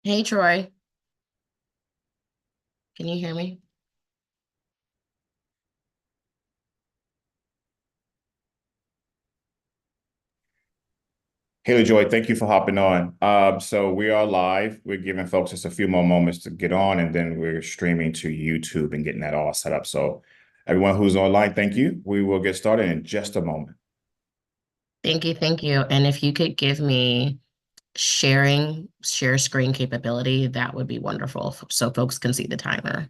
Hey Troy, can you hear me? Haley Joy, thank you for hopping on. So we are live. We're giving folks just a few more moments to get on, and then we're streaming to YouTube and getting that all set up. So everyone who's online, thank you. We will get started in just a moment. Thank you, thank you. And if you could give me share screen capability, that would be wonderful so folks can see the timer.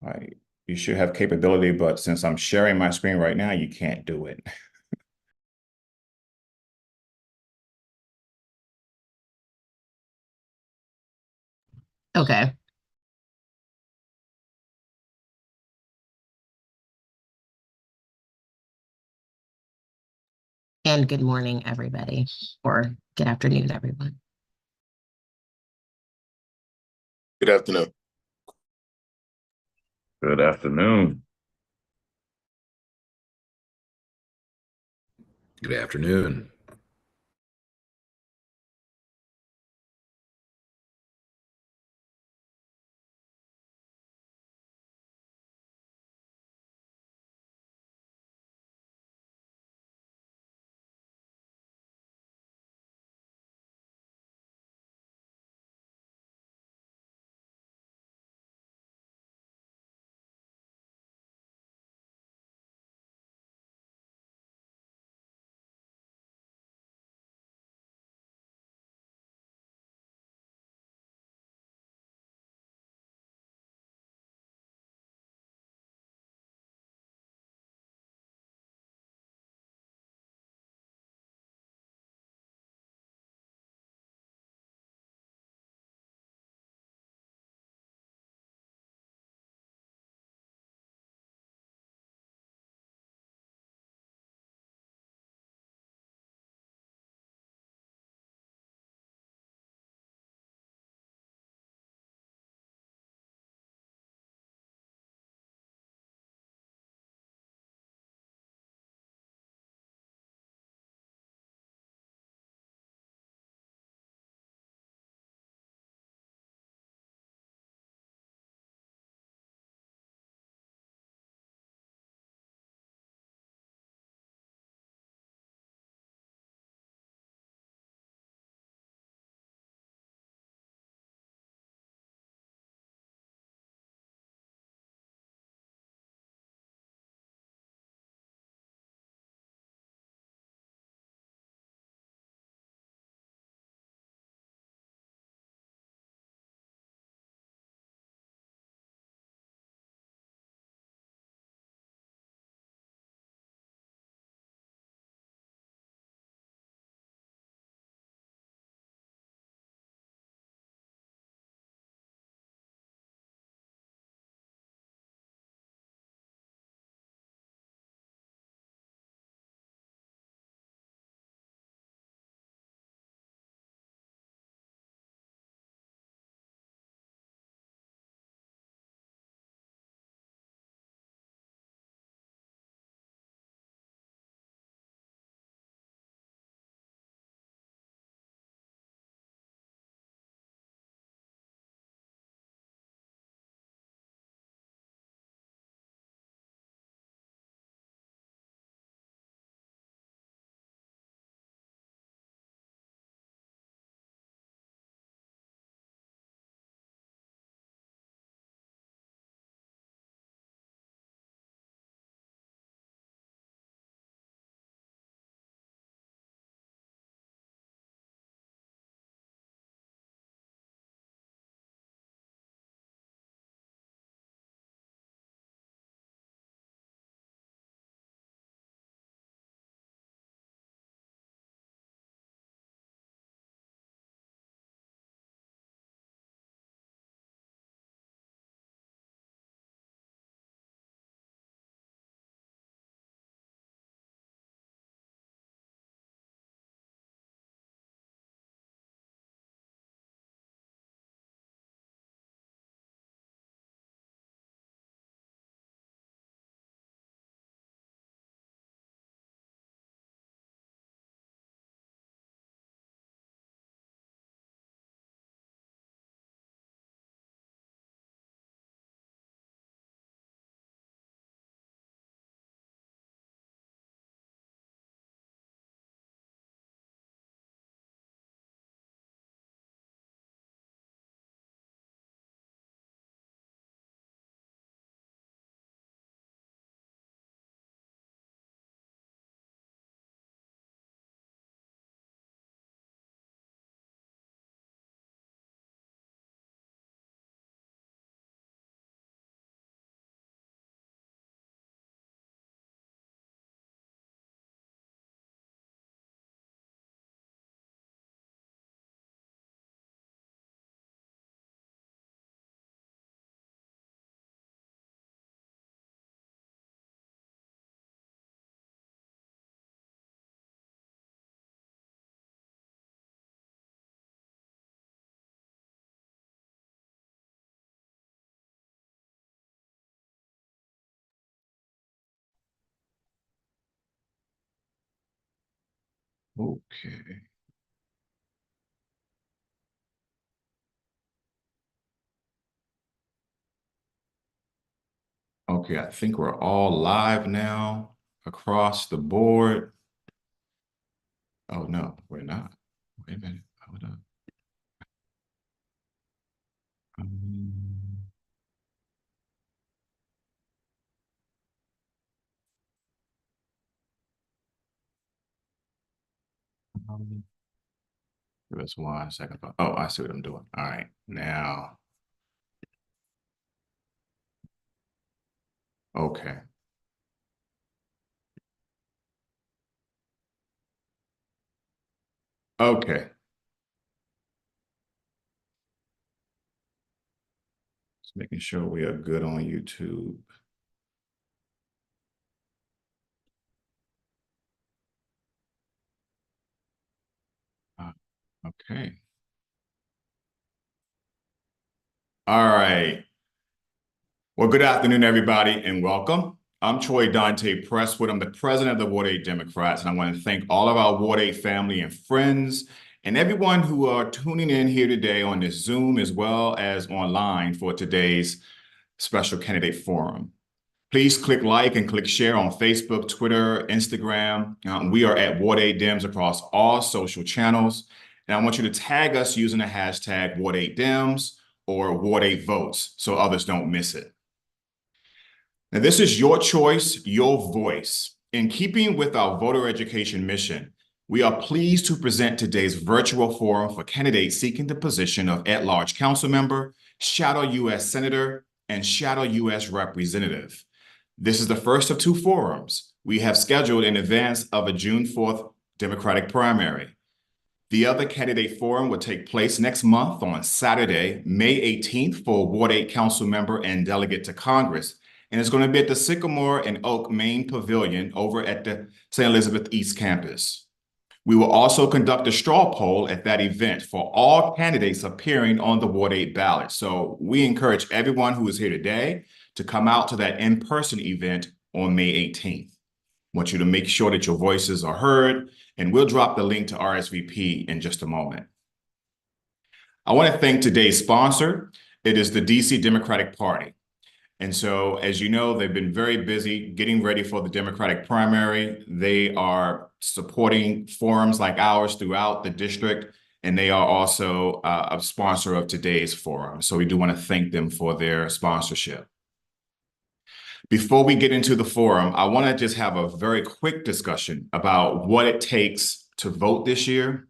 All right. You should have capability, but since I'm sharing my screen right now, you can't do it. Okay. And good morning, everybody, or good afternoon, everyone. Good afternoon. Good afternoon. Good afternoon. Okay. Okay, I think we're all live now across the board. Oh, no, we're not. Wait a minute. Hold on. Um, Give us 1 second. Oh, I see what I'm doing. All right, now. Okay. Okay. Just making sure we are good on YouTube. Okay. All right. Well, good afternoon, everybody, and welcome. I'm Troy Dante Presswood. I'm the president of the Ward 8 Democrats, and I want to thank all of our Ward 8 family and friends and everyone who are tuning in here today on this Zoom as well as online for today's special candidate forum. Please click like and click share on Facebook, Twitter, Instagram. We are at Ward 8 Dems across all social channels. And I want you to tag us using the hashtag Ward 8 Dems or Ward 8 Votes so others don't miss it. Now, this is your choice, your voice. In keeping with our voter education mission, we are pleased to present today's virtual forum for candidates seeking the position of at-large council member, shadow U.S. Senator, and shadow U.S. Representative. This is the first of two forums we have scheduled in advance of a June 4th Democratic primary. The other candidate forum will take place next month on Saturday, May 18th for Ward 8 council member and delegate to Congress. And it's going to be at the Sycamore and Oak Main Pavilion over at the St. Elizabeth East Campus. We will also conduct a straw poll at that event for all candidates appearing on the Ward 8 ballot. So we encourage everyone who is here today to come out to that in-person event on May 18th. I want you to make sure that your voices are heard, and we'll drop the link to RSVP in just a moment. I want to thank today's sponsor. It is the DC Democratic Party. And so, as you know, they've been very busy getting ready for the Democratic primary. They are supporting forums like ours throughout the district, and they are also a sponsor of today's forum. So we do want to thank them for their sponsorship. Before we get into the forum, I want to just have a very quick discussion about what it takes to vote this year.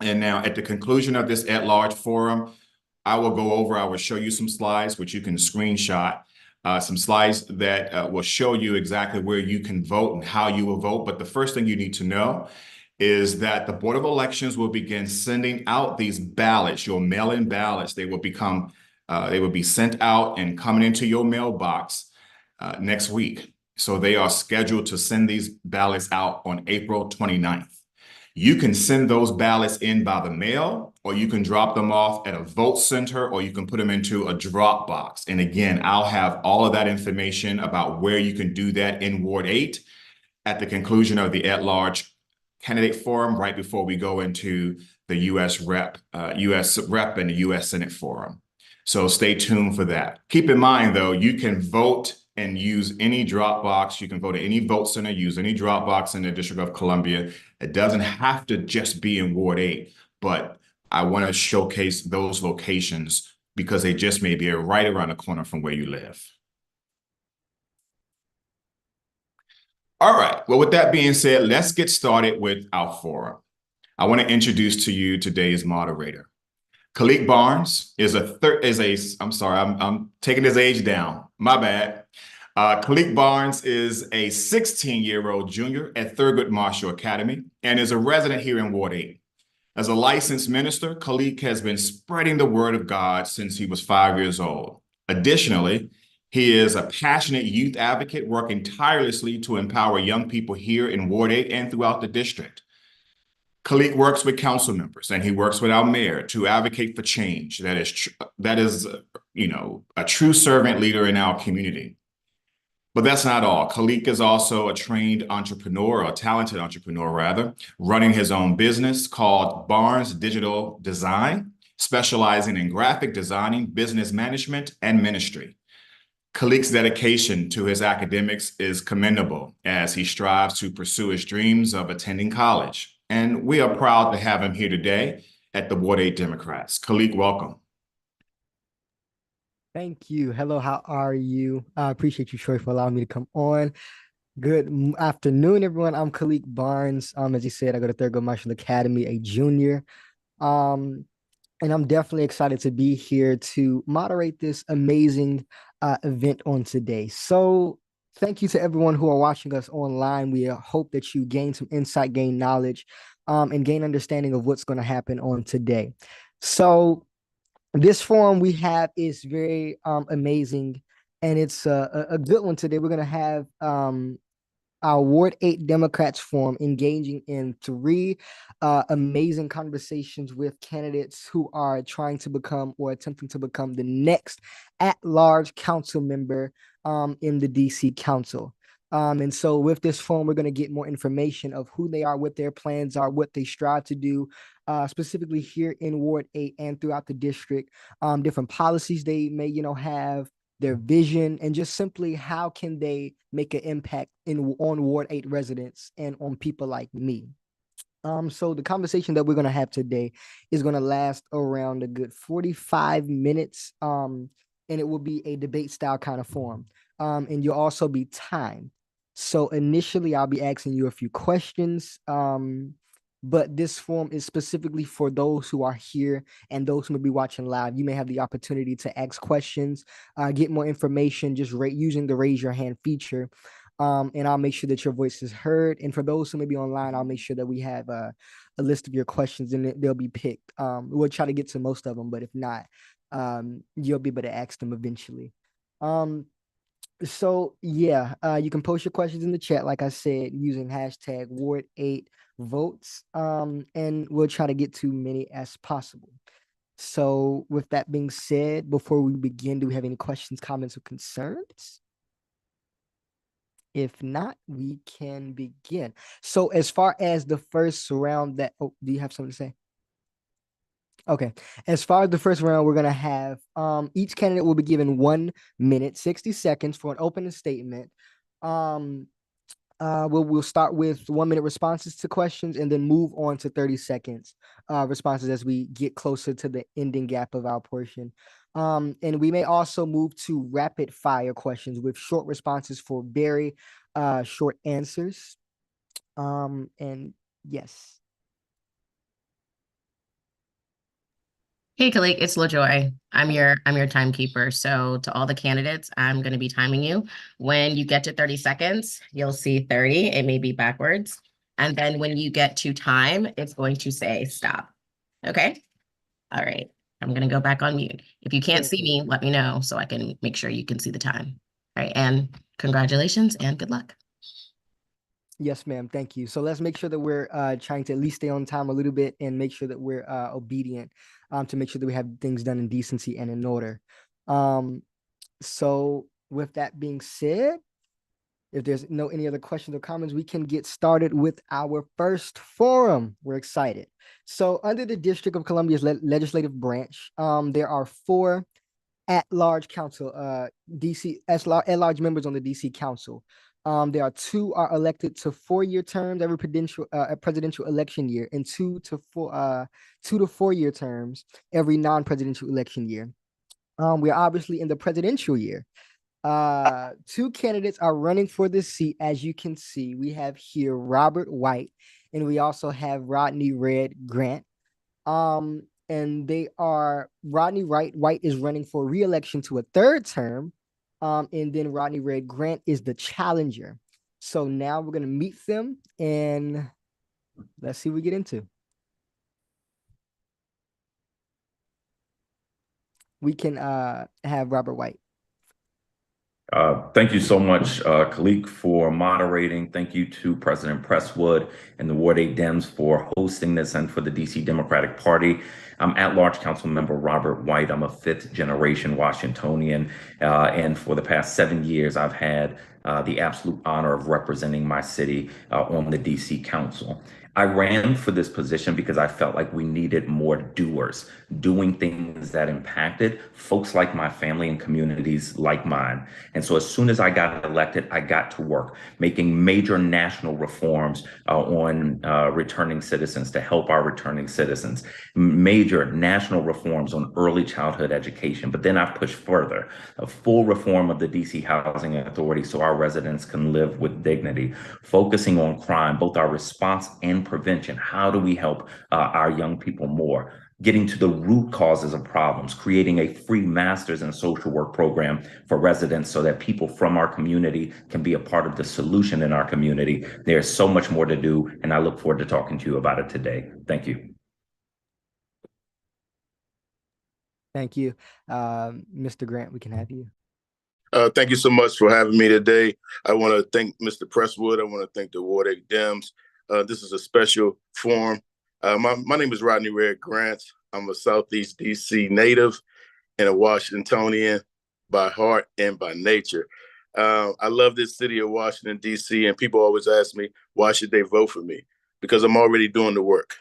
And now at the conclusion of this at-large forum, I will show you some slides, which you can screenshot, some slides that will show you exactly where you can vote and how you will vote. But the first thing you need to know is that the Board of Elections will begin sending out these ballots, your mail-in ballots. They will be sent out and coming into your mailbox next week. So they are scheduled to send these ballots out on April 29th. You can send those ballots in by the mail, or you can drop them off at a vote center, or you can put them into a drop box. And again, I'll have all of that information about where you can do that in Ward 8 at the conclusion of the at-large candidate forum right before we go into the U.S. Rep and the U.S. Senate forum. So stay tuned for that. Keep in mind, though, you can vote and use any drop box. You can vote at any vote center, use any drop box in the District of Columbia. It doesn't have to just be in Ward 8, but I want to showcase those locations because they just may be right around the corner from where you live. All right, well, with that being said, let's get started with our forum. I want to introduce to you today's moderator. Calique Barnes I'm taking his age down, my bad. Calique Barnes is a 16-year-old junior at Thurgood Marshall Academy and is a resident here in Ward 8. As a licensed minister, Calique has been spreading the word of God since he was 5 years old. Additionally, he is a passionate youth advocate working tirelessly to empower young people here in Ward 8 and throughout the district. Calique works with council members and he works with our mayor to advocate for change. That is, a true servant leader in our community. But that's not all. Calique is also a trained entrepreneur, or a talented entrepreneur rather, running his own business called Barnes Digital Design, specializing in graphic designing, business management, and ministry. Calique's dedication to his academics is commendable as he strives to pursue his dreams of attending college. And we are proud to have him here today at the Ward 8 Democrats. Calique, welcome. Thank you. Hello, how are you? I appreciate you, Troy, for allowing me to come on. Good afternoon, everyone. I'm Calique Barnes. As you said, I go to Thurgood Marshall Academy, a junior. And I'm definitely excited to be here to moderate this amazing event on today. So thank you to everyone who are watching us online. We hope that you gain some insight, gain knowledge, and gain understanding of what's going to happen on today. So this forum we have is very amazing, and it's a good one today. We're going to have our Ward 8 Democrats forum engaging in three amazing conversations with candidates who are trying to become or attempting to become the next at-large council member in the DC Council. And so with this forum, we're going to get more information of who they are, what their plans are, what they strive to do, specifically here in Ward 8 and throughout the district, different policies they may, have, their vision, and just simply how can they make an impact on Ward 8 residents and on people like me. So the conversation that we're going to have today is going to last around a good 45 minutes, and it will be a debate style kind of forum, and you'll also be timed. So initially, I'll be asking you a few questions, but this forum is specifically for those who are here and those who may be watching live. You may have the opportunity to ask questions, get more information, just using the raise your hand feature. And I'll make sure that your voice is heard. And for those who may be online, I'll make sure that we have a list of your questions and they'll be picked. We'll try to get to most of them, but if not, you'll be able to ask them eventually. So yeah, you can post your questions in the chat, like I said, using hashtag Ward8Votes, and we'll try to get to many as possible. So with that being said, before we begin, do we have any questions, comments, or concerns? If not, we can begin. So as far as the first round do you have something to say? Okay. As far as the first round, we're going to have each candidate will be given 1 minute, 60 seconds for an opening statement. We'll start with 1 minute responses to questions and then move on to 30 seconds responses as we get closer to the ending gap of our portion. And we may also move to rapid fire questions with short responses for very short answers. And yes. Hey, Calique, it's LaJoy. I'm your timekeeper. So to all the candidates, I'm going to be timing you. When you get to 30 seconds, you'll see 30. It may be backwards. And then when you get to time, it's going to say stop. Okay? All right. I'm going to go back on mute. If you can't see me, let me know so I can make sure you can see the time. All right. And congratulations and good luck. Yes, ma'am. Thank you. So let's make sure that we're trying to at least stay on time a little bit and make sure that we're obedient to make sure that we have things done in decency and in order. So with that being said, if there's any other questions or comments, we can get started with our first forum. We're excited. So under the District of Columbia's legislative branch, there are 4 at-large council, at-large members on the DC Council. There are 2 are elected to 4-year terms every presidential election year, and 2 to 4-year terms every non-presidential election year. We are obviously in the presidential year. 2 candidates are running for this seat. As you can see, we have here Robert White, and we also have Rodney Red Grant. And they are Rodney White is running for re-election to a 3rd term. And then Rodney Red Grant is the challenger. So now we're going to meet them and let's see what we get into. We can have Robert White. Thank you so much, Calique, for moderating. Thank you to President Presswood and the Ward 8 Dems for hosting this and for the DC Democratic Party. I'm at-large council member Robert White. I'm a 5th generation Washingtonian. And for the past 7 years, I've had the absolute honor of representing my city on the DC Council. I ran for this position because I felt like we needed more doers, doing things that impacted folks like my family and communities like mine. And so as soon as I got elected, I got to work making major national reforms on returning citizens to help our returning citizens, major national reforms on early childhood education. But then I've pushed further, a full reform of the DC Housing Authority so our residents can live with dignity, focusing on crime, both our response and prevention. How do we help our young people more? Getting to the root causes of problems, creating a free master's in social work program for residents so that people from our community can be a part of the solution in our community. There's so much more to do, and I look forward to talking to you about it today. Thank you. Thank you. Mr. Grant, we can have you. Thank you so much for having me today. I want to thank Mr. Presswood. I want to thank the Ward 8 Dems. This is a special forum. My name is Rodney Red Grant. I'm a Southeast DC native and a Washingtonian by heart and by nature. I love this city of Washington, DC, and people always ask me, why should they vote for me? Because I'm already doing the work.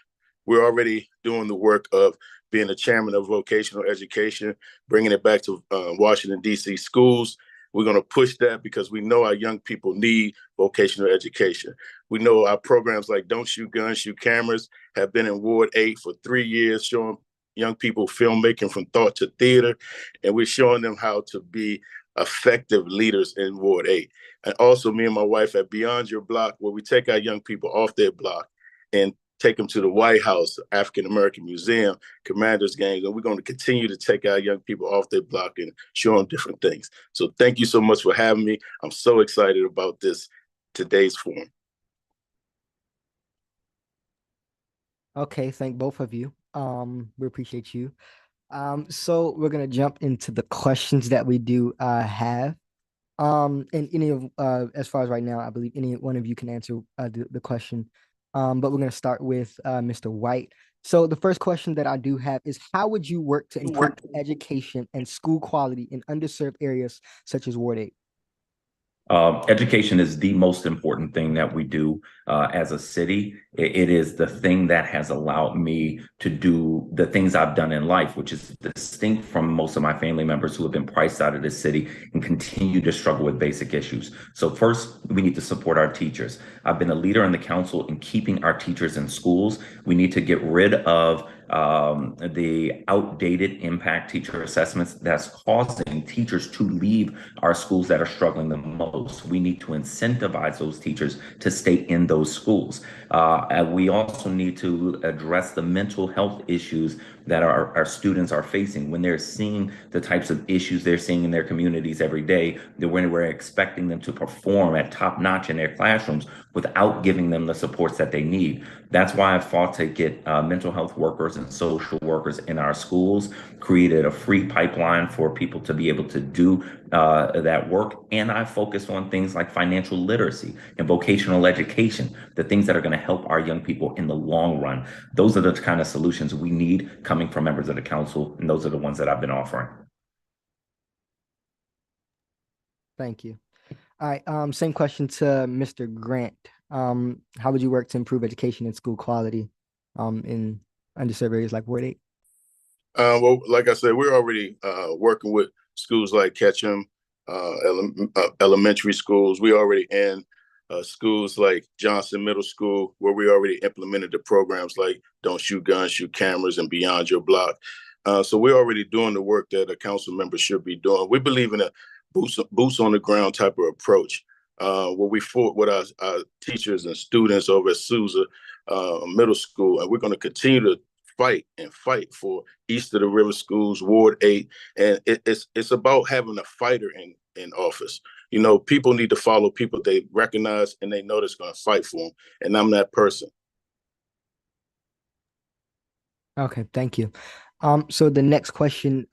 We're already doing the work of being the chairman of vocational education, bringing it back to Washington, D.C. schools. We're going to push that because we know our young people need vocational education. We know our programs like Don't Shoot Guns, Shoot Cameras have been in Ward 8 for 3 years, showing young people filmmaking from thought to theater, and we're showing them how to be effective leaders in Ward 8. And also me and my wife at Beyond Your Block, where we take our young people off their block and take them to the White House, African American Museum, Commanders games, and we're going to continue to take our young people off their block and show them different things. So thank you so much for having me. I'm so excited about today's forum. Okay, thank both of you. We appreciate you. So we're gonna jump into the questions that we do have. And any of as far as right now, I believe any one of you can answer the question. But we're going to start with Mr. White. So the first question that I do have is, how would you work to improve education and school quality in underserved areas such as Ward 8? Education is the most important thing that we do as a city. It is the thing that has allowed me to do the things I've done in life, which is distinct from most of my family members who have been priced out of this city and continue to struggle with basic issues. So first, we need to support our teachers. I've been a leader in the council in keeping our teachers in schools. We need to get rid of the outdated impact teacher assessments that's causing teachers to leave our schools that are struggling the most. We need to incentivize those teachers to stay in those schools. And we also need to address the mental health issues that our students are facing when they're seeing the types of issues they're seeing in their communities every day, that when we're expecting them to perform at top notch in their classrooms without giving them the supports that they need. That's why I fought to get mental health workers and social workers in our schools, created a free pipeline for people to be able to do that work. And I focused on things like financial literacy and vocational education, the things that are going to help our young people in the long run. Those are the kind of solutions we need coming from members of the council, and those are the ones that I've been offering. Thank you. All right, same question to Mr. Grant. How would you work to improve education and school quality in underserved areas like Ward 8? Well, like I said, we're already working with schools like Ketchum, elementary schools. We already in schools like Johnson Middle School, where we already implemented the programs like Don't Shoot Guns, Shoot Cameras, and Beyond Your Block. So we're already doing the work that a council member should be doing. We believe in a boots on the ground type of approach, where we fought with our teachers and students over at Sousa Middle School, and we're going to continue to fight for East of the River schools, Ward 8, and it's about having a fighter in office. You know, people need to follow people they recognize and they know that's going to fight for them, and I'm that person. Okay, thank you. So the next question,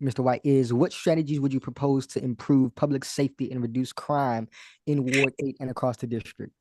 Mr. White, is what strategies would you propose to improve public safety and reduce crime in Ward 8 and across the district?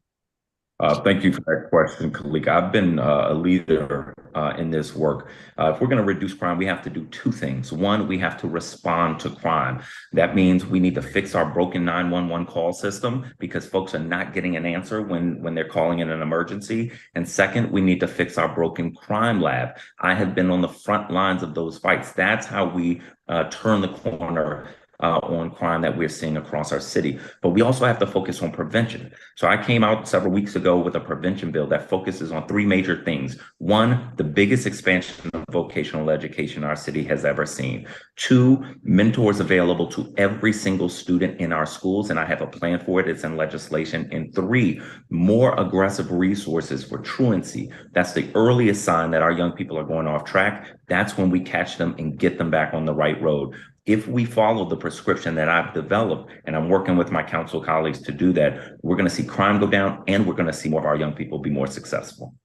Thank you for that question, Calique. I've been a leader in this work. If we're going to reduce crime, we have to do two things. One, we have to respond to crime. That means we need to fix our broken 911 call system because folks are not getting an answer when they're calling in an emergency. And second, we need to fix our broken crime lab. I have been on the front lines of those fights. That's how we turn the corner on crime that we're seeing across our city. But we also have to focus on prevention. So I came out several weeks ago with a prevention bill that focuses on three major things. One, the biggest expansion of vocational education our city has ever seen. Two, mentors available to every single student in our schools, and I have a plan for it. It's in legislation. And three, more aggressive resources for truancy. That's the earliest sign that our young people are going off track. That's when we catch them and get them back on the right road. If we follow the prescription that I've developed, and I'm working with my council colleagues to do that, we're going to see crime go down, and we're going to see more of our young people be more successful.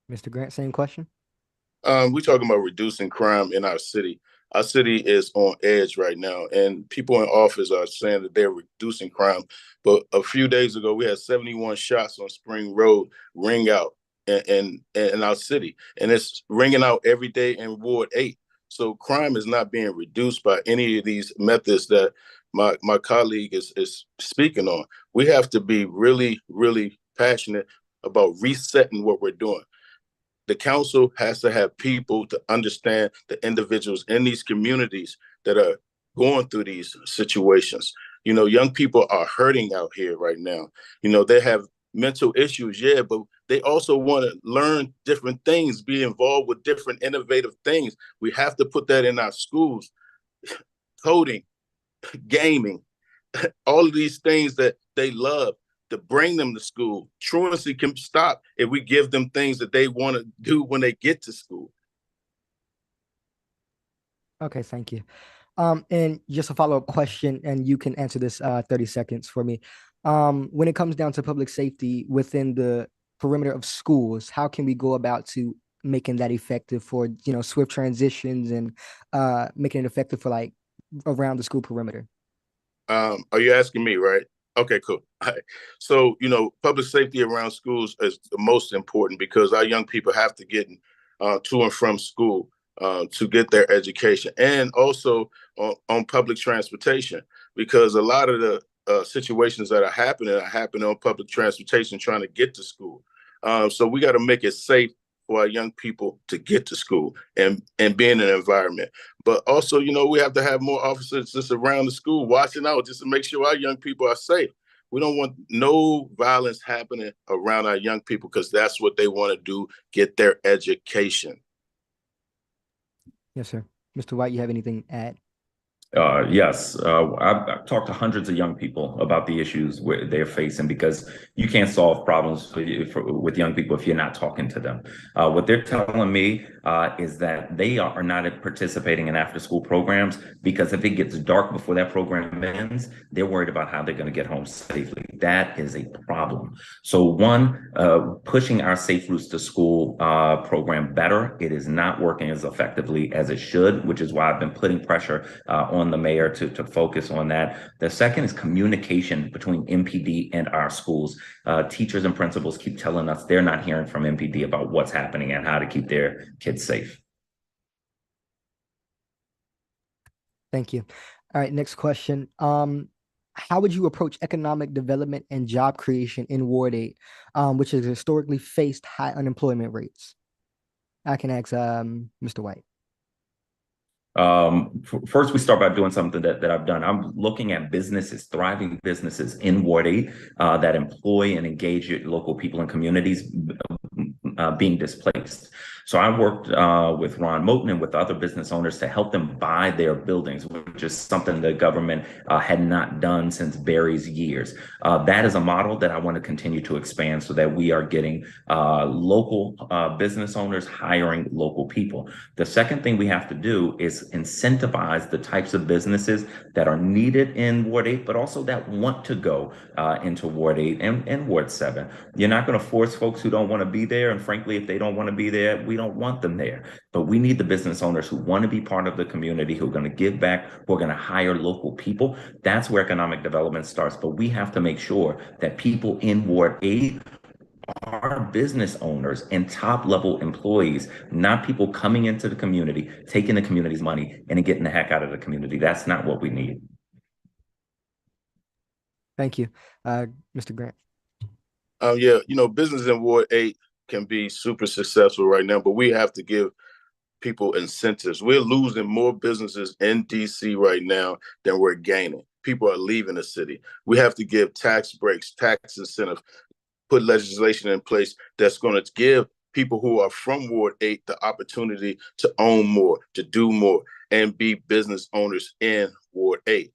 Mr. Grant, same question. We're talking about reducing crime in our city. Our city is on edge right now, and people in office are saying that they're reducing crime. But a few days ago, we had 71 shots on Spring Road ring out in our city, and it's ringing out every day in Ward 8. So crime is not being reduced by any of these methods that my colleague is speaking on. We have to be really, really passionate about resetting what we're doing. The council has to have people to understand the individuals in these communities that are going through these situations. You know, young people are hurting out here right now. You know, they have mental issues, yeah, but they also want to learn different things, be involved with different innovative things. We have to put that in our schools. Coding, gaming, all of these things that they love, to bring them to school. Truancy can stop if we give them things that they want to do when they get to school. Okay, thank you. And just a follow-up question, and you can answer this 30 seconds for me. When it comes down to public safety within the perimeter of schools, how can we go about to making that effective for, you know, swift transitions and making it effective for like around the school perimeter? Are you asking me, right? Okay, cool. All right. So, you know, public safety around schools is the most important because our young people have to get to and from school to get their education, and also on public transportation, because a lot of the situations that are happening on public transportation trying to get to school. So we got to make it safe for our young people to get to school and be in an environment. But also, you know, we have to have more officers just around the school watching out just to make sure our young people are safe. We don't want no violence happening around our young people because that's what they want to do, get their education. Yes, sir. Mr. White, you have anything to add? Yes, I've talked to hundreds of young people about the issues they're facing because you can't solve problems with young people if you're not talking to them. What they're telling me is that they are not participating in after-school programs because if it gets dark before that program ends, they're worried about how they're going to get home safely. That is a problem. So one, pushing our Safe Routes to School program better. It is not working as effectively as it should, which is why I've been putting pressure on the mayor to focus on that. The second is communication between MPD and our schools. Teachers and principals keep telling us they're not hearing from MPD about what's happening and how to keep their kids safe. Thank you. All right, next question. How would you approach economic development and job creation in Ward 8, which has historically faced high unemployment rates? I can ask Mr. White. First, we start by doing something that I've done. I'm looking at businesses, thriving businesses in Ward 8 that employ and engage local people and communities being displaced. So I worked with Ron Moten and with other business owners to help them buy their buildings, which is something the government had not done since Barry's years. That is a model that I want to continue to expand so that we are getting local business owners hiring local people. The second thing we have to do is incentivize the types of businesses that are needed in Ward 8, but also that want to go into Ward 8 and Ward 7. You're not going to force folks who don't want to be there and frankly, if they don't want to be there, we don't want them there. But we need the business owners who want to be part of the community, who are going to give back, who are going to hire local people. That's where economic development starts. But we have to make sure that people in Ward 8 are business owners and top level employees, not people coming into the community, taking the community's money and getting the heck out of the community. That's not what we need. Thank you. Mr. Grant. Yeah, business in Ward 8 can be super successful right now, but we have to give people incentives. We're losing more businesses in DC right now than we're gaining. People are leaving the city. We have to give tax breaks, tax incentive, put legislation in place that's going to give people who are from Ward 8 the opportunity to own more, to do more, and be business owners in Ward 8.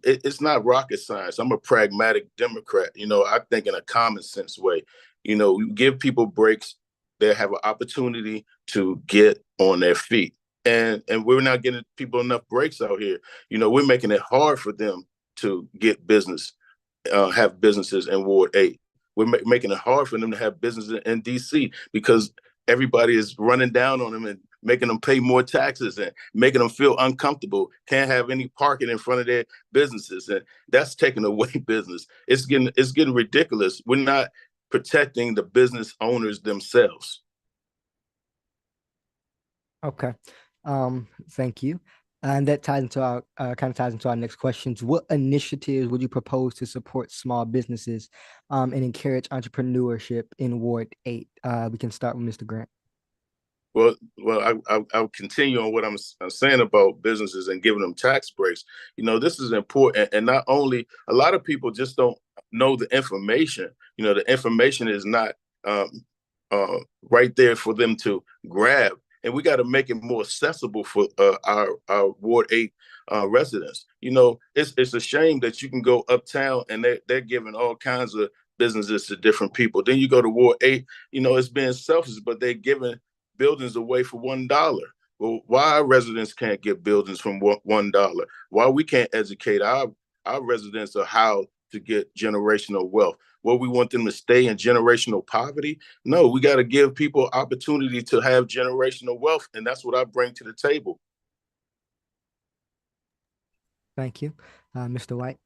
It's not rocket science. I'm a pragmatic Democrat. I think in a common sense way. You give people breaks, they have an opportunity to get on their feet. And we're not getting people enough breaks out here. We're making it hard for them to get business, have businesses in Ward 8. We're making it hard for them to have businesses in DC because everybody is running down on them and making them pay more taxes and making them feel uncomfortable, can't have any parking in front of their businesses. And that's taking away business. It's getting ridiculous. We're not protecting the business owners themselves. Okay. Thank you. And that ties into our kind of ties into our next questions. What initiatives would you propose to support small businesses and encourage entrepreneurship in Ward 8? We can start with Mr. Grant. Well, I'll continue on what I'm saying about businesses and giving them tax breaks. This is important. And not only, a lot of people just don't know the information. The information is not right there for them to grab. And we got to make it more accessible for our Ward 8 residents. It's a shame that you can go uptown and they're giving all kinds of businesses to different people. Then you go to Ward 8, it's being selfish, but they're giving buildings away for $1. Well, why our residents can't get buildings from $1? Why we can't educate our residents of how to get generational wealth? Well, we want them to stay in generational poverty? No, we got to give people opportunity to have generational wealth, and that's what I bring to the table. Thank you. Mr. White.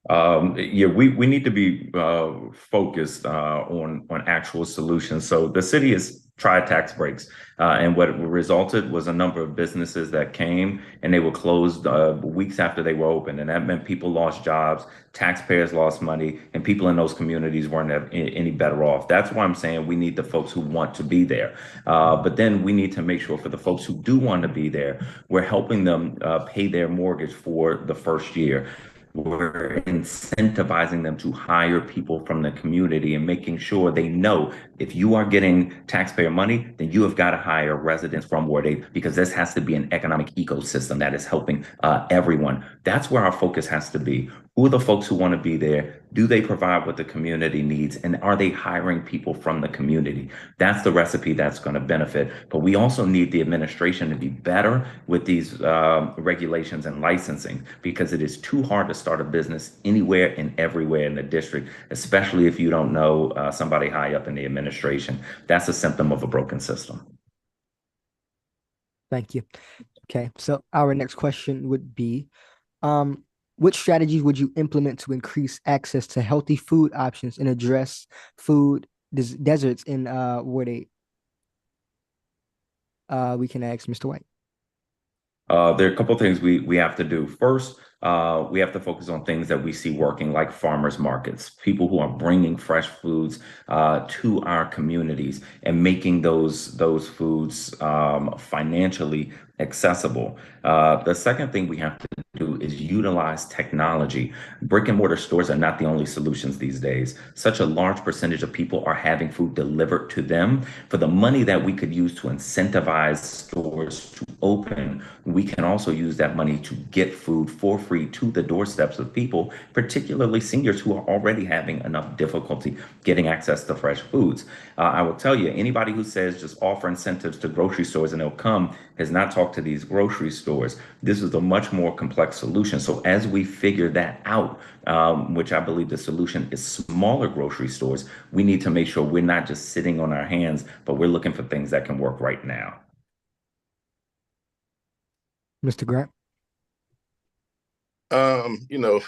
Yeah, we need to be focused on actual solutions. So the city has tried tax breaks, and what resulted was a number of businesses that came and they were closed weeks after they were open, and that meant people lost jobs, taxpayers lost money, and people in those communities weren't any better off. That's why I'm saying we need the folks who want to be there, but then we need to make sure for the folks who do want to be there, we're helping them pay their mortgage for the first year. We're incentivizing them to hire people from the community and making sure they know if you are getting taxpayer money, then you have got to hire residents from Ward 8 because this has to be an economic ecosystem that is helping everyone. That's where our focus has to be. Who are the folks who want to be there? Do they provide what the community needs? And are they hiring people from the community? That's the recipe that's going to benefit. But we also need the administration to be better with these regulations and licensing because it is too hard to start a business anywhere and everywhere in the district, especially if you don't know somebody high up in the administration. That's a symptom of a broken system. Thank you. Okay, so our next question would be, what strategies would you implement to increase access to healthy food options and address food deserts in Ward 8? We can ask Mr. White. There are a couple of things we have to do. First, we have to focus on things that we see working, like farmers markets, people who are bringing fresh foods to our communities and making those foods financially accessible. The second thing we have to do is utilize technology. Brick and mortar stores are not the only solutions these days. Such a large percentage of people are having food delivered to them. For the money that we could use to incentivize stores to open, we can also use that money to get food for free free to the doorsteps of people, particularly seniors who are already having enough difficulty getting access to fresh foods. I will tell you, anybody who says just offer incentives to grocery stores and they'll come has not talked to these grocery stores. This is a much more complex solution. So as we figure that out, which I believe the solution is smaller grocery stores, we need to make sure we're not just sitting on our hands, but we're looking for things that can work right now. Mr. Grant? You know,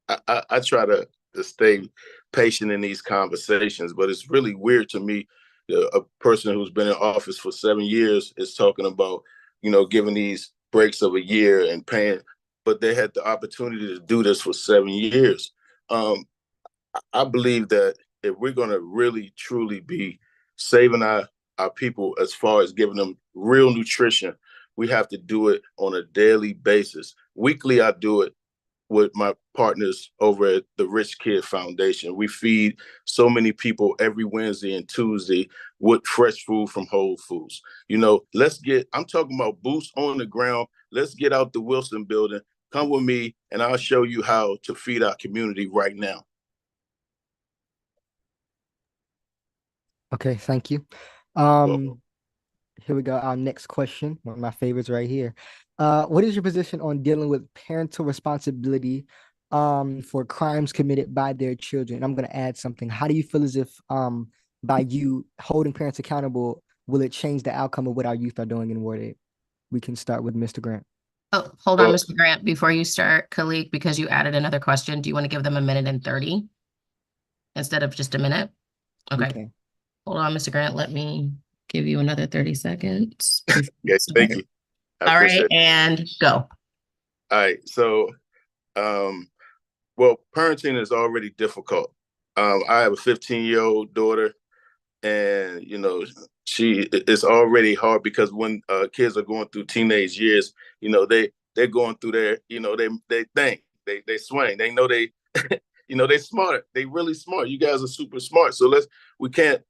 I try to stay patient in these conversations, but it's really weird to me. A person who's been in office for 7 years is talking about, giving these breaks of a year and paying, but they had the opportunity to do this for 7 years. I believe that if we're going to really, truly be saving our people as far as giving them real nutrition, we have to do it on a daily basis. Weekly, I do it with my partners over at the Rich Kid Foundation. We feed so many people every Wednesday and Tuesday with fresh food from Whole Foods. I'm talking about boots on the ground. Let's get out the Wilson building. Come with me and I'll show you how to feed our community right now. Okay, thank you. Welcome. Here we go. Our next question, one of my favorites right here. What is your position on dealing with parental responsibility for crimes committed by their children? I'm going to add something. How do you feel as if by you holding parents accountable, will it change the outcome of what our youth are doing in Ward 8? We can start with Mr. Grant. Oh, hold on, Mr. Grant, before you start, Calique, because you added another question. Do you want to give them 1:30 instead of just a minute? Okay. Hold on, Mr. Grant. Let me give you another 30 seconds. Yes, thank you. All right, and go. All right. So, well, parenting is already difficult. I have a 15-year-old daughter, and it's already hard because when kids are going through teenage years, they're going through their, they think, they swing, they know they, they smart, they really smart. You guys are super smart, so we can't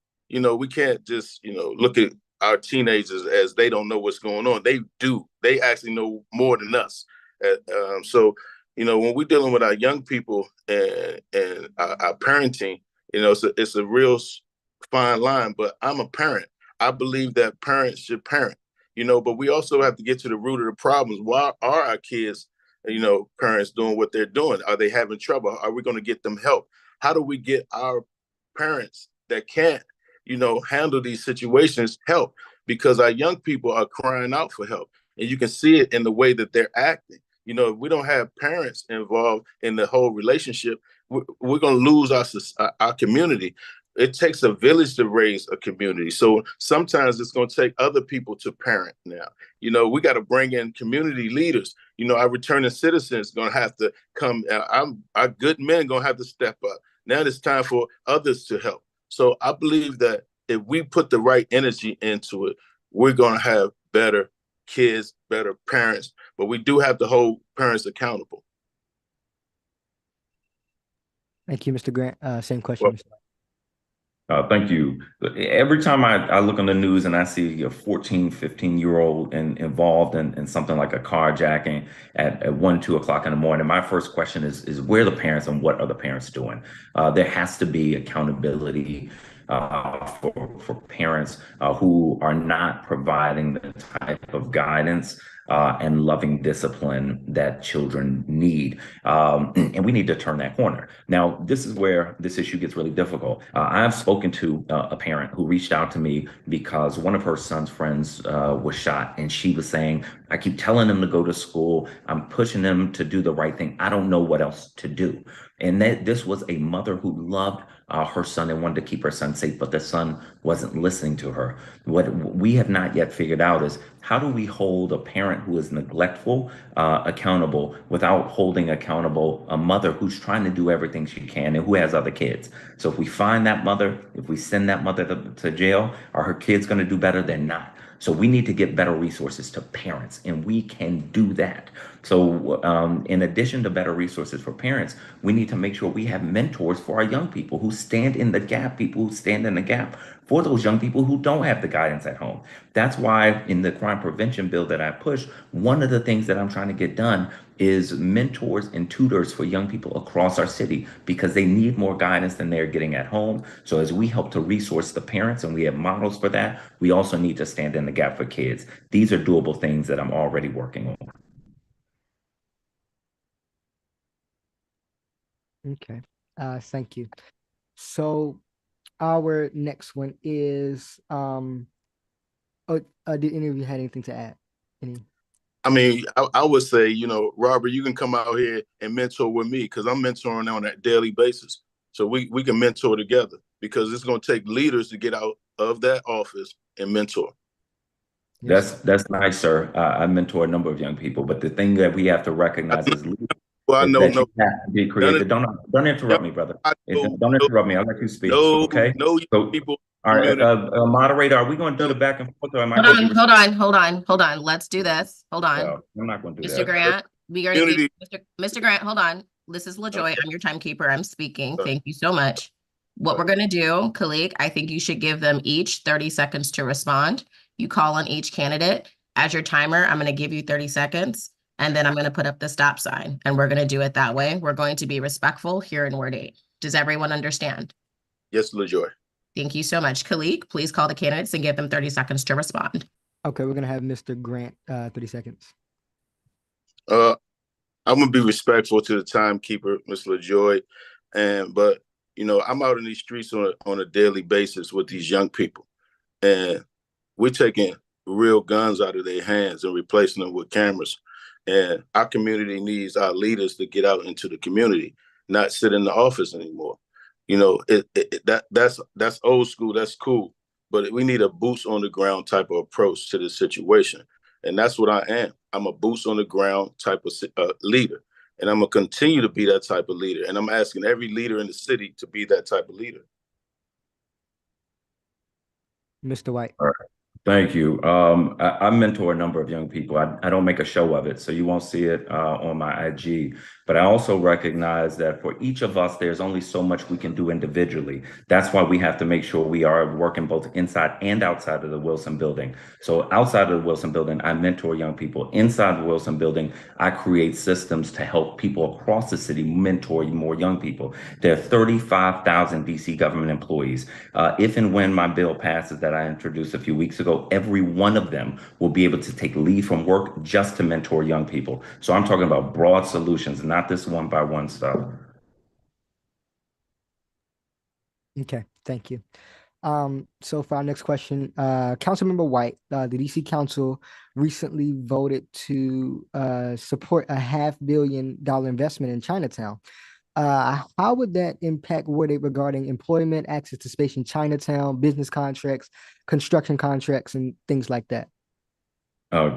just look at our teenagers as they don't know what's going on. They do. They actually know more than us. So when we're dealing with our young people and our parenting, it's a real fine line. But I'm a parent. I believe that parents should parent. But we also have to get to the root of the problems. Why are our kids, parents doing what they're doing? Are they having trouble? Are we going to get them help? How do we get our parents that can't handle these situations help? Because our young people are crying out for help, and you can see it in the way that they're acting. If we don't have parents involved in the whole relationship, we're going to lose our community. It takes a village to raise a community. So sometimes it's going to take other people to parent now. We got to bring in community leaders. Our returning citizens going to have to come. Our good men going to have to step up. Now it's time for others to help. So I believe that if we put the right energy into it, we're going to have better kids, better parents, but we do have to hold parents accountable. Thank you, Mr. Grant. Same question. Well, Thank you. Every time I look on the news and I see a 14, 15-year-old involved in something like a carjacking at 1, 2 o'clock in the morning, my first question is where are the parents and what are the parents doing? There has to be accountability for parents who are not providing the type of guidance and loving discipline that children need. And we need to turn that corner. Now, this is where this issue gets really difficult. I've spoken to a parent who reached out to me because one of her son's friends was shot, and she was saying, I keep telling them to go to school. I'm pushing them to do the right thing. I don't know what else to do. And this was a mother who loved her son and wanted to keep her son safe, but the son wasn't listening to her. What we have not yet figured out is how do we hold a parent who is neglectful accountable without holding accountable a mother who's trying to do everything she can and who has other kids. So if we find that mother, if we send that mother to jail, are her kids going to do better? They're not. So we need to get better resources to parents, and we can do that. So in addition to better resources for parents, we need to make sure we have mentors for our young people who stand in the gap, people who stand in the gap for those young people who don't have the guidance at home. That's why in the crime prevention bill that I push, one of the things that I'm trying to get done is mentors and tutors for young people across our city because they need more guidance than they're getting at home. So as we help to resource the parents and we have models for that, we also need to stand in the gap for kids. These are doable things that I'm already working on. Okay. Thank you. So our next one is did any of you had anything to add? Any? I mean, I would say, you know, Robert, you can come out here and mentor with me because I'm mentoring on a daily basis. So we can mentor together because it's going to take leaders to get out of that office and mentor. Yes. That's nice, sir. I mentor a number of young people, but the thing that we have to recognize is Well, I know, that you have to be creative. Don't interrupt me, brother. Don't interrupt me. I'll let you speak. Okay. No So, people. all right, moderator, are we going to do the back and forth, or am I Hold going on, to be hold on. Let's do this. Hold on. well, I'm not going to do Mr. that. Grant, we already Community. gave Mr. Grant, hold on. This is LaJoy. Okay. I'm your timekeeper. I'm speaking. Sorry. Thank you so much. What we're gonna do, Calique, I think you should give them each 30 seconds to respond. You call on each candidate. As your timer, I'm gonna give you 30 seconds, and then I'm gonna put up the stop sign, and we're gonna do it that way. We're going to be respectful here in Ward 8. Does everyone understand? Yes, LaJoy. Thank you so much. Calique, please call the candidates and give them 30 seconds to respond. Okay, we're gonna have Mr. Grant 30 seconds. I'm gonna be respectful to the timekeeper, Ms. LaJoy, but you know, I'm out in these streets on a daily basis with these young people, and we're taking real guns out of their hands and replacing them with cameras. And our community needs our leaders to get out into the community, not sit in the office anymore. You know, that's old school. That's cool, but we need a boots on the ground type of approach to the situation, and that's what I am. I'm a boots on the ground type of leader, and I'm gonna continue to be that type of leader. And I'm asking every leader in the city to be that type of leader. Mr. White. All right. Thank you. I mentor a number of young people. I don't make a show of it, so you won't see it on my IG. But I also recognize that for each of us, there's only so much we can do individually. That's why we have to make sure we are working both inside and outside of the Wilson building. So outside of the Wilson building, I mentor young people. Inside the Wilson building, I create systems to help people across the city mentor more young people. There are 35,000 DC government employees. If and when my bill passes that I introduced a few weeks ago, every one of them will be able to take leave from work just to mentor young people. So I'm talking about broad solutions, not this one by one stuff. Okay, thank you. So for our next question, Councilmember White, the DC Council recently voted to support a $500 million investment in Chinatown. How would that impact Ward 8 regarding employment, access to space in Chinatown, business contracts, construction contracts, and things like that?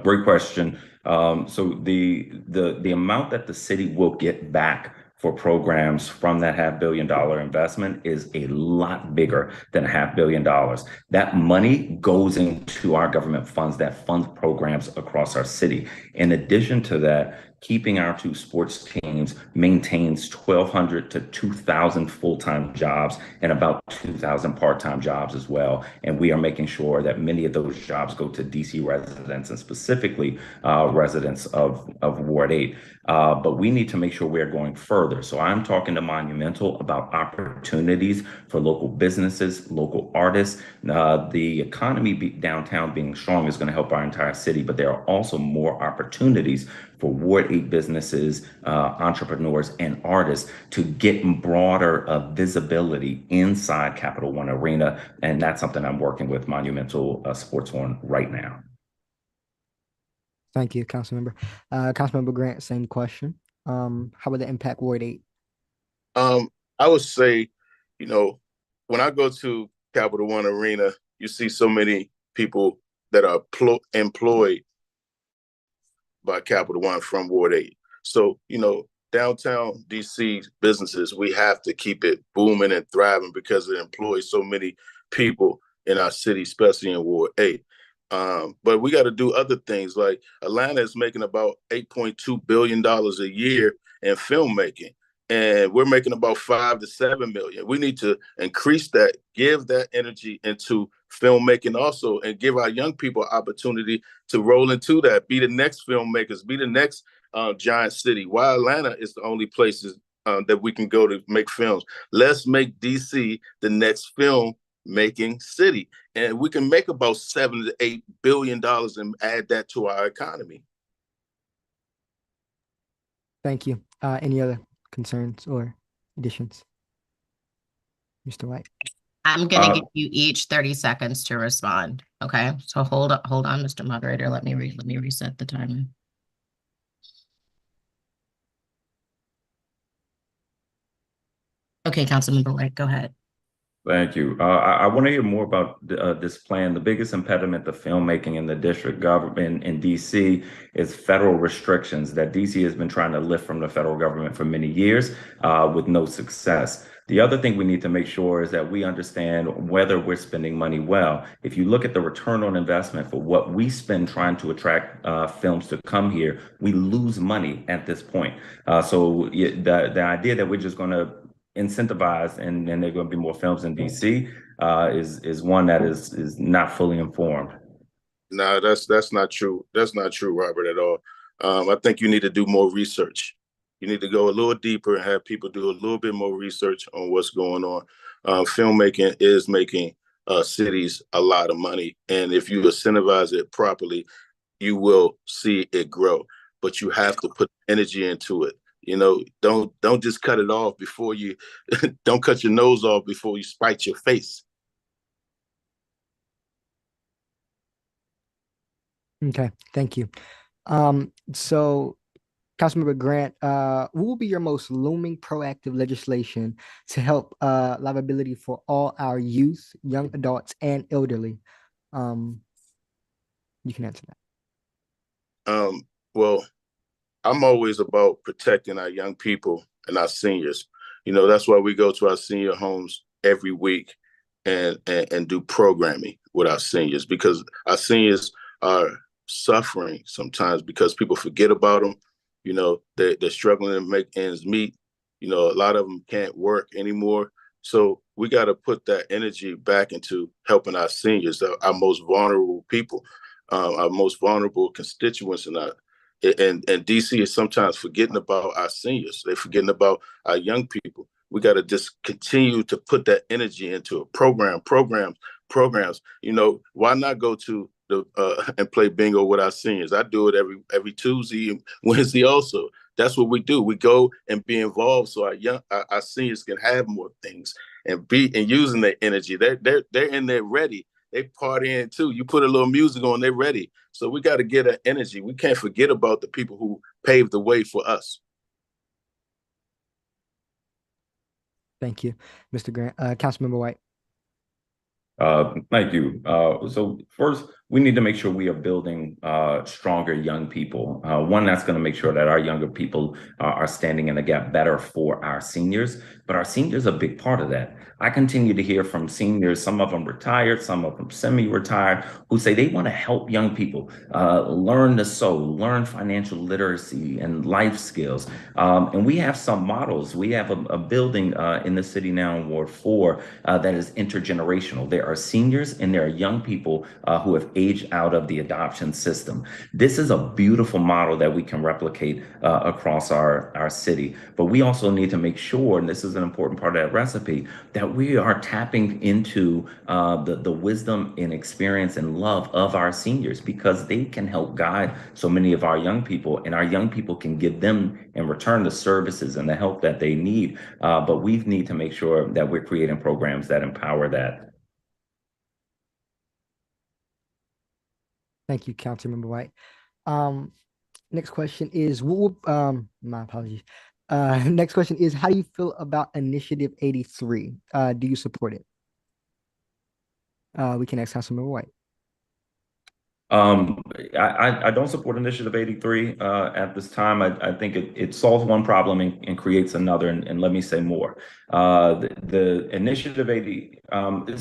Great question. So the amount that the city will get back for programs from that $500 million investment is a lot bigger than $500 million. That money goes into our government funds that fund programs across our city. In addition to that, keeping our two sports teams maintains 1,200 to 2,000 full-time jobs and about 2,000 part-time jobs as well. And we are making sure that many of those jobs go to DC residents and specifically residents of Ward 8. But we need to make sure we're going further. So I'm talking to Monumental about opportunities for local businesses, local artists. The economy downtown being strong is going to help our entire city, but there are also more opportunities for Ward 8 businesses, entrepreneurs, and artists to get broader visibility inside Capital One Arena. And that's something I'm working with Monumental Sports on right now. Thank you, Councilmember. Councilmember Grant, same question. How would that impact Ward 8? I would say, you know, when I go to Capital One Arena, you see so many people that are employed by Capital One from Ward 8. So, you know, downtown DC businesses, we have to keep it booming and thriving because it employs so many people in our city, especially in Ward 8. But we got to do other things. Like Atlanta is making about $8.2 billion a year in filmmaking. and we're making about 5 to 7 million. We need to increase that, give that energy into filmmaking also, and give our young people opportunity to roll into that, be the next filmmakers, be the next giant city. Why Atlanta is the only places that we can go to make films. Let's make DC the next film making city, and we can make about $7 to $8 billion and add that to our economy. Thank you. Any other concerns or additions? Mr. White. I'm gonna give you each 30 seconds to respond. Okay, so hold on, Mr. Moderator. Let me reset the timer. Okay, Councilmember White, go ahead. Thank you. I want to hear more about this plan. The biggest impediment to filmmaking in the district government in DC is federal restrictions that DC has been trying to lift from the federal government for many years with no success. The other thing we need to make sure is that we understand whether we're spending money well. If you look at the return on investment for what we spend trying to attract films to come here, we lose money at this point. So the idea that we're just going to incentivized and there are going to be more films in DC is one that is not fully informed. No, that's not true. That's not true, Robert, at all. I think you need to do more research. You need to go a little deeper and have people do a little bit more research on what's going on. Filmmaking is making cities a lot of money, and if you incentivize it properly, you will see it grow. But you have to put energy into it. You know, don't just cut it off before you, don't cut your nose off before you spite your face. Okay, thank you. So Councilmember Grant, what will be your most looming proactive legislation to help livability for all our youth, young adults, and elderly? You can answer that. Well, I'm always about protecting our young people and our seniors. You know, that's why we go to our senior homes every week and do programming with our seniors, because our seniors are suffering sometimes because people forget about them. You know, they're struggling to make ends meet. You know, a lot of them can't work anymore. So we got to put that energy back into helping our seniors, our most vulnerable people, our most vulnerable constituents in our. And DC is sometimes forgetting about our seniors. They're forgetting about our young people. We got to just continue to put that energy into a programs. You know, why not go to the and play bingo with our seniors? I do it every Tuesday and Wednesday also. That's what we do. We go and be involved so our seniors can have more things and using their energy. They're in there ready. They partying too. You put a little music on, they're ready. So we got to get that energy. We can't forget about the people who paved the way for us. Thank you, Mr. Grant. Councilmember White. Thank you. So first, we need to make sure we are building stronger young people. One that's going to make sure that our younger people are standing in the gap better for our seniors, but our seniors are a big part of that. I continue to hear from seniors, some of them retired, some of them semi-retired, who say they want to help young people learn to sew, learn financial literacy and life skills. And we have some models. We have a building in the city now in Ward 4 that is intergenerational. There are seniors and there are young people who have aged out of the adoption system. This is a beautiful model that we can replicate across our city. But we also need to make sure, and this is an important part of that recipe, that we are tapping into the wisdom and experience and love of our seniors, because they can help guide so many of our young people, and our young people can give them in return the services and the help that they need. But we need to make sure that we're creating programs that empower that. Thank you, Councilmember White. Next question is, my apologies. Next question is, how do you feel about Initiative 83? Do you support it? We can ask Councilmember White. I don't support Initiative 83 at this time. I think it solves one problem and creates another, and let me say more. The Initiative 80, I'm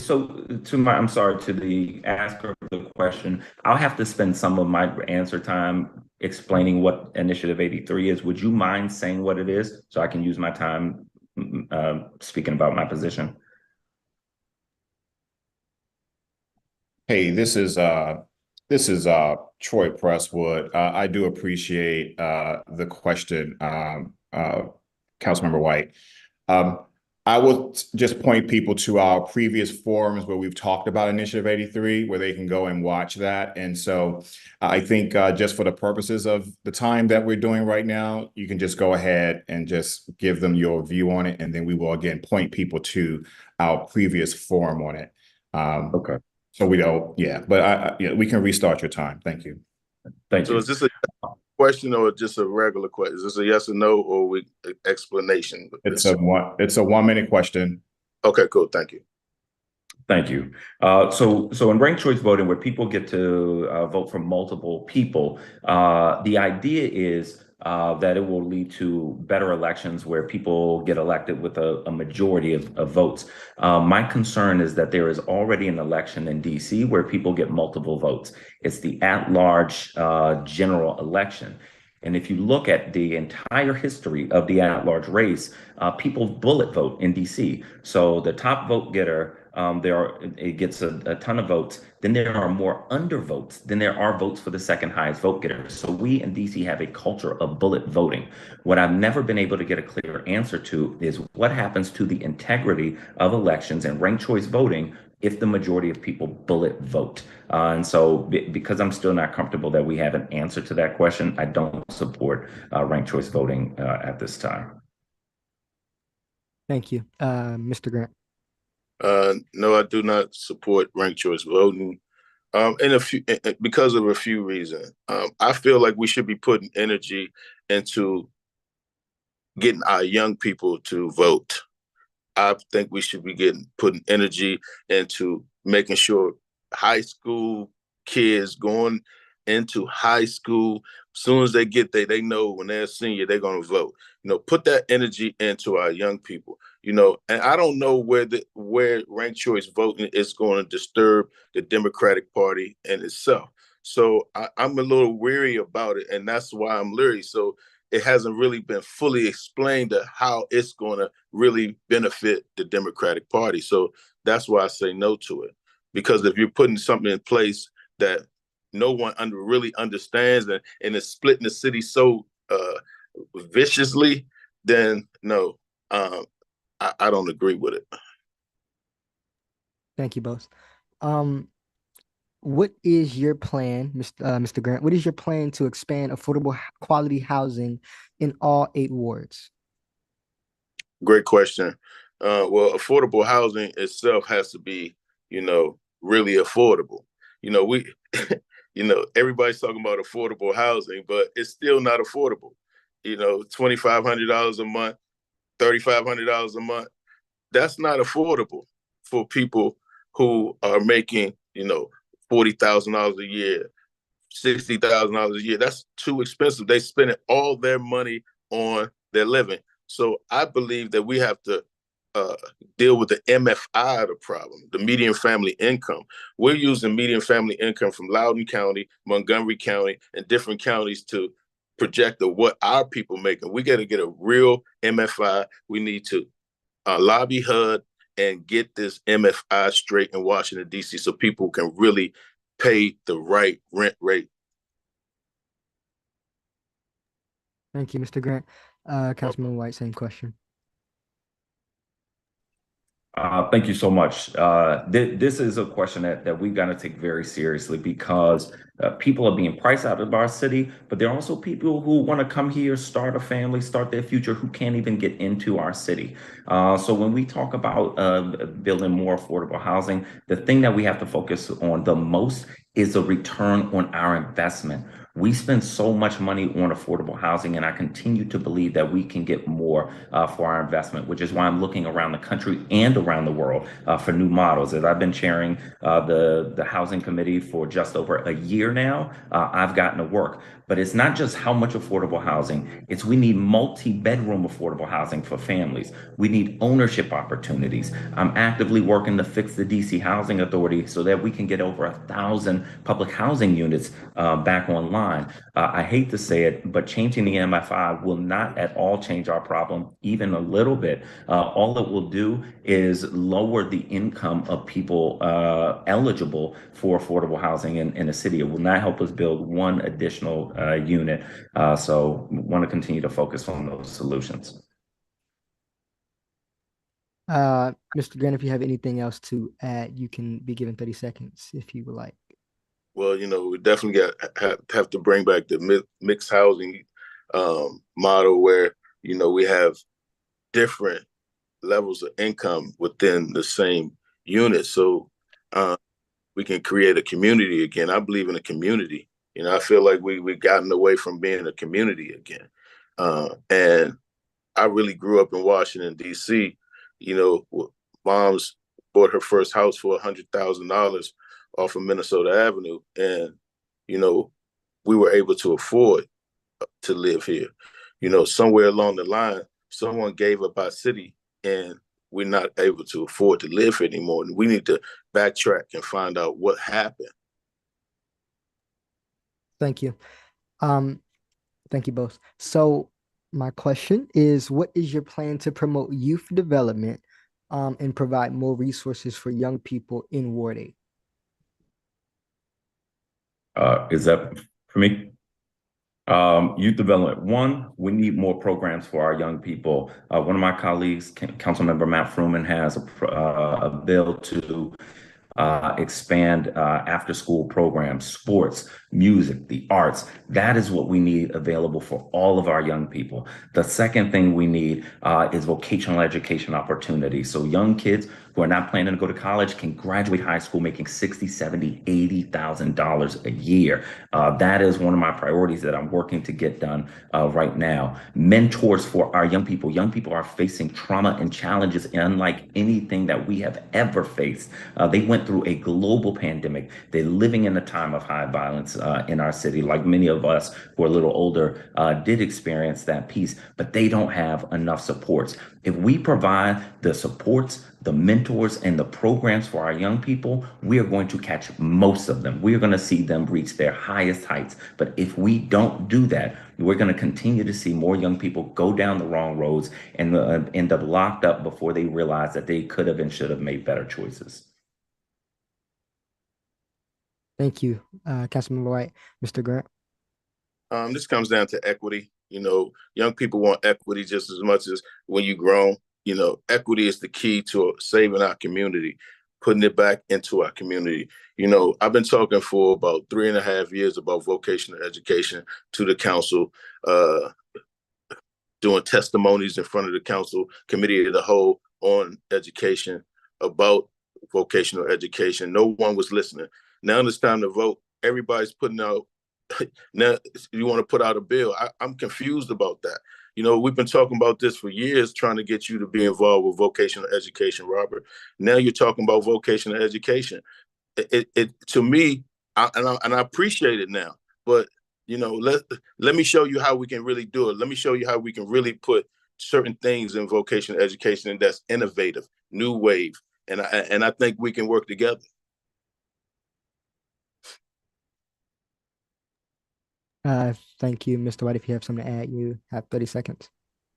sorry, to the asker of the question, I'll have to spend some of my answer time explaining what Initiative 83 is. Would you mind saying what it is so I can use my time speaking about my position? Hey, this is Troy Presswood. I do appreciate the question, Councilmember White. I will just point people to our previous forums where we've talked about Initiative 83, where they can go and watch that. And so I think just for the purposes of the time that we're doing right now, you can just go ahead and just give them your view on it. And then we will again point people to our previous forum on it. Okay. So we don't, yeah, but yeah, we can restart your time. Thank you. Thank So you. is this a question or just a regular question? Is this a yes or no or explanation? It's a 1 minute question. Okay, cool. Thank you. Thank you. So in ranked choice voting, where people get to vote for multiple people, the idea is that it will lead to better elections where people get elected with a majority of votes. My concern is that there is already an election in DC where people get multiple votes. It's the at-large general election. And if you look at the entire history of the at-large race, people bullet vote in DC. So the top vote getter, it gets a ton of votes. Then there are more undervotes than there are votes for the second highest vote getter. So we in DC have a culture of bullet voting. What I've never been able to get a clear answer to is what happens to the integrity of elections and ranked choice voting if the majority of people bullet vote. And so because I'm still not comfortable that we have an answer to that question, I don't support ranked choice voting at this time. Thank you. Mr. Grant. No, I do not support ranked choice voting. Because of a few reasons. I feel like we should be putting energy into getting our young people to vote. I think we should be putting energy into making sure high school kids going into high school, as soon as they get there, they know when they're a senior, they're going to vote. Put that energy into our young people. And I don't know where ranked choice voting is going to disturb the Democratic Party in itself. So I'm a little weary about it, and that's why I'm leery. So it hasn't really been fully explained to how it's going to really benefit the Democratic Party. So that's why I say no to it. Because if you're putting something in place that no one really understands and it's splitting the city so viciously, then no, I don't agree with it. Thank you both. What is your plan, Mr. Grant? What is your plan to expand affordable quality housing in all 8 wards? Great question. Well, affordable housing itself has to be, really affordable. Everybody's talking about affordable housing, but it's still not affordable. $2,500 a month, $3,500 a month. That's not affordable for people who are making, $40,000 a year, $60,000 a year. That's too expensive. They spend all their money on their living. So I believe that we have to deal with the MFI of the problem, the median family income. We're using median family income from Loudoun County, Montgomery County, and different counties to project what our people making. We got to get a real MFI. We need to lobby HUD and get this MFI straight in Washington, D.C. so people can really pay the right rent rate. Thank you, Mr. Grant. Councilman White, same question. Thank you so much. This is a question that we've got to take very seriously because people are being priced out of our city, but there are also people who want to come here, start a family, start their future, who can't even get into our city. So when we talk about building more affordable housing, the thing that we have to focus on the most is the return on our investment. We spend so much money on affordable housing, and I continue to believe that we can get more for our investment, which is why I'm looking around the country and around the world for new models. As I've been chairing the housing committee for just over a year now, I've gotten to work. But it's not just how much affordable housing, it's we need multi-bedroom affordable housing for families. We need ownership opportunities. I'm actively working to fix the DC Housing Authority so that we can get over 1,000 public housing units back online. fine. I hate to say it, but changing the MFI will not at all change our problem, even a little bit. All it will do is lower the income of people eligible for affordable housing in the city. It will not help us build one additional unit. So we want to continue to focus on those solutions. Mr. Grant, if you have anything else to add, you can be given 30 seconds if you would like. Well, we definitely have to bring back the mixed housing model where, we have different levels of income within the same unit. So we can create a community again. I believe in a community. I feel like we've gotten away from being a community again. And I really grew up in Washington, D.C. Mom's bought her first house for $100,000 off of Minnesota Avenue. And, we were able to afford to live here. Somewhere along the line, someone gave up our city and we're not able to afford to live here anymore. And we need to backtrack and find out what happened. Thank you. Thank you both. So my question is, what is your plan to promote youth development and provide more resources for young people in Ward 8? Is that for me? Youth development. One, we need more programs for our young people. One of my colleagues, Councilmember Matt Fruman, has a bill to expand after school programs, sports, music, the arts. That is what we need available for all of our young people. The second thing we need is vocational education opportunities. So young kids who are not planning to go to college can graduate high school making $60,000, $70,000, $80,000 a year. That is one of my priorities that I'm working to get done right now. Mentors for our young people. Young people are facing trauma and challenges unlike anything that we have ever faced. They went through a global pandemic. They're living in a time of high violence in our city, like many of us who are a little older did experience that piece, but they don't have enough supports. If we provide the supports, the mentors, and the programs for our young people, we are going to catch most of them. We are going to see them reach their highest heights. But if we don't do that, we're going to continue to see more young people go down the wrong roads and end up locked up before they realize that they could have and should have made better choices. Thank you, Councilmember White. Mr. Grant? This comes down to equity. Young people want equity just as much as when you grown. Equity is the key to saving our community, putting it back into our community. I've been talking for about 3.5 years about vocational education to the council, doing testimonies in front of the council committee of the whole on education about vocational education. No one was listening. Now it's time to vote. Everybody's putting out. Now you want to put out a bill. I'm confused about that. We've been talking about this for years, trying to get you to be involved with vocational education, Robert. Now you're talking about vocational education. It to me, and I appreciate it now, but let me show you how we can really do it. Let me show you how we can really put certain things in vocational education and that's innovative, new wave, and I think we can work together. Thank you, Mr. White. If you have something to add, you have 30 seconds.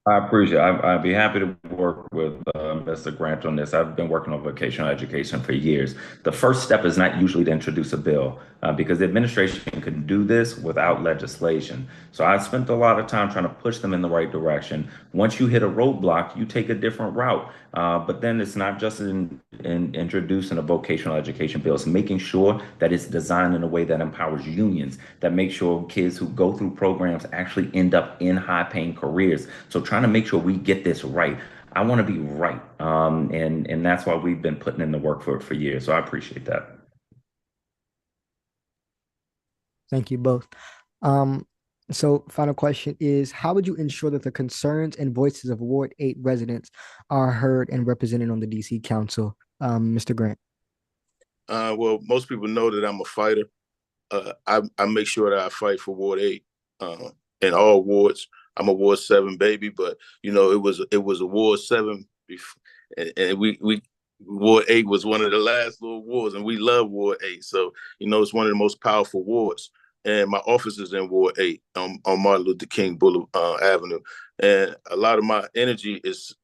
I appreciate it. I'd be happy to work with Mr. Grant on this. I've been working on vocational education for years. The first step is not usually to introduce a bill because the administration can do this without legislation. So I spent a lot of time trying to push them in the right direction. Once you hit a roadblock, you take a different route. But then it's not just in introducing a vocational education bill. It's making sure that it's designed in a way that empowers unions, that makes sure kids who go through programs actually end up in high-paying careers. So trying to make sure we get this right. I want to be right. And that's why we've been putting in the work for years. So I appreciate that. Thank you both. So final question is, how would you ensure that the concerns and voices of Ward 8 residents are heard and represented on the DC Council? Mr. Grant? Well, most people know that I'm a fighter. I make sure that I fight for Ward 8 in all wards. I'm a Ward 7 baby, but it was a Ward 7 before, and we Ward 8 was one of the last little wards, and we love Ward 8. So it's one of the most powerful wards. and my office is in Ward 8 on Martin Luther King Boulevard Avenue. And a lot of my energy is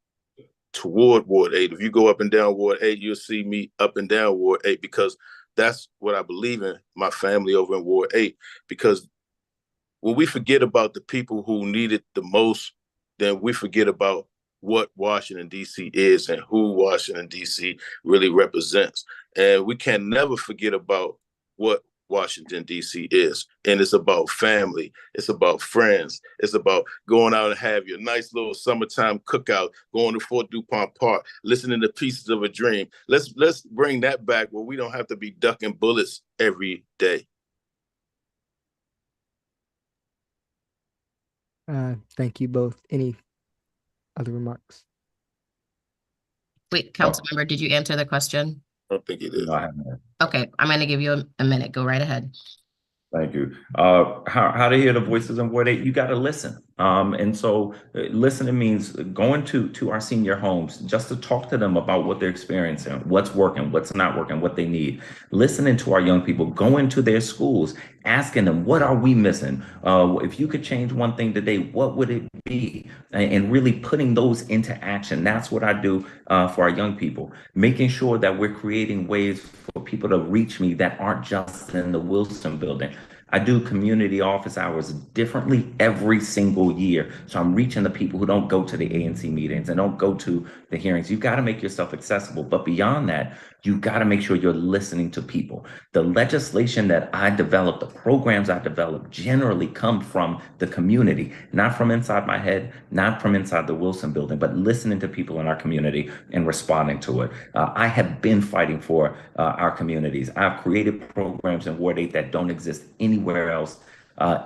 toward Ward 8. If you go up and down Ward 8, you'll see me up and down Ward 8, because that's what I believe in, my family over in Ward 8. Because when we forget about the people who need it the most, then we forget about what Washington, D.C. is and who Washington, D.C. really represents. And we can never forget about what Washington, D.C. is. And it's about family. It's about friends. It's about going out and have your nice little summertime cookout, going to Fort DuPont Park, listening to Pieces of a Dream. Let's bring that back where we don't have to be ducking bullets every day. Thank you both. Any other remarks? Wait, council member, did you answer the question? I don't think it is. No, I haven't. Okay, I'm going to give you a minute. Go right ahead. Thank you. How to hear the voices in Ward 8? You got to listen. And so listening means going to our senior homes just to talk to them about what they're experiencing, what's working, what's not working, what they need. Listening to our young people, going to their schools, asking them, what are we missing? If you could change one thing today, what would it be? And really putting those into action. That's what I do for our young people, making sure that we're creating ways for people to reach me that aren't just in the Wilson building. I do community office hours differently every single year. So I'm reaching the people who don't go to the ANC meetings and don't go to the hearings. You've got to make yourself accessible. But beyond that, you got to make sure you're listening to people. The legislation that I develop, the programs I develop generally come from the community, not from inside my head, not from inside the Wilson building, but listening to people in our community and responding to it. I have been fighting for our communities. I've created programs in Ward 8 that don't exist anywhere else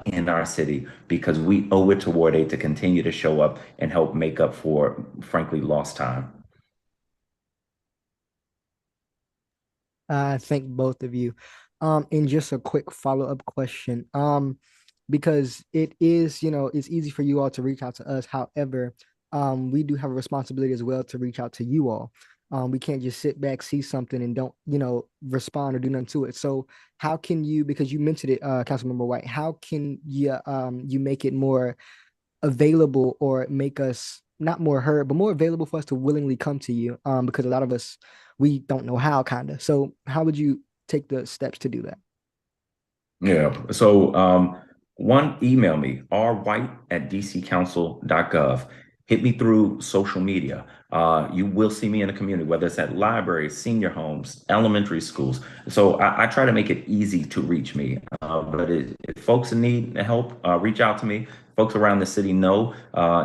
in our city, because we owe it to Ward 8 to continue to show up and help make up for, frankly, lost time. Thank both of you. And just a quick follow-up question. Because it is, it's easy for you all to reach out to us. However, we do have a responsibility as well to reach out to you all. We can't just sit back, see something, and don't, respond or do nothing to it. So how can you, because you mentioned it, Councilmember White, how can you make it more available, or make us not more heard, but more available for us to willingly come to you? Because a lot of us, we don't know how, kind of. So how would you take the steps to do that? Yeah. So one, email me, rwhite@dccouncil.gov. Hit me through social media. You will see me in the community, whether it's at libraries, senior homes, elementary schools. So I try to make it easy to reach me. But if folks need help, reach out to me. Folks around the city know,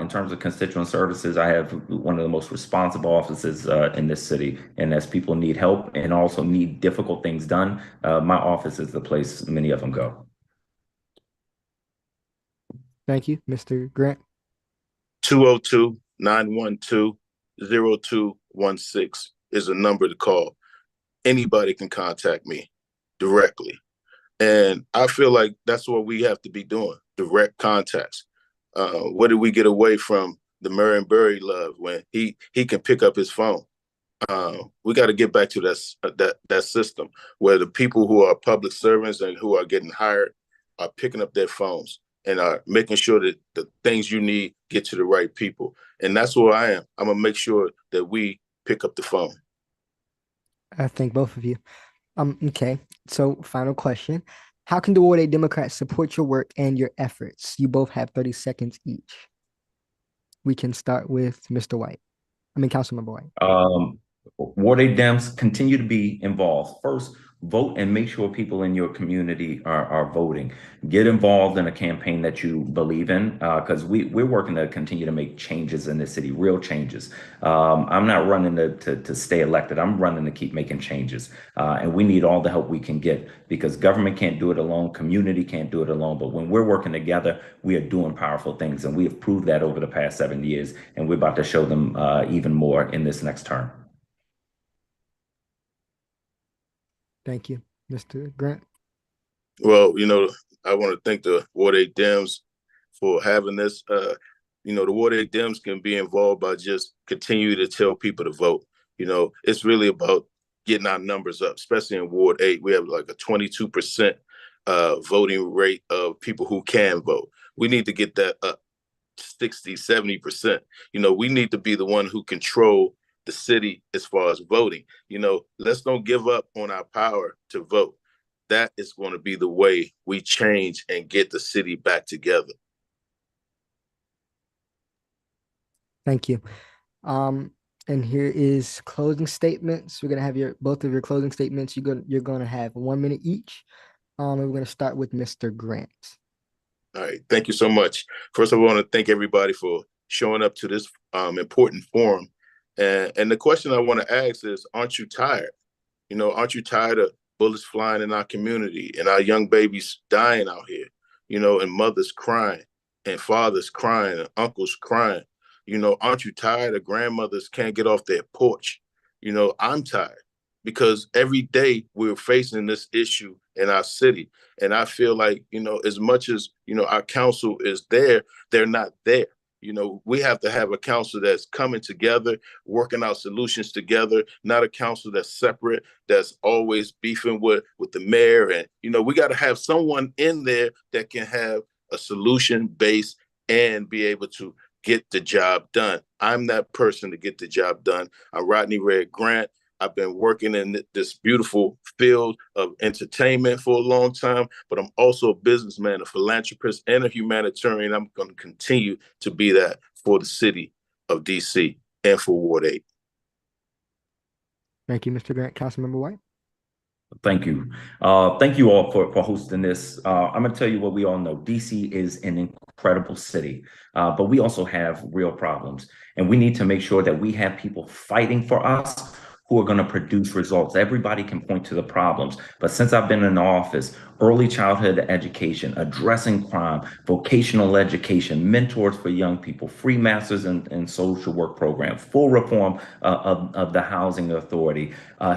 in terms of constituent services, I have one of the most responsible offices in this city. And as people need help and also need difficult things done, my office is the place many of them go. Thank you, Mr. Grant. 202-912-0216 is a number to call. Anybody can contact me directly. And I feel like that's what we have to be doing, direct contacts. What did we get away from the Marion Barry love when he can pick up his phone? We got to get back to that system where the people who are public servants and who are getting hired are picking up their phones and are making sure that the things you need get to the right people. And that's where I am. I'm going to make sure that we pick up the phone. I thank both of you. Okay, so final question. How can the Ward 8 Democrats support your work and your efforts? You both have 30 seconds each. We can start with Mr. White. Councilmember White. Ward 8 Dems, continue to be involved. First, vote and make sure people in your community are voting. Get involved in a campaign that you believe in, because we're working to continue to make changes in the city, real changes. I'm not running to stay elected. I'm running to keep making changes. And we need all the help we can get, because government can't do it alone. Community can't do it alone. But when we're working together, we are doing powerful things. And we have proved that over the past 7 years. And we're about to show them even more in this next term. Thank you, Mr. Grant. Well, I want to thank the Ward 8 Dems for having this. The Ward 8 Dems can be involved by just continue to tell people to vote. It's really about getting our numbers up, especially in Ward 8. We have like a 22% voting rate of people who can vote. We need to get that up 60, 70%. We need to be the one who control the city as far as voting. Let's don't give up on our power to vote. That is going to be the way we change and get the city back together. Thank you. And here is closing statements. We're gonna have both of your closing statements. You're gonna have 1 minute each. And we're gonna start with Mr. Grant. All right, thank you so much. First, I want to thank everybody for showing up to this important forum. And the question I want to ask is, aren't you tired? Aren't you tired of bullets flying in our community and our young babies dying out here? And mothers crying and fathers crying and uncles crying. Aren't you tired of grandmothers can't get off their porch? I'm tired because every day we're facing this issue in our city. And I feel like, as much as, our council is there, they're not there. We have to have a council that's coming together, working out solutions together, not a council that's separate, that's always beefing with the mayor. And, we got to have someone in there that can have a solution base and be able to get the job done. I'm that person to get the job done. I'm Rodney Red Grant. I've been working in this beautiful field of entertainment for a long time, but I'm also a businessman, a philanthropist, and a humanitarian. I'm going to continue to be that for the city of DC and for Ward 8. Thank you, Mr. Grant. Councilmember White. Thank you. Thank you all for hosting this. I'm going to tell you what we all know. DC is an incredible city, but we also have real problems. And we need to make sure that we have people fighting for us who are going to produce results. Everybody can point to the problems. But since I've been in office, early childhood education, addressing crime, vocational education, mentors for young people, free masters in social work programs, full reform of the housing authority,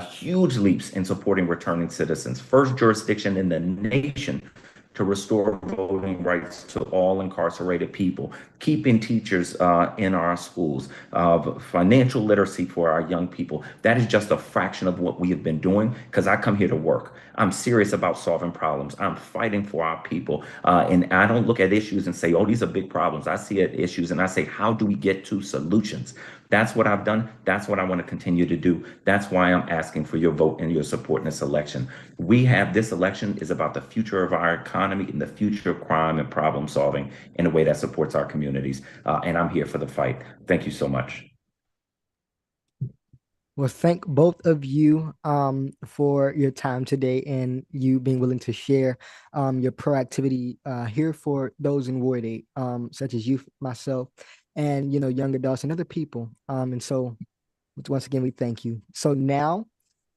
huge leaps in supporting returning citizens, first jurisdiction in the nation to restore voting rights to all incarcerated people, keeping teachers in our schools, financial literacy for our young people. That is just a fraction of what we have been doing because I come here to work. I'm serious about solving problems. I'm fighting for our people. And I don't look at issues and say, oh, these are big problems. I see issues and I say, how do we get to solutions? That's what I've done. That's what I want to continue to do. That's why I'm asking for your vote and your support in this election. This election is about the future of our economy and the future of crime and problem solving in a way that supports our communities. And I'm here for the fight. Thank you so much. Well, thank both of you for your time today and you being willing to share your proactivity here for those in Ward 8, such as you, myself, and young adults and other people. And so once again, we thank you. So now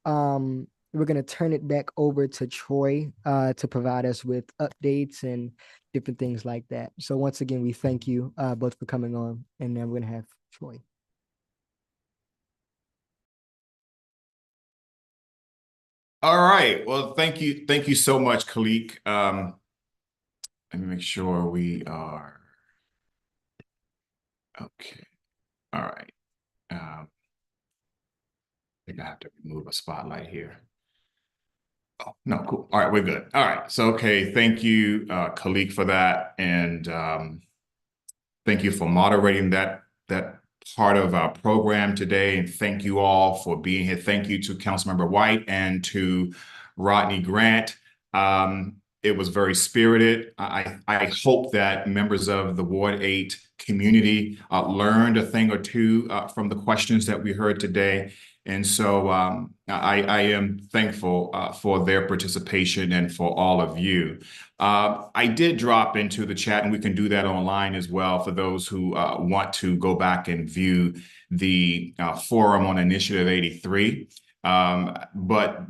we're going to turn it back over to Troy to provide us with updates and different things like that. So once again, we thank you both for coming on, and then we're going to have Troy. All right. Well, thank you. Thank you so much, Calique. Let me make sure we are okay. All right. I think I have to remove a spotlight here. Oh, no, cool. All right, we're good. All right. So, okay. Thank you, Calique, for that. And thank you for moderating that part of our program today. And thank you all for being here. Thank you to Councilmember White and to Rodney Grant. It was very spirited. I hope that members of the Ward 8 community learned a thing or two from the questions that we heard today. And so I am thankful for their participation and for all of you. I did drop into the chat, and we can do that online as well for those who want to go back and view the forum on Initiative 83. But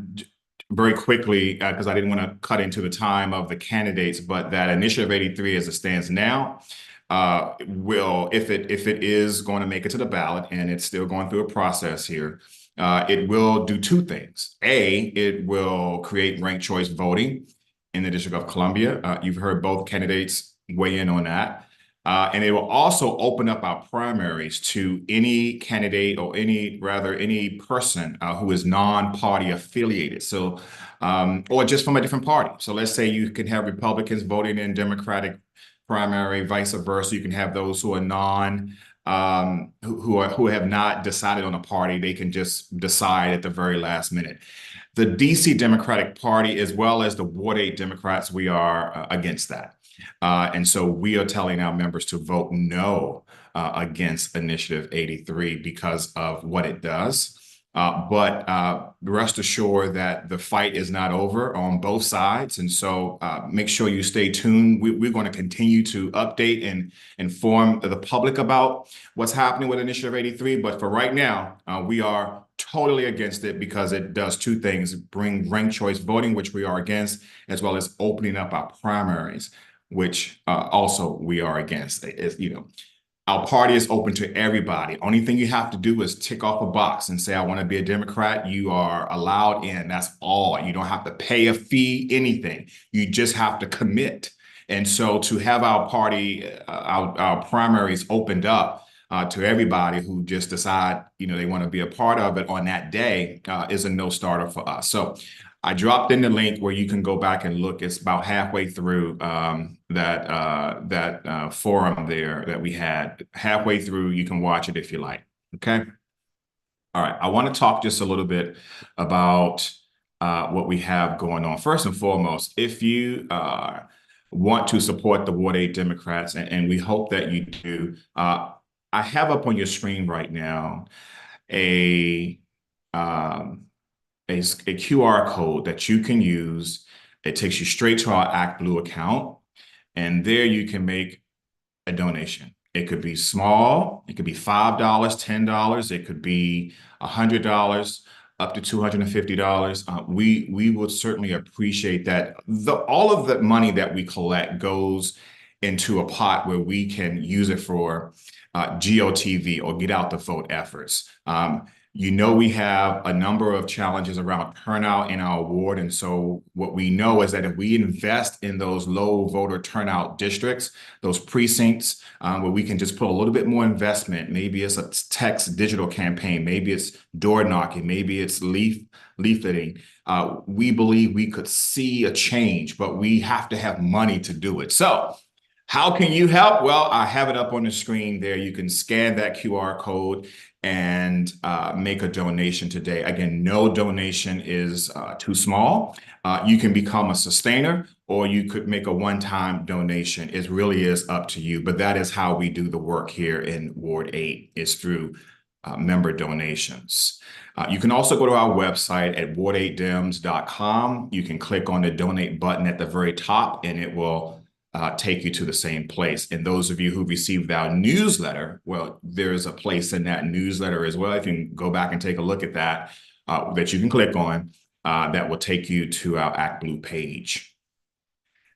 very quickly, because I didn't want to cut into the time of the candidates, but that Initiative 83 as it stands now will, if it is going to make it to the ballot, and it's still going through a process here, it will do two things. A, it will create ranked choice voting in the District of Columbia. You've heard both candidates weigh in on that. And it will also open up our primaries to any candidate or any person who is non-party affiliated. So, or just from a different party. So let's say you can have Republicans voting in Democratic primary, vice versa. You can have those who are who have not decided on a party. They can just decide at the very last minute. The DC Democratic Party, as well as the Ward 8 Democrats, we are against that. And so we are telling our members to vote no against Initiative 83 because of what it does. But rest assured that the fight is not over on both sides. And so make sure you stay tuned. We're going to continue to update and inform the public about what's happening with Initiative 83. But for right now, we are totally against it because it does two things: bring ranked choice voting, which we are against, as well as opening up our primaries, which also we are against. Our party is open to everybody. Only thing you have to do is tick off a box and say, I want to be a Democrat. You are allowed in. That's all. You don't have to pay a fee, anything. You just have to commit. And so to have our party, our primaries opened up to everybody who just decide, they want to be a part of it on that day is a no starter for us. So I dropped in the link where you can go back and look. It's about halfway through that forum there that we had. Halfway through, you can watch it if you like. Okay. All right. I want to talk just a little bit about what we have going on. First and foremost, if you want to support the Ward 8 Democrats, and we hope that you do, I have up on your screen right now a QR code that you can use. It takes you straight to our ActBlue account, and there you can make a donation. It could be small, it could be $5, $10, it could be $100, up to $250. We would certainly appreciate that. All of the money that we collect goes into a pot where we can use it for GOTV, or get out the vote efforts. We have a number of challenges around turnout in our ward. And so what we know is that if we invest in those low voter turnout districts, those precincts, where we can just put a little bit more investment, maybe it's a text digital campaign, maybe it's door knocking, maybe it's leafleting, we believe we could see a change, but we have to have money to do it. So how can you help? Well, I have it up on the screen there. You can scan that QR code and make a donation today. Again, no donation is too small. You can become a sustainer, or you could make a one-time donation. It really is up to you, but that is how we do the work here in Ward 8, is through member donations. You can also go to our website at ward8dems.com. You can click on the donate button at the very top, and it will take you to the same place. And those of you who received our newsletter, well, there's a place in that newsletter as well. If you can go back and take a look at that, that you can click on, that will take you to our ActBlue page.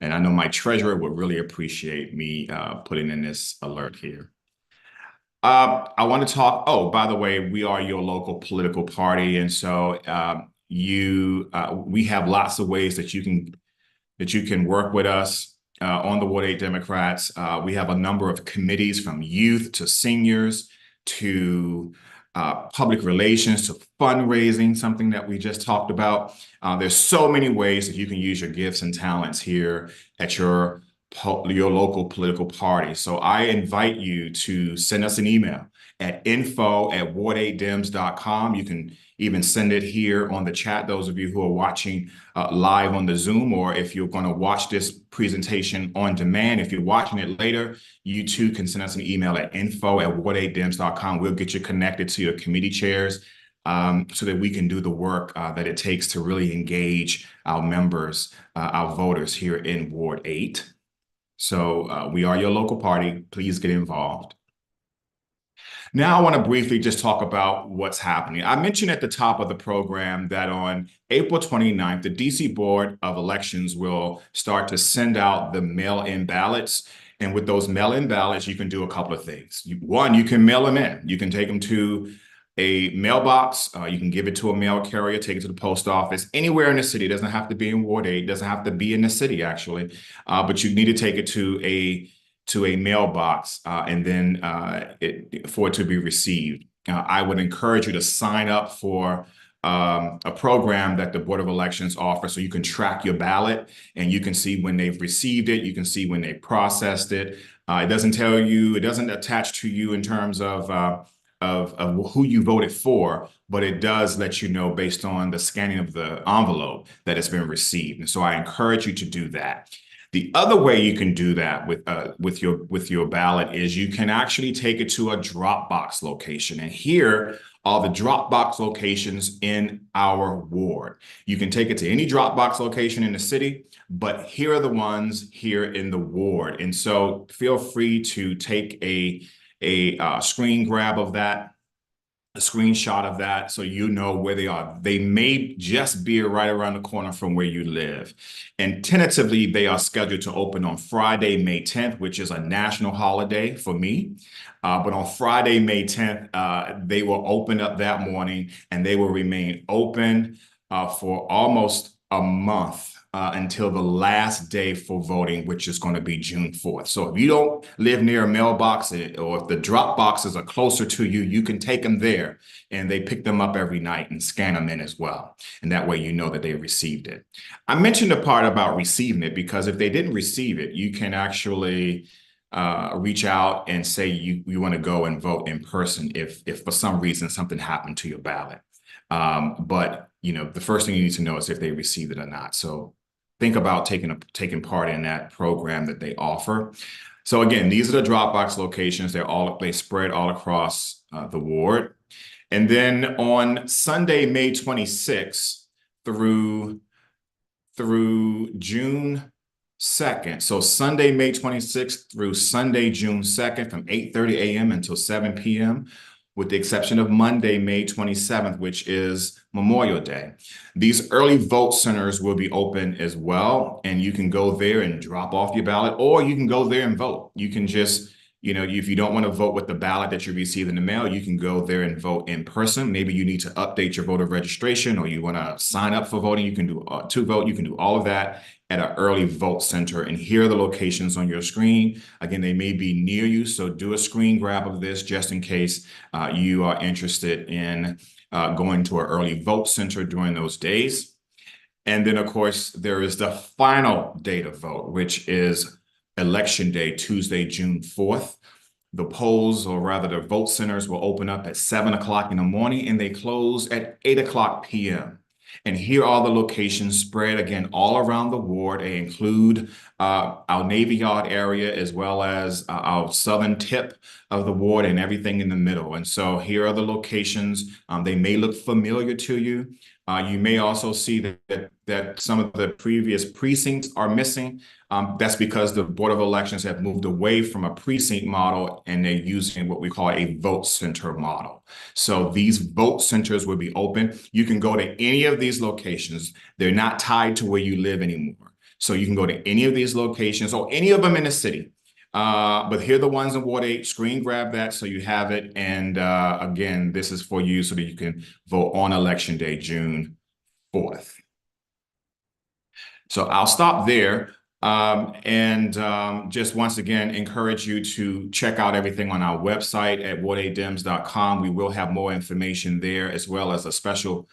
And I know my treasurer would really appreciate me putting in this alert here. I want to talk, by the way, we are your local political party. And so we have lots of ways that you can work with us. On the Ward 8 Democrats, we have a number of committees, from youth to seniors to public relations to fundraising, something that we just talked about. There's so many ways that you can use your gifts and talents here at your local political party. So I invite you to send us an email at info@ward8dems.com. You can even send it here on the chat, those of you who are watching live on the Zoom, or if you're going to watch this presentation on demand, if you're watching it later, you too can send us an email at info@ward8dems.com. We'll get you connected to your committee chairs so that we can do the work that it takes to really engage our members, our voters here in Ward 8. So we are your local party. Please get involved. Now I want to briefly just talk about what's happening. I mentioned at the top of the program that on April 29th, the DC Board of Elections will start to send out the mail-in ballots. And with those mail-in ballots, you can do a couple of things. One, you can mail them in. You can take them to a mailbox. You can give it to a mail carrier, take it to the post office, anywhere in the city. It doesn't have to be in Ward 8. It doesn't have to be in the city, actually. But you need to take it to to a mailbox and then for it to be received. I would encourage you to sign up for a program that the Board of Elections offers so you can track your ballot and you can see when they've received it. You can see when they processed it. It doesn't tell you, it doesn't attach to you in terms of who you voted for, but it does let you know based on the scanning of the envelope that it's been received. And so I encourage you to do that. The other way you can do that with your ballot is you can actually take it to a Dropbox location. And here are the Dropbox locations in our ward. You can take it to any Dropbox location in the city, but here are the ones here in the ward. And so feel free to take a screen grab of that, a screenshot of that, so you know where they are. They may just be right around the corner from where you live. And tentatively, they are scheduled to open on Friday, May 10th, which is a national holiday for me. But on Friday, May 10th, they will open up that morning and they will remain open for almost a month. Until the last day for voting, which is going to be June 4th. So if you don't live near a mailbox or if the drop boxes are closer to you, you can take them there and they pick them up every night and scan them in as well. And that way you know that they received it. I mentioned the part about receiving it because if they didn't receive it, you can actually reach out and say you want to go and vote in person if for some reason something happened to your ballot. But the first thing you need to know is if they received it or not. So think about taking part in that program that they offer. So again, these are the Dropbox locations. They spread all across the ward. And then on Sunday, May 26th through June 2nd. So Sunday, May 26th through Sunday, June 2nd from 8:30 a.m. until 7 p.m. with the exception of Monday, May 27th, which is Memorial Day. These early vote centers will be open as well, and you can go there and drop off your ballot, or you can go there and vote. You can just, if you don't want to vote with the ballot that you receive in the mail, you can go there and vote in person. Maybe you need to update your voter registration, or you want to sign up for voting. You can do to vote. You can do all of that at an early vote center. And here are the locations on your screen. Again, they may be near you, so do a screen grab of this just in case you are interested in going to an early vote center during those days. And then, of course, there is the final day to vote, which is Election Day, Tuesday, June 4th. The polls, or rather the vote centers, will open up at 7 o'clock in the morning and they close at 8 o'clock p.m. And here are the locations spread again all around the ward. They include our Navy Yard area as well as our southern tip of the ward and everything in the middle. And so here are the locations. They may look familiar to you. You may also see that some of the previous precincts are missing. That's because the Board of Elections have moved away from a precinct model and they're using what we call a vote center model. So these vote centers will be open. You can go to any of these locations. They're not tied to where you live anymore. So you can go to any of these locations or any of them in the city. But here are the ones in Ward 8. Screen grab that so you have it. And again, this is for you so that you can vote on Election Day, June 4th. So I'll stop there. Just once again, encourage you to check out everything on our website at ward8dems.com. We will have more information there, as well as a special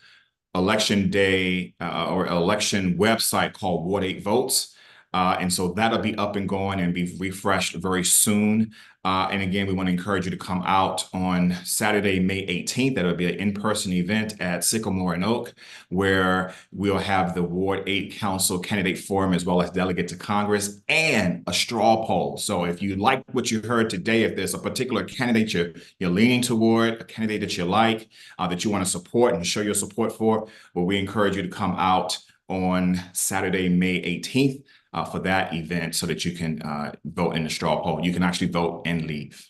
election day or election website called Ward 8 Votes. And so that'll be up and going and be refreshed very soon. And again, we want to encourage you to come out on Saturday, May 18th. That'll be an in-person event at Sycamore and Oak, where we'll have the Ward 8 Council Candidate Forum, as well as Delegate to Congress, and a straw poll. So if you like what you heard today, if there's a particular candidate you're leaning toward, a candidate that you like, that you want to support and show your support for, well, we encourage you to come out on Saturday, May 18th. For that event so that you can vote in the straw poll. You can actually vote and leave.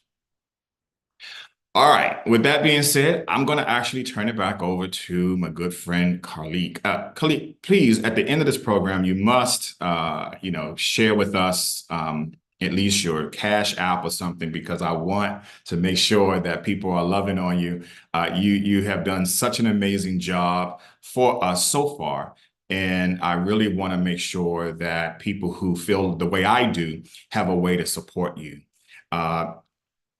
All right, with that being said, I'm going to actually turn it back over to my good friend, Calique. Calique, please, at the end of this program, you must, share with us at least your Cash App or something, because I want to make sure that people are loving on you. You have done such an amazing job for us so far. And I really want to make sure that people who feel the way I do have a way to support you.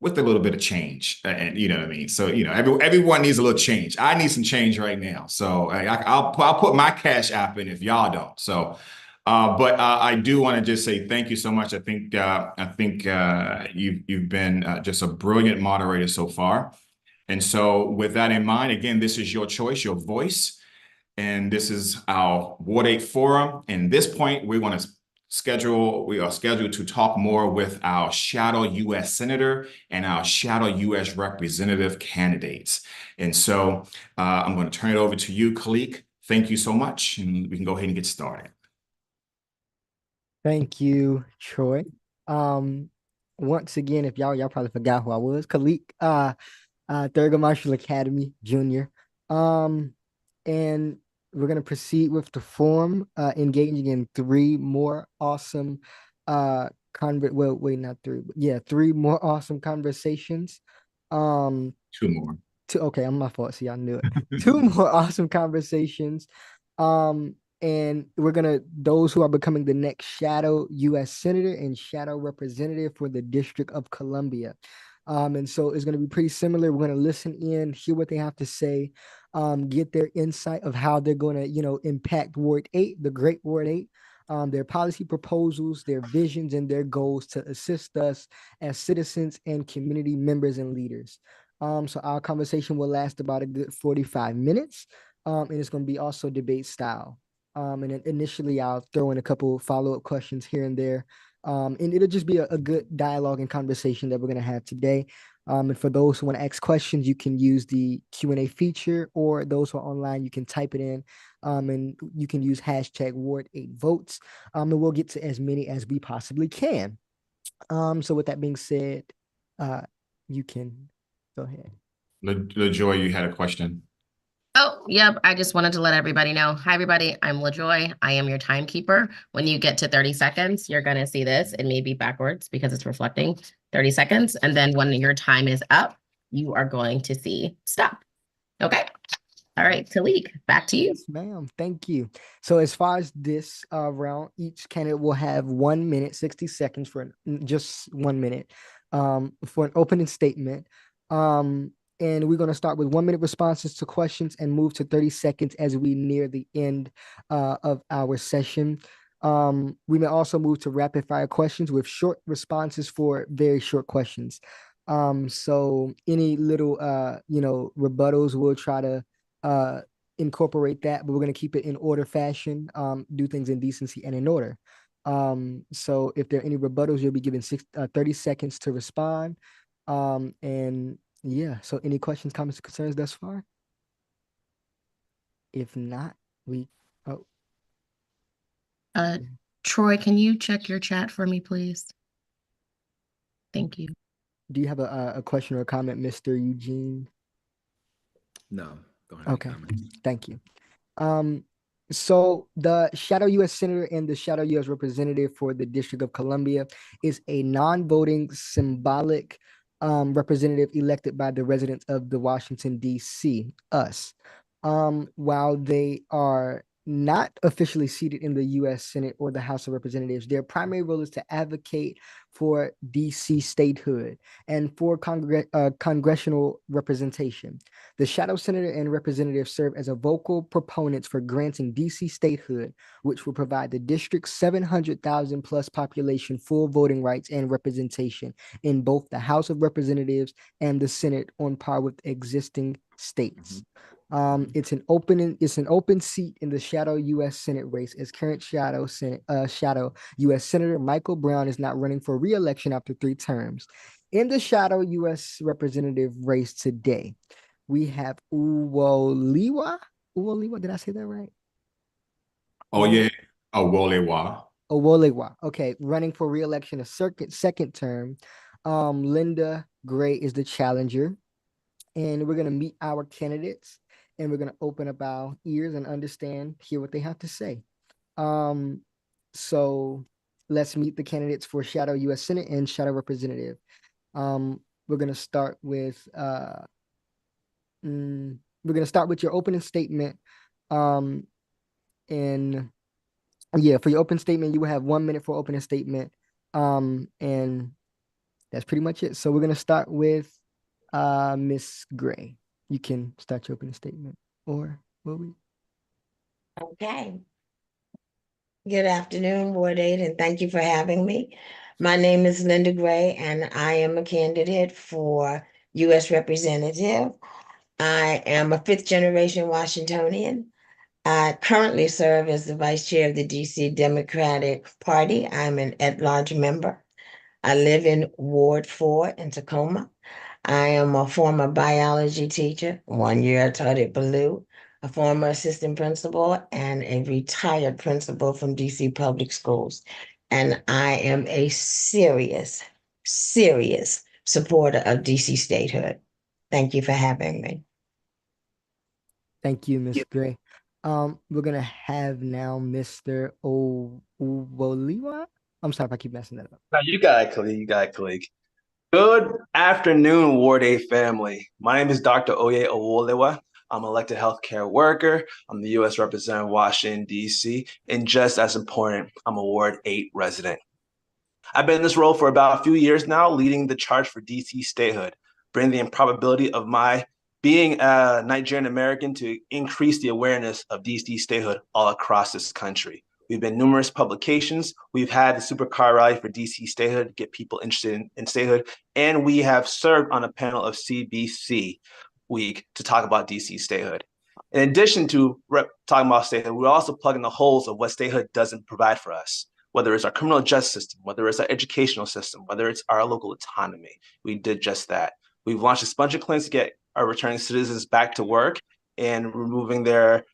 With a little bit of change, and you know what I mean. So everyone needs a little change. I need some change right now, so I'll put my Cash App in if y'all don't. So, but I do want to just say thank you so much. I think you've been just a brilliant moderator so far. And so, with that in mind, again, this is your choice, your voice, and this is our Ward 8 Forum. And this point, we are scheduled to talk more with our shadow U.S. Senator and our shadow U.S. Representative candidates. And so I'm going to turn it over to you, Calique. Thank you so much, and we can go ahead and get started. Thank you, Troy. Once again, if y'all probably forgot who I was, Calique, Thurgood Marshall Academy Junior. And we're gonna proceed with the forum, engaging in three more awesome three more awesome conversations. Two more. Okay, I'm my fault. See, I knew it. Two more awesome conversations. And we're gonna those who are becoming the next shadow U.S. Senator and shadow representative for the District of Columbia. And so it's gonna be pretty similar. We're gonna listen in, hear what they have to say, get their insight of how they're gonna, impact Ward 8, the great Ward 8. Their policy proposals, their visions, and their goals to assist us as citizens and community members and leaders. So our conversation will last about a good 45 minutes, and it's going to be also debate style. And then initially, I'll throw in a couple follow-up questions here and there, and it'll just be a good dialogue and conversation that we're going to have today. And for those who want to ask questions, you can use the Q&A feature, or those who are online, you can type it in, and you can use hashtag Ward8Votes, and we'll get to as many as we possibly can. So with that being said, you can go ahead. LaJoy, you had a question. Oh, yep. I just wanted to let everybody know. Hi, everybody. I'm LaJoy. I am your timekeeper. When you get to 30 seconds, you're going to see this. It may be backwards because it's reflecting 30 seconds. And then when your time is up, you are going to see stop. Okay. All right, Calique, back to you. Yes, ma'am. Thank you. So as far as this round, each candidate will have 1 minute, 60 seconds for just 1 minute for an opening statement. And we're going to start with 1 minute responses to questions and move to 30 seconds as we near the end of our session. We may also move to rapid fire questions with short responses for very short questions. So any little, rebuttals, we'll try to incorporate that, but we're going to keep it in order fashion, do things in decency and in order. So if there are any rebuttals, you'll be given 30 seconds to respond. And yeah, so any questions, comments, concerns thus far? If not, Troy, can you check your chat for me, please? Thank you. Do you have a question or a comment, Mr. Eugene? No, go ahead. Okay, thank you. So the shadow U.S. Senator and the shadow U.S. Representative for the District of Columbia is a non-voting symbolic representative elected by the residents of the Washington, D.C., us. While they are not officially seated in the U.S. Senate or the House of Representatives, their primary role is to advocate for D.C. statehood and for congressional representation. The shadow senator and representative serve as a vocal proponents for granting D.C. statehood, which will provide the district's 700,000 plus population full voting rights and representation in both the House of Representatives and the Senate on par with existing states. It's an open seat in the shadow U.S. Senate race, as current shadow U.S. Senator Michael Brown is not running for re-election after 3 terms. In the shadow U.S. representative race today, we have Owolewa. Did I say that right? Oye Owolewa. Owolewa. Okay, running for re-election a second term. Linda Gray is the challenger, and we're gonna meet our candidates. And we're going to open up our ears and hear what they have to say. So let's meet the candidates for Shadow U.S. Senate and Shadow Representative. We're going to start with your opening statement. And And yeah, for your open statement, you will have 1 minute for opening statement. And that's pretty much it. So we're gonna start with Miss Gray. You can start your opening statement, or will we? Okay. Good afternoon, Ward 8, and thank you for having me. My name is Linda Gray, and I am a candidate for U.S. Representative. I am a fifth generation Washingtonian. I currently serve as the vice chair of the DC Democratic Party. I'm an at-large member. I live in Ward 4 in Tacoma. I am a former biology teacher. 1 year I taught at Ballou, a former assistant principal, and a retired principal from DC Public Schools. And I am a serious, serious supporter of DC statehood. Thank you for having me. Thank you, Miss Gray. We're gonna have now Mr. Owolewa. I'm sorry if I keep messing that up. No, you got it, Calique. You got it, Calique. Good afternoon, Ward 8 family. My name is Dr. Oye Owolewa. I'm an elected healthcare worker. I'm the U.S. Representative of Washington, D.C. And just as important, I'm a Ward 8 resident. I've been in this role for about a few years now, leading the charge for D.C. statehood, bringing the improbability of my being a Nigerian American to increase the awareness of D.C. statehood all across this country. We've been numerous publications. We've had the supercar rally for DC statehood to get people interested in statehood. And we have served on a panel of CBC Week to talk about DC statehood. In addition to talking about statehood, we're also plugging the holes of what statehood doesn't provide for us, whether it's our criminal justice system, whether it's our educational system, whether it's our local autonomy. We did just that. We've launched a bunch of clinics to get our returning citizens back to work and removing their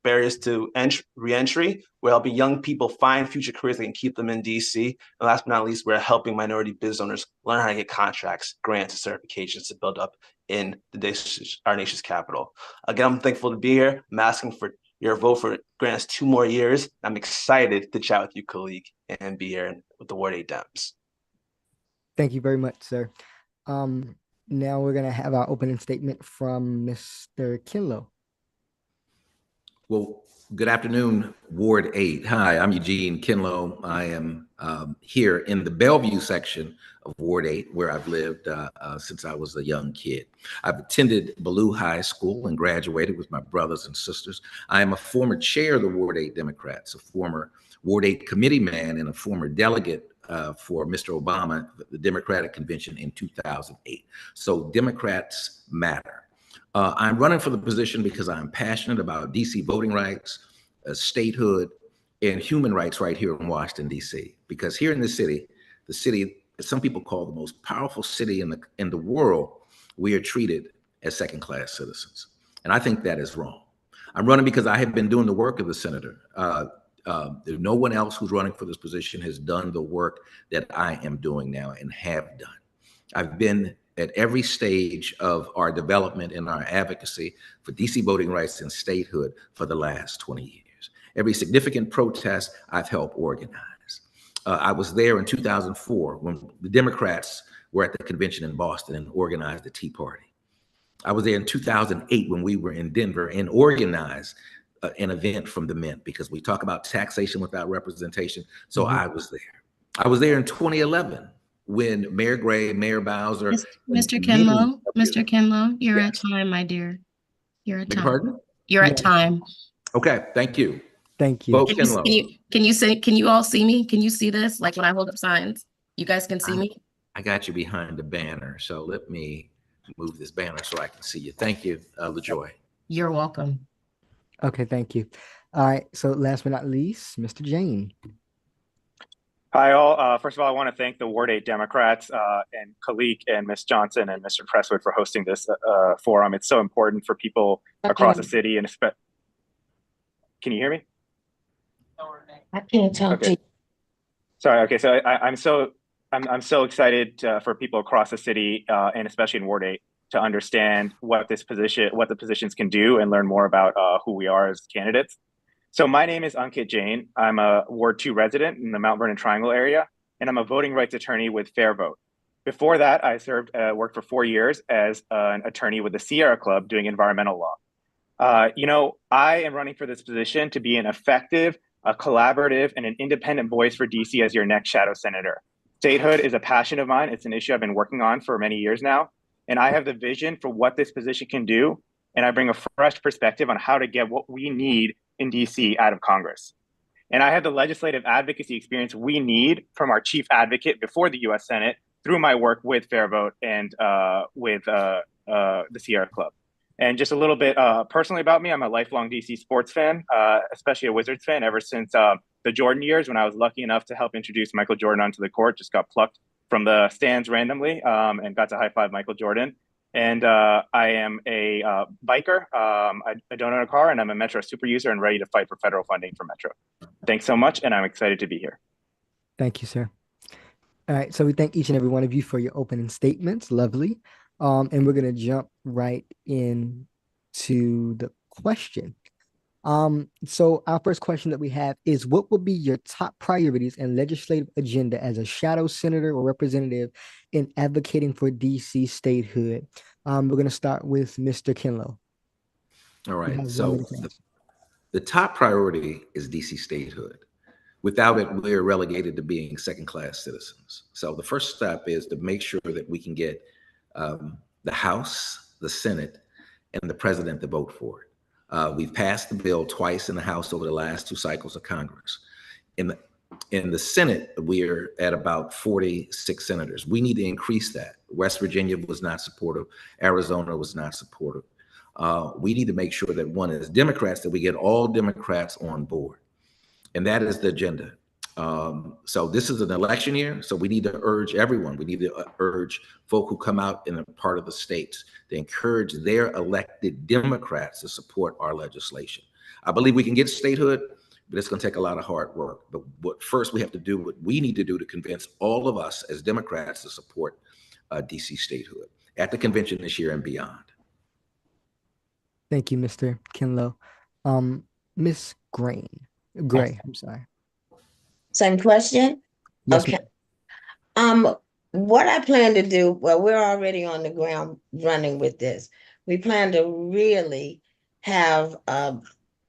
barriers to re-entry. We're helping young people find future careers that can keep them in DC. And last but not least, we're helping minority business owners learn how to get contracts, grants, and certifications to build up in our nation's capital. Again, I'm thankful to be here. I'm asking for your vote for grant us 2 more years. I'm excited to chat with you, Calique, and be here with the Ward 8 Dems. Thank you very much, sir. Now we're gonna have our opening statement from Mr. Kinlow. Well, good afternoon, Ward 8. Hi, I'm Eugene Kinlow. I am here in the Bellevue section of Ward 8, where I've lived since I was a young kid. I've attended Ballou High School and graduated with my brothers and sisters. I am a former chair of the Ward 8 Democrats, a former Ward 8 committee man, and a former delegate for Mr. Obama, the Democratic Convention in 2008. So Democrats matter. I'm running for the position because I'm passionate about DC voting rights, statehood, and human rights right here in Washington, DC. Because here in the city that some people call the most powerful city in the world, we are treated as second-class citizens. And I think that is wrong. I'm running because I have been doing the work of the senator. No one else who's running for this position has done the work that I am doing now and have done. I've been at every stage of our development and our advocacy for DC voting rights and statehood for the last 20 years. Every significant protest I've helped organize. I was there in 2004 when the Democrats were at the convention in Boston and organized the Tea Party. I was there in 2008 when we were in Denver and organized an event from the Mint, because we talk about taxation without representation. So I was there. I was there in 2011 when Mayor Gray, Mayor Bowser. Mr. Kinlow, you're at time, my dear. You're at time. Pardon? You're at time. Okay, thank you. Thank you. Vote Can Kinlow. can you all see me? Can you see this? Like when I hold up signs, you guys can see me? I got you behind the banner. So let me move this banner so I can see you. Thank you, LaJoy. You're welcome. Okay, thank you. All right, so last but not least, Mr. Jain. Hi, all. First of all, I want to thank the Ward 8 Democrats and Calique and Ms. Johnson and Mr. Presswood for hosting this forum. It's so important for people across the city. And can you hear me? I can't talk to you. Sorry. Okay. So I'm so excited for people across the city and especially in Ward 8 to understand what the positions can do and learn more about who we are as candidates. So my name is Ankit Jain. I'm a Ward 2 resident in the Mount Vernon Triangle area, and I'm a voting rights attorney with Fair Vote. Before that, I worked for 4 years as an attorney with the Sierra Club doing environmental law. I am running for this position to be an effective, a collaborative, and an independent voice for DC as your next shadow senator. Statehood is a passion of mine. It's an issue I've been working on for many years now. And I have the vision for what this position can do. And I bring a fresh perspective on how to get what we need in DC out of Congress. And I have the legislative advocacy experience we need from our chief advocate before the US Senate through my work with Fair Vote and with the Sierra Club. And just a little bit personally about me, I'm a lifelong DC sports fan, especially a Wizards fan ever since the Jordan years when I was lucky enough to help introduce Michael Jordan onto the court, just got plucked from the stands randomly and got to high five Michael Jordan. And I am a biker. I don't own a car, and I'm a Metro super user and ready to fight for federal funding for Metro. Thanks so much, and I'm excited to be here. Thank you, sir. All right, so we thank each and every one of you for your opening statements. Lovely. And we're going to jump right into the question. So our first question that we have is, what will be your top priorities and legislative agenda as a shadow senator or representative in advocating for DC statehood? We're going to start with Mr. Kinlow. All right. So the top priority is DC statehood. Without it, we're relegated to being second-class citizens. So the first step is to make sure that we can get the House, the Senate, and the president to vote for it. We've passed the bill twice in the House over the last 2 cycles of Congress. In the Senate, we're at about 46 senators. We need to increase that. West Virginia was not supportive. Arizona was not supportive. We need to make sure that, one, as Democrats, that we get all Democrats on board. And that is the agenda. So this is an election year, so we need to urge everyone. We need to urge folk who come out in a part of the states to encourage their elected Democrats to support our legislation. I believe we can get statehood, but it's going to take a lot of hard work. But what first we have to do, what we need to do to convince all of us as Democrats to support DC statehood at the convention this year and beyond. Thank you, Mr. Kinlow. Ms. Gray, I'm sorry. Same question? Yes, okay. What I plan to do, well, we're already on the ground running with this. We plan to really have a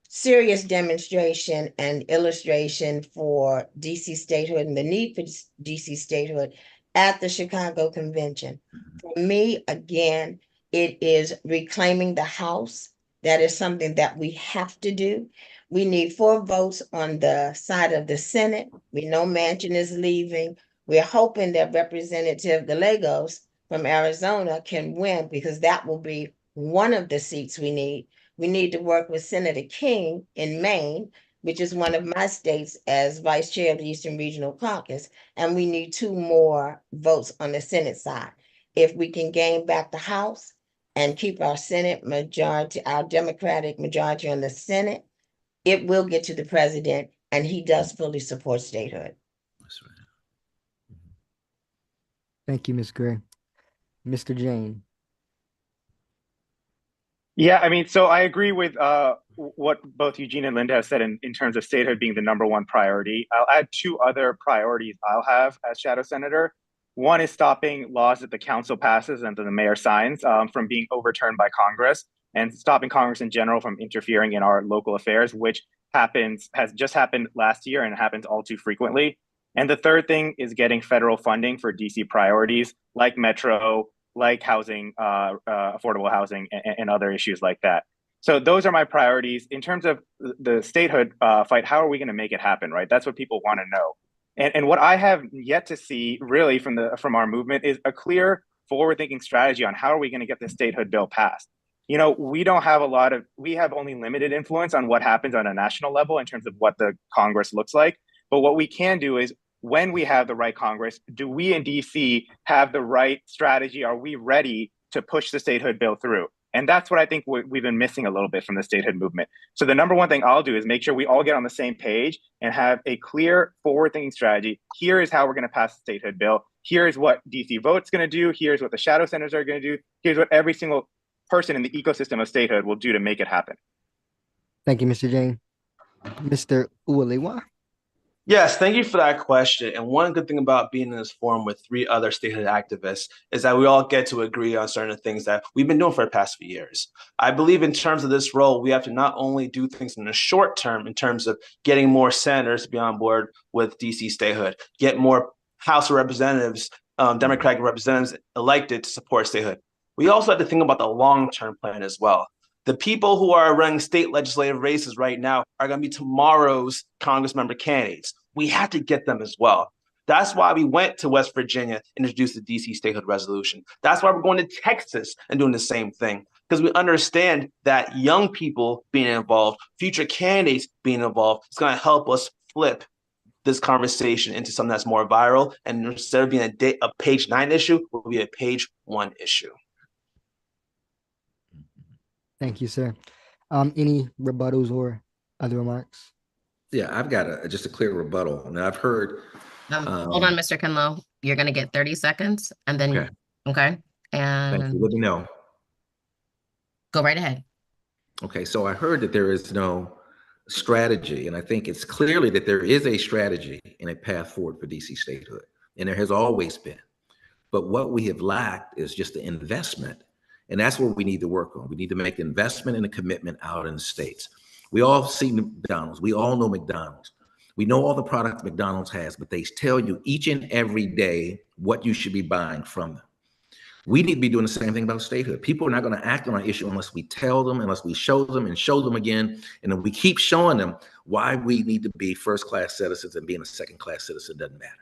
serious demonstration and illustration for DC statehood and the need for DC statehood at the Chicago Convention. For me, again, it is reclaiming the House. That is something that we have to do. We need 4 votes on the side of the Senate. We know Manchin is leaving. We're hoping that Representative Gallegos from Arizona can win, because that will be one of the seats we need. We need to work with Senator King in Maine, which is one of my states, as vice chair of the Eastern Regional Caucus. And we need 2 more votes on the Senate side. If we can gain back the House and keep our Senate majority, our Democratic majority on the Senate, it will get to the president, and he does fully support statehood. That's right. Thank you, Ms. Gray. Mr. Jain. Yeah, I mean, so I agree with what both Eugene and Linda have said in terms of statehood being the #1 priority. I'll add 2 other priorities I'll have as shadow senator. One is stopping laws that the council passes and that the mayor signs from being overturned by Congress, and stopping Congress in general from interfering in our local affairs, which has just happened last year and happens all too frequently. And the third thing is getting federal funding for DC priorities like Metro, like housing, affordable housing, and other issues like that. So those are my priorities. In terms of the statehood fight, how are we going to make it happen, right? That's what people want to know. And what I have yet to see really from our movement is a clear forward-thinking strategy on how are we going to get the statehood bill passed. You know, we have only limited influence on what happens on a national level in terms of what the Congress looks like. But what we can do is, when we have the right Congress, do we in DC have the right strategy? Are we ready to push the statehood bill through? And that's what I think we've been missing a little bit from the statehood movement. So the #1 thing I'll do is make sure we all get on the same page and have a clear forward-thinking strategy. Here is how we're going to pass the statehood bill. Here is what DC Vote's going to do. Here's what the shadow senators are going to do. Here's what every single person in the ecosystem of statehood will do to make it happen. Thank you, Mr. Jain. Mr. Owolewa. Yes, thank you for that question. And one good thing about being in this forum with 3 other statehood activists is that we all get to agree on certain things that we've been doing for the past few years. I believe in terms of this role, we have to not only do things in the short term in terms of getting more senators to be on board with DC statehood, get more House of Representatives, Democratic representatives elected to support statehood. We also have to think about the long-term plan as well. The people who are running state legislative races right now are going to be tomorrow's Congress member candidates. We have to get them as well. That's why we went to West Virginia and introduced the DC statehood resolution. That's why we're going to Texas and doing the same thing, because we understand that young people being involved, future candidates being involved, is going to help us flip this conversation into something that's more viral. And instead of being a page 9 issue, will be a page 1 issue. Thank you, sir. Any rebuttals or other remarks? Yeah, I've got just a clear rebuttal. And I've heard. Hold on, Mr. Kinlow. You're going to get 30 seconds and then, okay. Thank you. And Let me know. go right ahead. Okay, so I heard that there is no strategy, and I think it's clearly that there is a strategy and a path forward for DC statehood, and there has always been. But what we have lacked is just the investment, and that's what we need to work on. We need to make the investment and the commitment out in the states. We all see McDonald's. We all know McDonald's. We know all the products McDonald's has, but they tell you each and every day what you should be buying from them. We need to be doing the same thing about statehood. People are not going to act on an issue unless we tell them, unless we show them and show them again. And then we keep showing them why we need to be first-class citizens, and being a second-class citizen doesn't matter.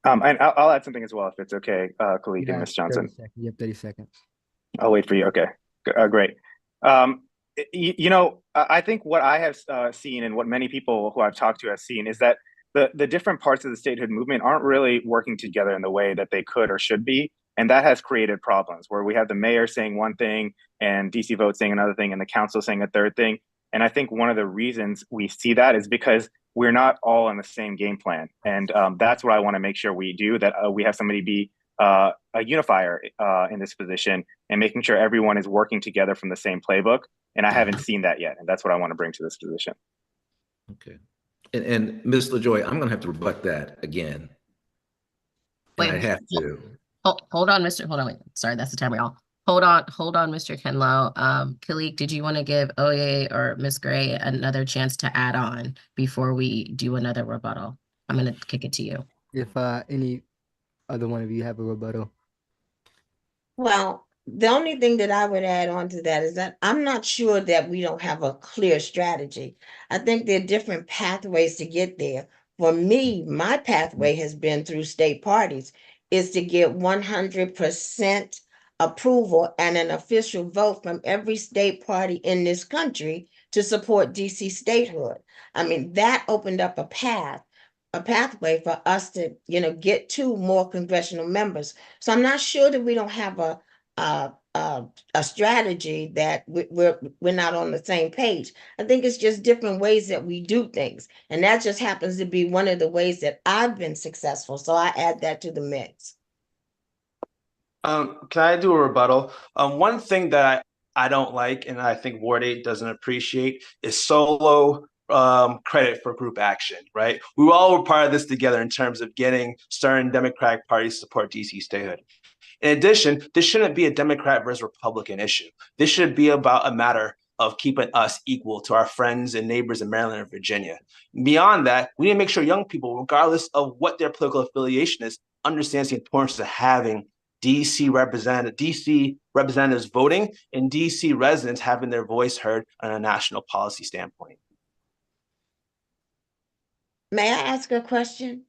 And I'll add something as well, if it's okay, Calique and Ms. Johnson. You have 30 seconds. I'll wait for you. Okay, great. I think what I have seen, and what many people who I've talked to have seen, is that the different parts of the statehood movement aren't really working together in the way that they could or should be. And that has created problems where we have the mayor saying one thing and DC Vote saying another thing and the council saying a third thing. And I think one of the reasons we see that is because we're not all on the same game plan. And that's what I want to make sure we do, that we have somebody be a unifier in this position, and making sure everyone is working together from the same playbook. And I haven't seen that yet. And that's what I want to bring to this position. Okay. And Ms. LaJoy, I'm going to have to rebut that again. Wait, I have to. Hold on, wait. Sorry, that's the timer, y'all. Hold on, Mr. Kinlow. Calique, did you want to give Oye or Ms. Gray another chance to add on before we do another rebuttal? I'm going to kick it to you. If any other one of you have a rebuttal. Well, the only thing that I would add on to that is that I'm not sure that we don't have a clear strategy. I think there are different pathways to get there. For me, my pathway has been through state parties, is to get 100% approval and an official vote from every state party in this country to support DC statehood. I mean, that opened up a pathway for us to, get to more congressional members. So I'm not sure that we don't have a strategy, that we're not on the same page. I think it's just different ways that we do things, and that just happens to be one of the ways that I've been successful. So I add that to the mix. Can I do a rebuttal? One thing that I don't like, and I think Ward 8 doesn't appreciate, is solo credit for group action, right? We all were part of this together in terms of getting certain Democratic parties to support DC statehood. In addition, this shouldn't be a Democrat versus Republican issue. This should be about a matter of keeping us equal to our friends and neighbors in Maryland and Virginia. Beyond that, we need to make sure young people, regardless of what their political affiliation is, understands the importance of having DC representatives voting and DC residents having their voice heard on a national policy standpoint. May I ask a question?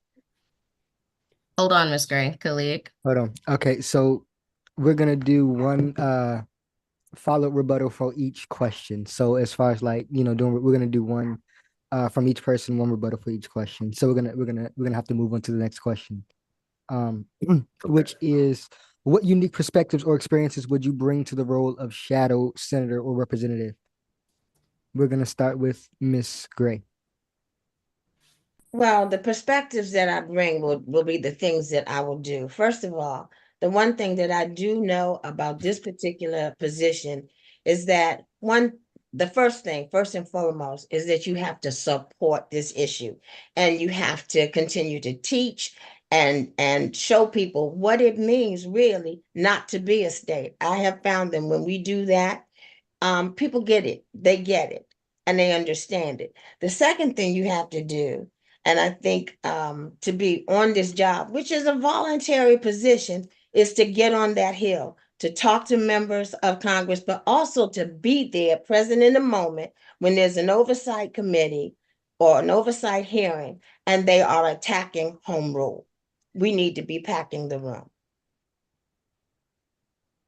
Hold on, Ms. Gray. Calique. Hold on. Okay, so we're gonna do one follow-up rebuttal for each question. So as far as we're gonna do one from each person, one rebuttal for each question. So we're gonna have to move on to the next question. Which is, what unique perspectives or experiences would you bring to the role of shadow senator or representative? We're gonna start with Ms. Gray. Well, the perspectives that I bring will be the things that I will do. First of all, the one thing that I do know about this particular position is that the first thing, first and foremost, is that you have to support this issue, and you have to continue to teach and show people what it means really not to be a state. I have found that when we do that, people get it, they get it, and they understand it. The second thing you have to do, and I think to be on this job, which is a voluntary position, is to get on that hill, to talk to members of Congress, but also to be there, present in the moment when there's an oversight committee or an oversight hearing and they are attacking home rule. We need to be packing the room.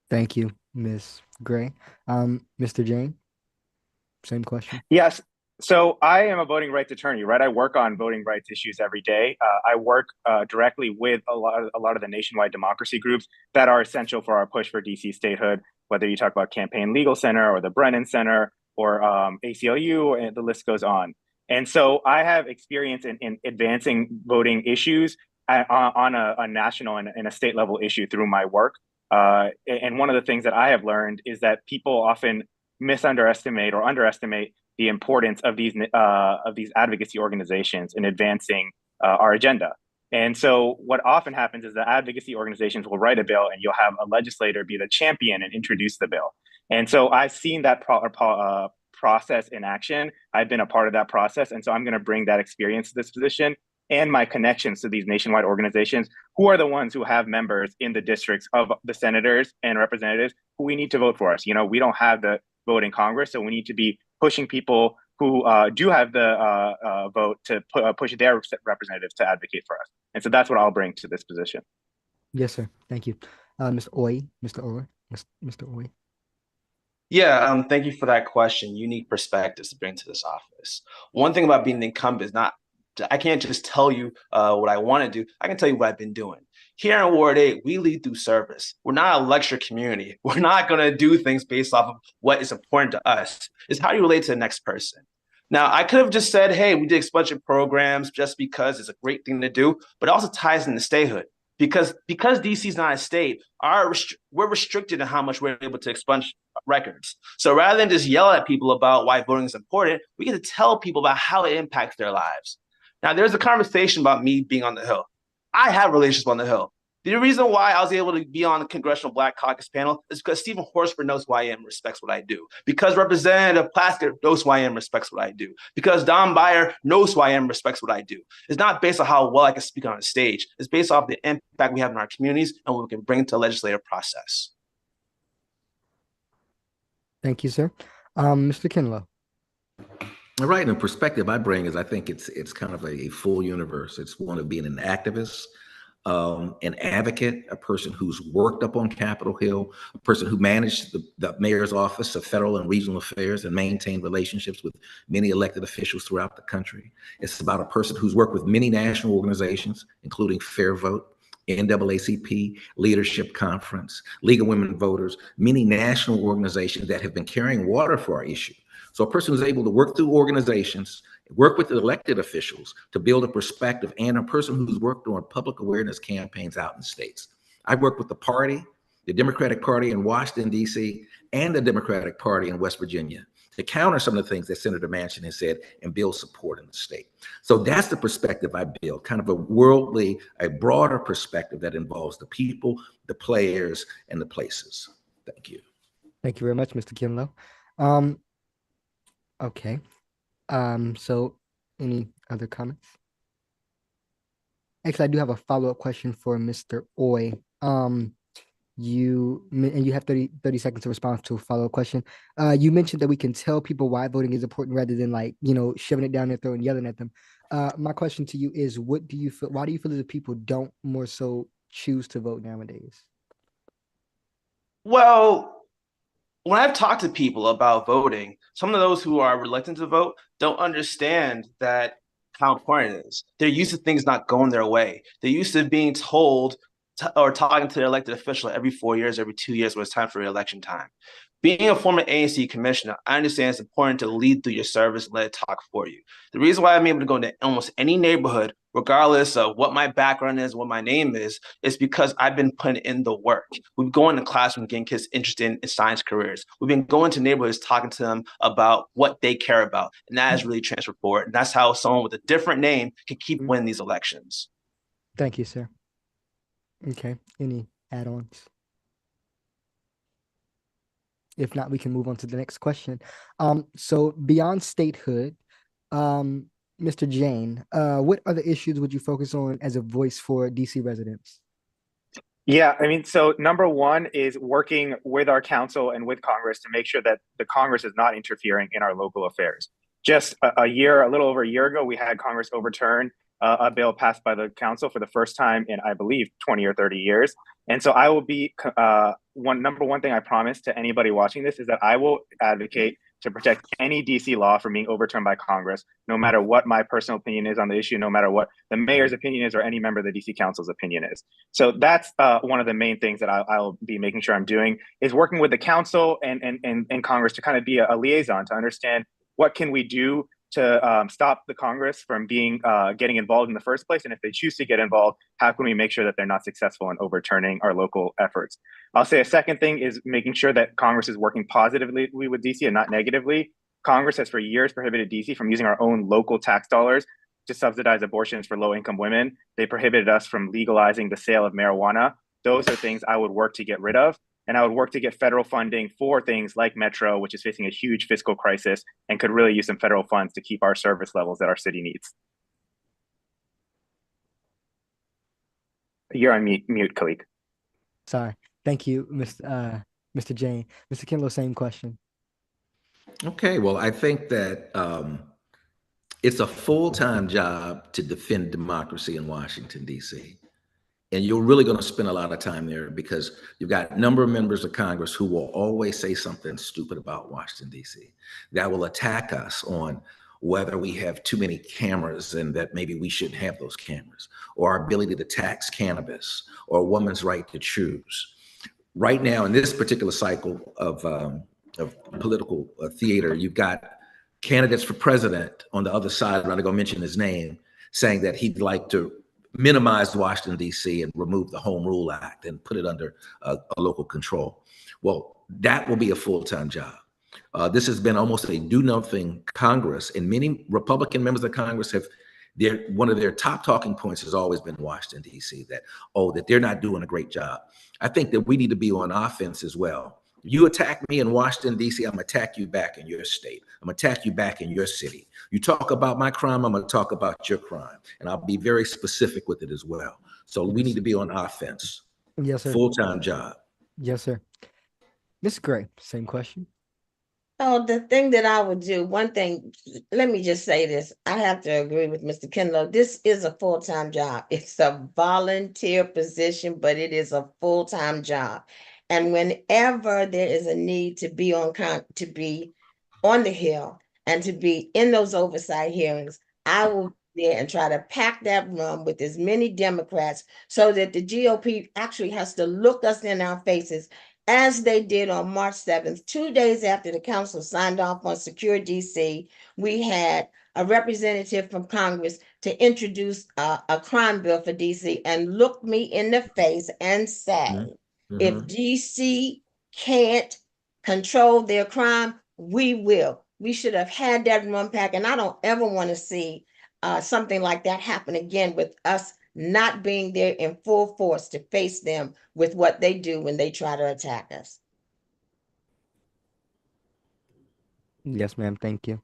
Thank you, Ms. Gray. Mr. Jain, same question. Yes. So I am a voting rights attorney, right? I work on voting rights issues every day. I work directly with a lot of the nationwide democracy groups that are essential for our push for DC statehood, whether you talk about Campaign Legal Center or the Brennan Center or ACLU, and the list goes on. And so I have experience in advancing voting issues on a national and a state level issue through my work. And one of the things that I have learned is that people often misunderestimate or underestimate the importance of these advocacy organizations in advancing our agenda. And so what often happens is that advocacy organizations will write a bill and you'll have a legislator be the champion and introduce the bill. And so I've seen that process in action. I've been a part of that process. And so I'm going to bring that experience to this position and my connections to these nationwide organizations, who are the ones who have members in the districts of the senators and representatives who we need to vote for us. You know, we don't have the vote in Congress, so we need to be pushing people who do have the vote to push their representatives to advocate for us. And so that's what I'll bring to this position. Yes, sir. Thank you. Mr. Oye, Mr. Oye, Mr. Oye. Yeah, thank you for that question. Unique perspectives to bring to this office. One thing about being an incumbent is I can't just tell you what I want to do. I can tell you what I've been doing. Here in Ward 8, we lead through service. We're not a lecture community. We're not going to do things based off of what is important to us. It's how you relate to the next person. Now, I could have just said, hey, we did a bunch of programs just because it's a great thing to do, but it also ties into statehood. Because DC is not a state, we're restricted in how much we're able to expunge records. So rather than just yell at people about why voting is important, we get to tell people about how it impacts their lives. Now, there's a conversation about me being on the Hill. I have relationships on the Hill. The reason why I was able to be on the Congressional Black Caucus panel is because Stephen Horsford knows who I am and respects what I do. Because Representative Plasker knows who I am and respects what I do. Because Don Beyer knows who I am and respects what I do. It's not based on how well I can speak on a stage. It's based off the impact we have in our communities and what we can bring to the legislative process. Thank you, sir. Mr. Kinlow. Right, and the perspective I bring is I think it's kind of a full universe. It's one of being an activist, an advocate, a person who's worked up on Capitol Hill, a person who managed the mayor's office of federal and regional affairs and maintained relationships with many elected officials throughout the country. It's about a person who's worked with many national organizations, including Fair Vote, NAACP, Leadership Conference, League of Women Voters, many national organizations that have been carrying water for our issue. So a person who's able to work through organizations, work with elected officials to build a perspective, and a person who's worked on public awareness campaigns out in states. I've worked with the party, the Democratic Party in Washington, D.C., and the Democratic Party in West Virginia to counter some of the things that Senator Manchin has said and build support in the state. So that's the perspective I build, kind of a worldly, a broader perspective that involves the people, the players, and the places. Thank you. Thank you very much, Mr. Kinlow. Okay. So any other comments? Actually, I do have a follow-up question for Mr. Oye. You have 30 seconds to respond to a follow-up question. You mentioned that we can tell people why voting is important rather than shoving it down their throat and yelling at them. My question to you is, why do you feel that people don't more so choose to vote nowadays? Well, when I've talked to people about voting, some of those who are reluctant to vote don't understand that how important it is. They're used to things not going their way. They're used to being told or talking to their elected official every 4 years, every 2 years when it's time for re-election time. Being a former ANC commissioner, I understand it's important to lead through your service and let it talk for you. The reason why I'm able to go into almost any neighborhood regardless of what my background is, what my name is, it's because I've been putting in the work. We've been going to classrooms, getting kids interested in science careers. We've been going to neighborhoods, talking to them about what they care about. And that has really transferred forward. And that's how someone with a different name can keep winning these elections. Thank you, sir. Okay, any add-ons? If not, we can move on to the next question. So beyond statehood, Mr. Jain, what other issues would you focus on as a voice for DC residents? Yeah, I mean, so number one is working with our council and with Congress to make sure that the Congress is not interfering in our local affairs. Just a little over a year ago, we had Congress overturn a bill passed by the council for the first time in, I believe, 20 or 30 years. And so I will be, number one thing I promise to anybody watching this is that I will advocate to protect any DC law from being overturned by Congress, no matter what my personal opinion is on the issue, no matter what the mayor's opinion is or any member of the DC Council's opinion is. So that's one of the main things that I'll be making sure I'm doing, is working with the council and Congress to kind of be a liaison to understand what can we do to stop the Congress from getting involved in the first place. And if they choose to get involved, how can we make sure that they're not successful in overturning our local efforts? I'll say a second thing is making sure that Congress is working positively with DC and not negatively. Congress has for years prohibited DC from using our own local tax dollars to subsidize abortions for low-income women. They prohibited us from legalizing the sale of marijuana. Those are things I would work to get rid of. And I would work to get federal funding for things like Metro, which is facing a huge fiscal crisis and could really use some federal funds to keep our service levels that our city needs. You're on mute, Calique. Sorry. Thank you, Mr. Jain. Mr. Kinlow, same question. Okay, well, I think that it's a full-time job to defend democracy in Washington, D.C. And you're really going to spend a lot of time there because you've got a number of members of Congress who will always say something stupid about Washington, D.C. that will attack us on whether we have too many cameras and that maybe we shouldn't have those cameras, or our ability to tax cannabis, or a woman's right to choose. Right now, in this particular cycle of political theater, you've got candidates for president on the other side, I'm not going to mention his name, saying that he'd like to minimize Washington, D.C. and remove the Home Rule Act and put it under a local control. Well, that will be a full-time job. This has been almost a do-nothing Congress, and many Republican members of Congress have, one of their top talking points has always been Washington, D.C., that they're not doing a great job. I think that we need to be on offense as well. You attack me in Washington, D.C., I'm going to attack you back in your state. I'm going to attack you back in your city. You talk about my crime, I'm going to talk about your crime. And I'll be very specific with it as well. So we need to be on offense. Yes, sir. Full-time job. Yes, sir. Ms. Gray, same question. Oh, the thing that I would do, one thing, let me just say this. I have to agree with Mr. Kinlow. This is a full-time job. It's a volunteer position, but it is a full-time job. And whenever there is a need to be on the Hill and to be in those oversight hearings, I will be there and try to pack that room with as many Democrats so that the GOP actually has to look us in our faces, as they did on March 7th, 2 days after the council signed off on Secure DC. We had a representative from Congress to introduce a crime bill for DC and look me in the face and say, if DC can't control their crime, we will. We should have had that room pack, and I don't ever want to see something like that happen again, with us not being there in full force to face them with what they do when they try to attack us. Yes, ma'am. Thank you.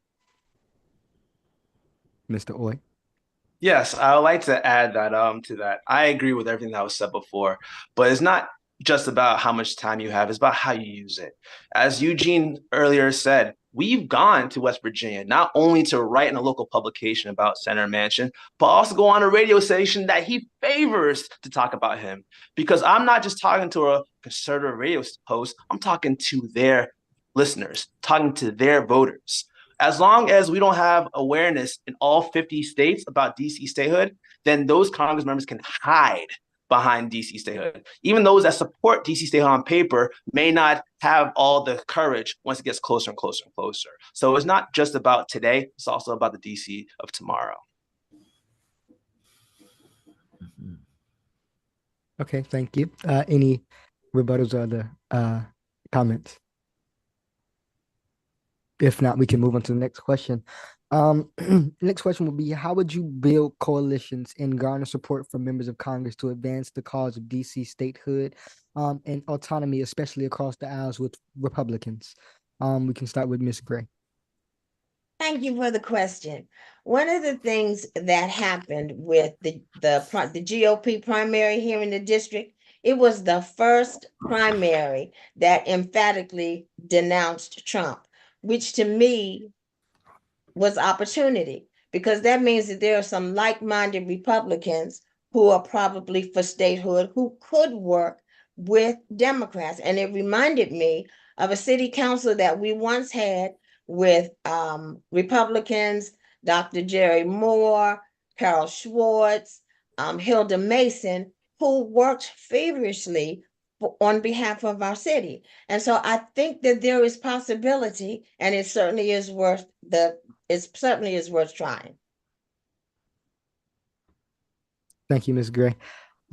Mr. Oye. Yes, I would like to add that to that. I agree with everything that was said before, but it's not just about how much time you have, it's about how you use it. As Eugene earlier said, we've gone to West Virginia, not only to write in a local publication about Senator Manchin, but also go on a radio station that he favors to talk about him. Because I'm not just talking to a conservative radio host, I'm talking to their listeners, talking to their voters. As long as we don't have awareness in all 50 states about DC statehood, then those Congress members can hide behind DC statehood. Even those that support DC statehood on paper may not have all the courage once it gets closer and closer and closer. So it's not just about today, it's also about the DC of tomorrow. Okay, thank you. Any rebuttals or other comments? If not, we can move on to the next question. Next question will be, how would you build coalitions and garner support from members of Congress to advance the cause of DC statehood and autonomy, especially across the aisles with Republicans? We can start with Ms. Gray. Thank you for the question. One of the things that happened with the GOP primary here in the district, it was the first primary that emphatically denounced Trump, which to me was opportunity, because that means that there are some like-minded Republicans who are probably for statehood who could work with Democrats. And it reminded me of a city council that we once had with Republicans, Dr. Jerry Moore, Carol Schwartz, Hilda Mason, who worked feverishly on behalf of our city. And so I think that there is possibility, and it certainly is worth trying. Thank you, Ms. Gray.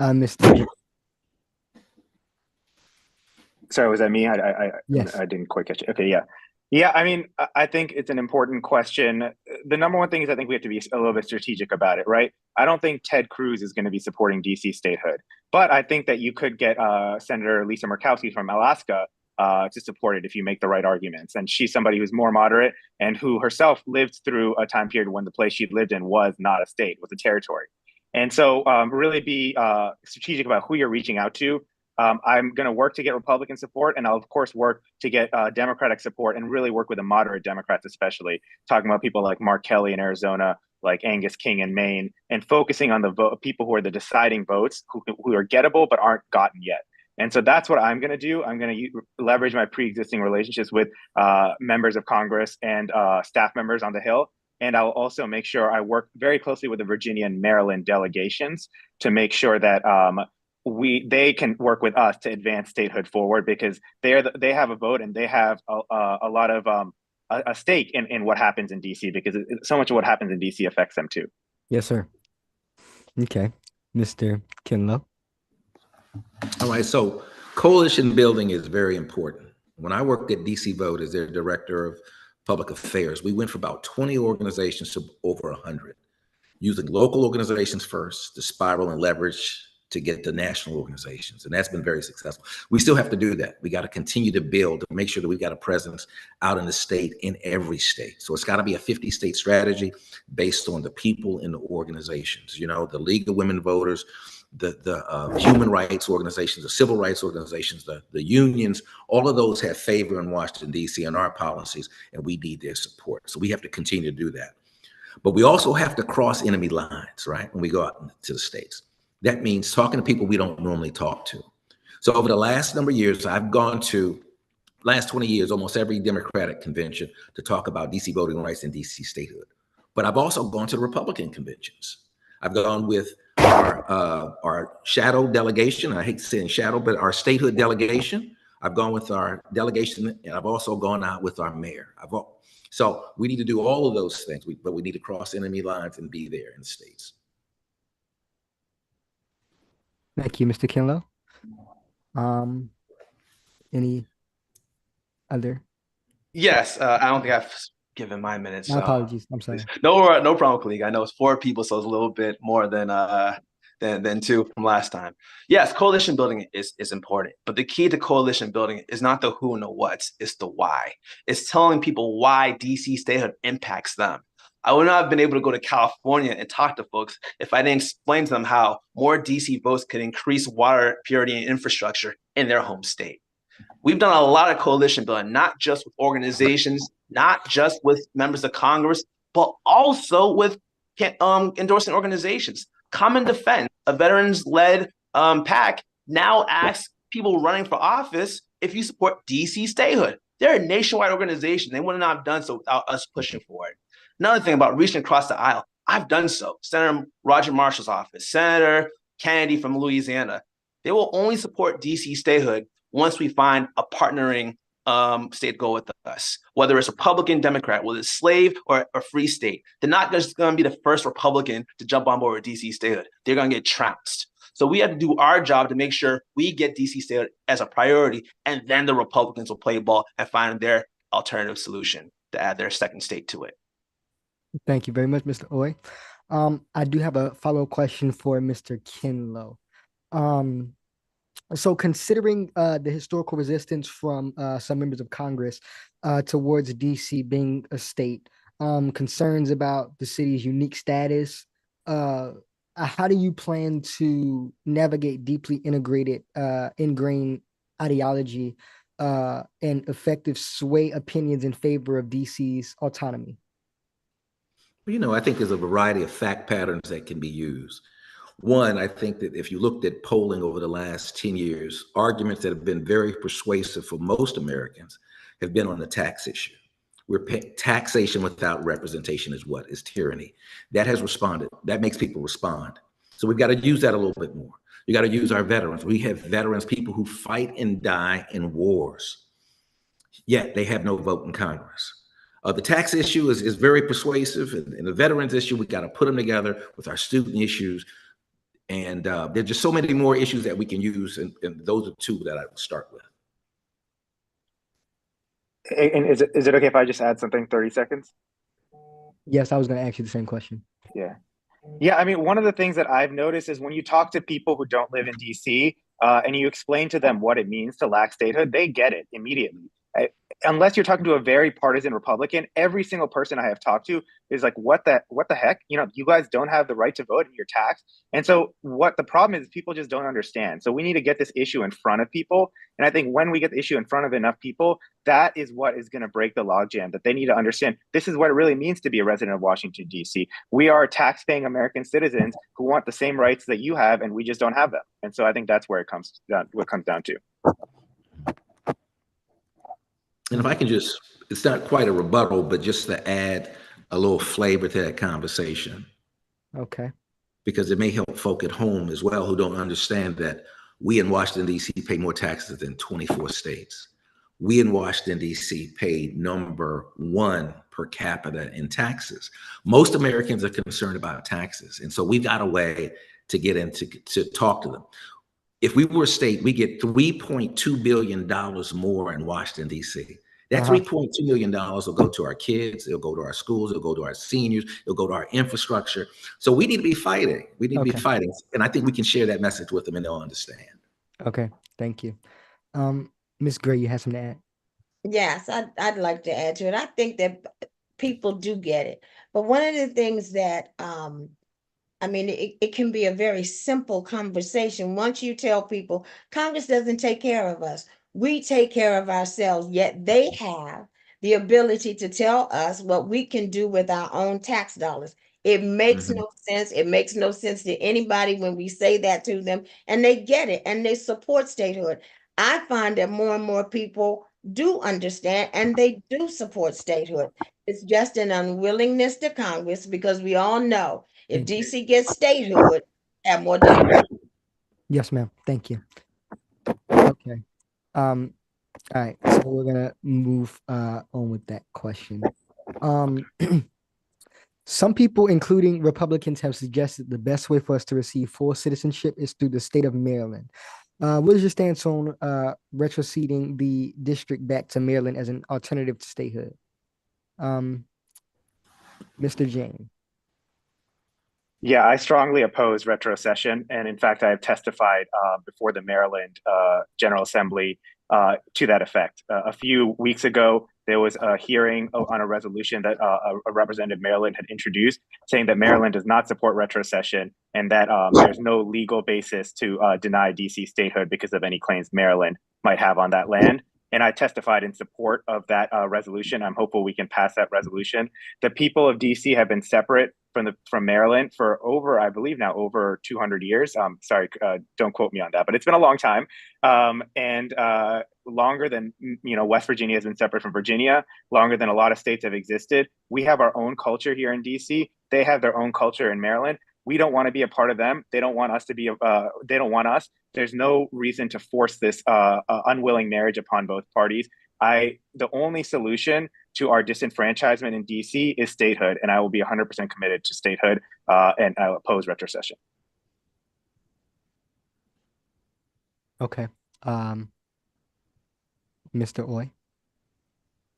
Mr. Sorry, was that me? Yes. I didn't quite catch it. Okay, yeah. Yeah, I mean, I think it's an important question. The number one thing is I think we have to be a little bit strategic about it, right? I don't think Ted Cruz is going to be supporting DC statehood, but I think that you could get Senator Lisa Murkowski from Alaska to support it if you make the right arguments. And she's somebody who's more moderate and who herself lived through a time period when the place she lived in was not a state, was a territory. And so really be strategic about who you're reaching out to. I'm going to work to get Republican support, and I'll, of course, work to get Democratic support and really work with the moderate Democrats, especially talking about people like Mark Kelly in Arizona, like Angus King in Maine, and focusing on the people who are the deciding votes, who are gettable but aren't gotten yet. And so that's what I'm going to do. I'm going to leverage my pre-existing relationships with members of Congress and staff members on the Hill. And I'll also make sure I work very closely with the Virginia and Maryland delegations to make sure that they can work with us to advance statehood forward, because they have a vote and they have a lot of a stake in what happens in DC, because so much of what happens in DC affects them too. Yes, sir. Okay, Mr. Kinlow. All right, so coalition building is very important. When I worked at DC Vote as their director of public affairs, we went from about 20 organizations to over 100, using local organizations first to spiral and leverage to get the national organizations. And that's been very successful. We still have to do that. We got to continue to build to make sure that we've got a presence out in the state, in every state. So it's got to be a 50-state strategy based on the people in the organizations, you know, the League of Women Voters, the human rights organizations, the civil rights organizations, the unions, all of those have favor in Washington, D.C. on our policies, and we need their support. So we have to continue to do that. But we also have to cross enemy lines, right, when we go out to the states. That means talking to people we don't normally talk to. So over the last number of years, I've gone to, last 20 years, almost every Democratic convention to talk about DC voting rights and DC statehood. But I've also gone to the Republican conventions. I've gone with our shadow delegation. I hate saying shadow, but our statehood delegation. I've gone with our delegation, and I've also gone out with our mayor. So we need to do all of those things, but we need to cross enemy lines and be there in the states. Thank you, Mr. Kinlow. Any other? Yes, I don't think I've given my minutes. My apologies. I'm sorry. No problem, colleague. I know it's 4 people, so it's a little bit more than 2 from last time. Yes, coalition building is important, but the key to coalition building is not the who and the what, it's the why. It's telling people why DC statehood impacts them. I would not have been able to go to California and talk to folks if I didn't explain to them how more DC votes could increase water purity and infrastructure in their home state. We've done a lot of coalition building, not just with organizations, not just with members of Congress, but also with endorsing organizations. Common Defense, a veterans-led PAC, now asks people running for office if you support DC statehood. They're a nationwide organization. They would not have done so without us pushing for it. Another thing about reaching across the aisle, I've done so. Senator Roger Marshall's office, Senator Kennedy from Louisiana, they will only support DC statehood once we find a partnering state to go with us, whether it's Republican, Democrat, whether it's slave or a free state. They're not just going to be the first Republican to jump on board with DC statehood. They're going to get trounced. So we have to do our job to make sure we get DC statehood as a priority, and then the Republicans will play ball and find their alternative solution to add their second state to it. Thank you very much, Mr. Oye. I do have a follow-up question for Mr. Kinlow. So considering the historical resistance from some members of Congress towards DC being a state, concerns about the city's unique status, how do you plan to navigate deeply integrated, ingrained ideology and effective sway opinions in favor of DC's autonomy? You know, I think there's a variety of fact patterns that can be used. One, I think that if you looked at polling over the last 10 years, arguments that have been very persuasive for most Americans have been on the tax issue. Taxation without representation is what? Is tyranny. That has responded. That makes people respond. So we've got to use that a little bit more. You got to use our veterans. We have veterans, people who fight and die in wars, yet they have no vote in Congress. The tax issue is very persuasive, and the veterans issue, we got to put them together with our student issues. And there's just so many more issues that we can use, and those are two that I would start with. And is it okay if I just add something, 30 seconds? Yes, I was going to ask you the same question. Yeah. Yeah, I mean, one of the things that I've noticed is when you talk to people who don't live in DC and you explain to them what it means to lack statehood, they get it immediately. Unless you're talking to a very partisan Republican, every single person I have talked to is like, what the heck? You know, you guys don't have the right to vote and you're taxed. And so what the problem is people just don't understand. So we need to get this issue in front of people. And I think when we get the issue in front of enough people, that is what is going to break the logjam, that they need to understand this is what it really means to be a resident of Washington, D.C. We are tax-paying American citizens who want the same rights that you have, and we just don't have them. And so I think that's where it comes down to. And if I can just, it's not quite a rebuttal, but just to add a little flavor to that conversation. Okay. Because it may help folk at home as well who don't understand that we in Washington, D.C. pay more taxes than 24 states. We in Washington, D.C. pay number 1 per capita in taxes. Most Americans are concerned about taxes. And so we've got a way to get into to talk to them. If we were a state, we get $3.2 billion more in Washington, D.C. That $3.2 million will go to our kids, it'll go to our schools, it'll go to our seniors, it'll go to our infrastructure. So we need to be fighting. We need to be fighting. And I think we can share that message with them and they'll understand. Okay, thank you. Ms. Gray, you have something to add? Yes, I'd like to add to it. I think that people do get it. But one of the things that I mean, it can be a very simple conversation. Once you tell people, Congress doesn't take care of us. We take care of ourselves, yet they have the ability to tell us what we can do with our own tax dollars. It makes no sense. It makes no sense to anybody when we say that to them, and they get it, and they support statehood. I find that more and more people do understand, and they do support statehood. It's just an unwillingness to Congress, because we all know if DC gets statehood, have more Democrats. Yes, ma'am. Thank you. Okay. All right. So we're gonna move on with that question. Some people, including Republicans, have suggested the best way for us to receive full citizenship is through the state of Maryland. What is your stance on retroceding the district back to Maryland as an alternative to statehood? Mr. Jain. Yeah, I strongly oppose retrocession. And in fact, I have testified before the Maryland General Assembly to that effect. A few weeks ago, there was a hearing on a resolution that a representative Maryland had introduced, saying that Maryland does not support retrocession and that there's no legal basis to deny DC statehood because of any claims Maryland might have on that land. And I testified in support of that resolution. I'm hopeful we can pass that resolution. The people of DC have been separate from Maryland for over, I believe now, over 200 years. Sorry, don't quote me on that, but it's been a long time. And longer than, West Virginia has been separate from Virginia, longer than a lot of states have existed. We have our own culture here in DC. They have their own culture in Maryland. We don't want to be a part of them. They don't want us to be, they don't want us. There's no reason to force this unwilling marriage upon both parties. The only solution to our disenfranchisement in DC is statehood, and I will be 100% committed to statehood, and I will oppose retrocession. Okay. Mr. Oy.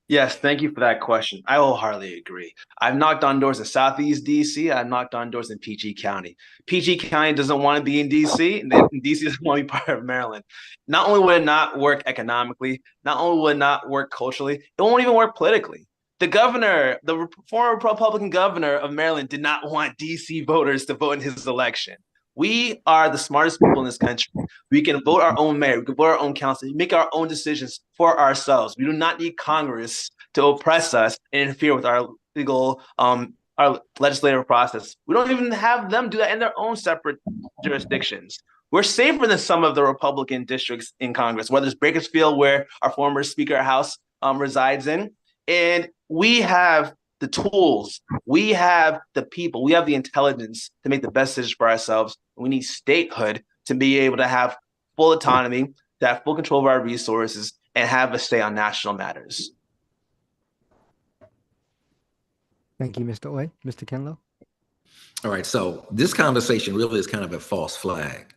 Yes, thank you for that question. I wholeheartedly agree. I've knocked on doors in Southeast DC. I've knocked on doors in PG County. PG County doesn't want to be in DC, and then DC doesn't want to be part of Maryland. Not only would it not work economically, not only would it not work culturally, it won't even work politically. The governor, the former Republican governor of Maryland, did not want DC voters to vote in his election. We are the smartest people in this country. We can vote our own mayor, we can vote our own council, make our own decisions for ourselves. We do not need Congress to oppress us and interfere with our legal, our legislative process. We don't even have them do that in their own separate jurisdictions. We're safer than some of the Republican districts in Congress, whether it's Bakersfield, where our former Speaker of House resides in. And we have the tools, we have the people, we have the intelligence to make the best decision for ourselves. We need statehood to be able to have full autonomy, to have full control of our resources, and have a say on national matters. Thank you, Mr. Oy. Mr. Kinlow. All right, so this conversation really is kind of a false flag.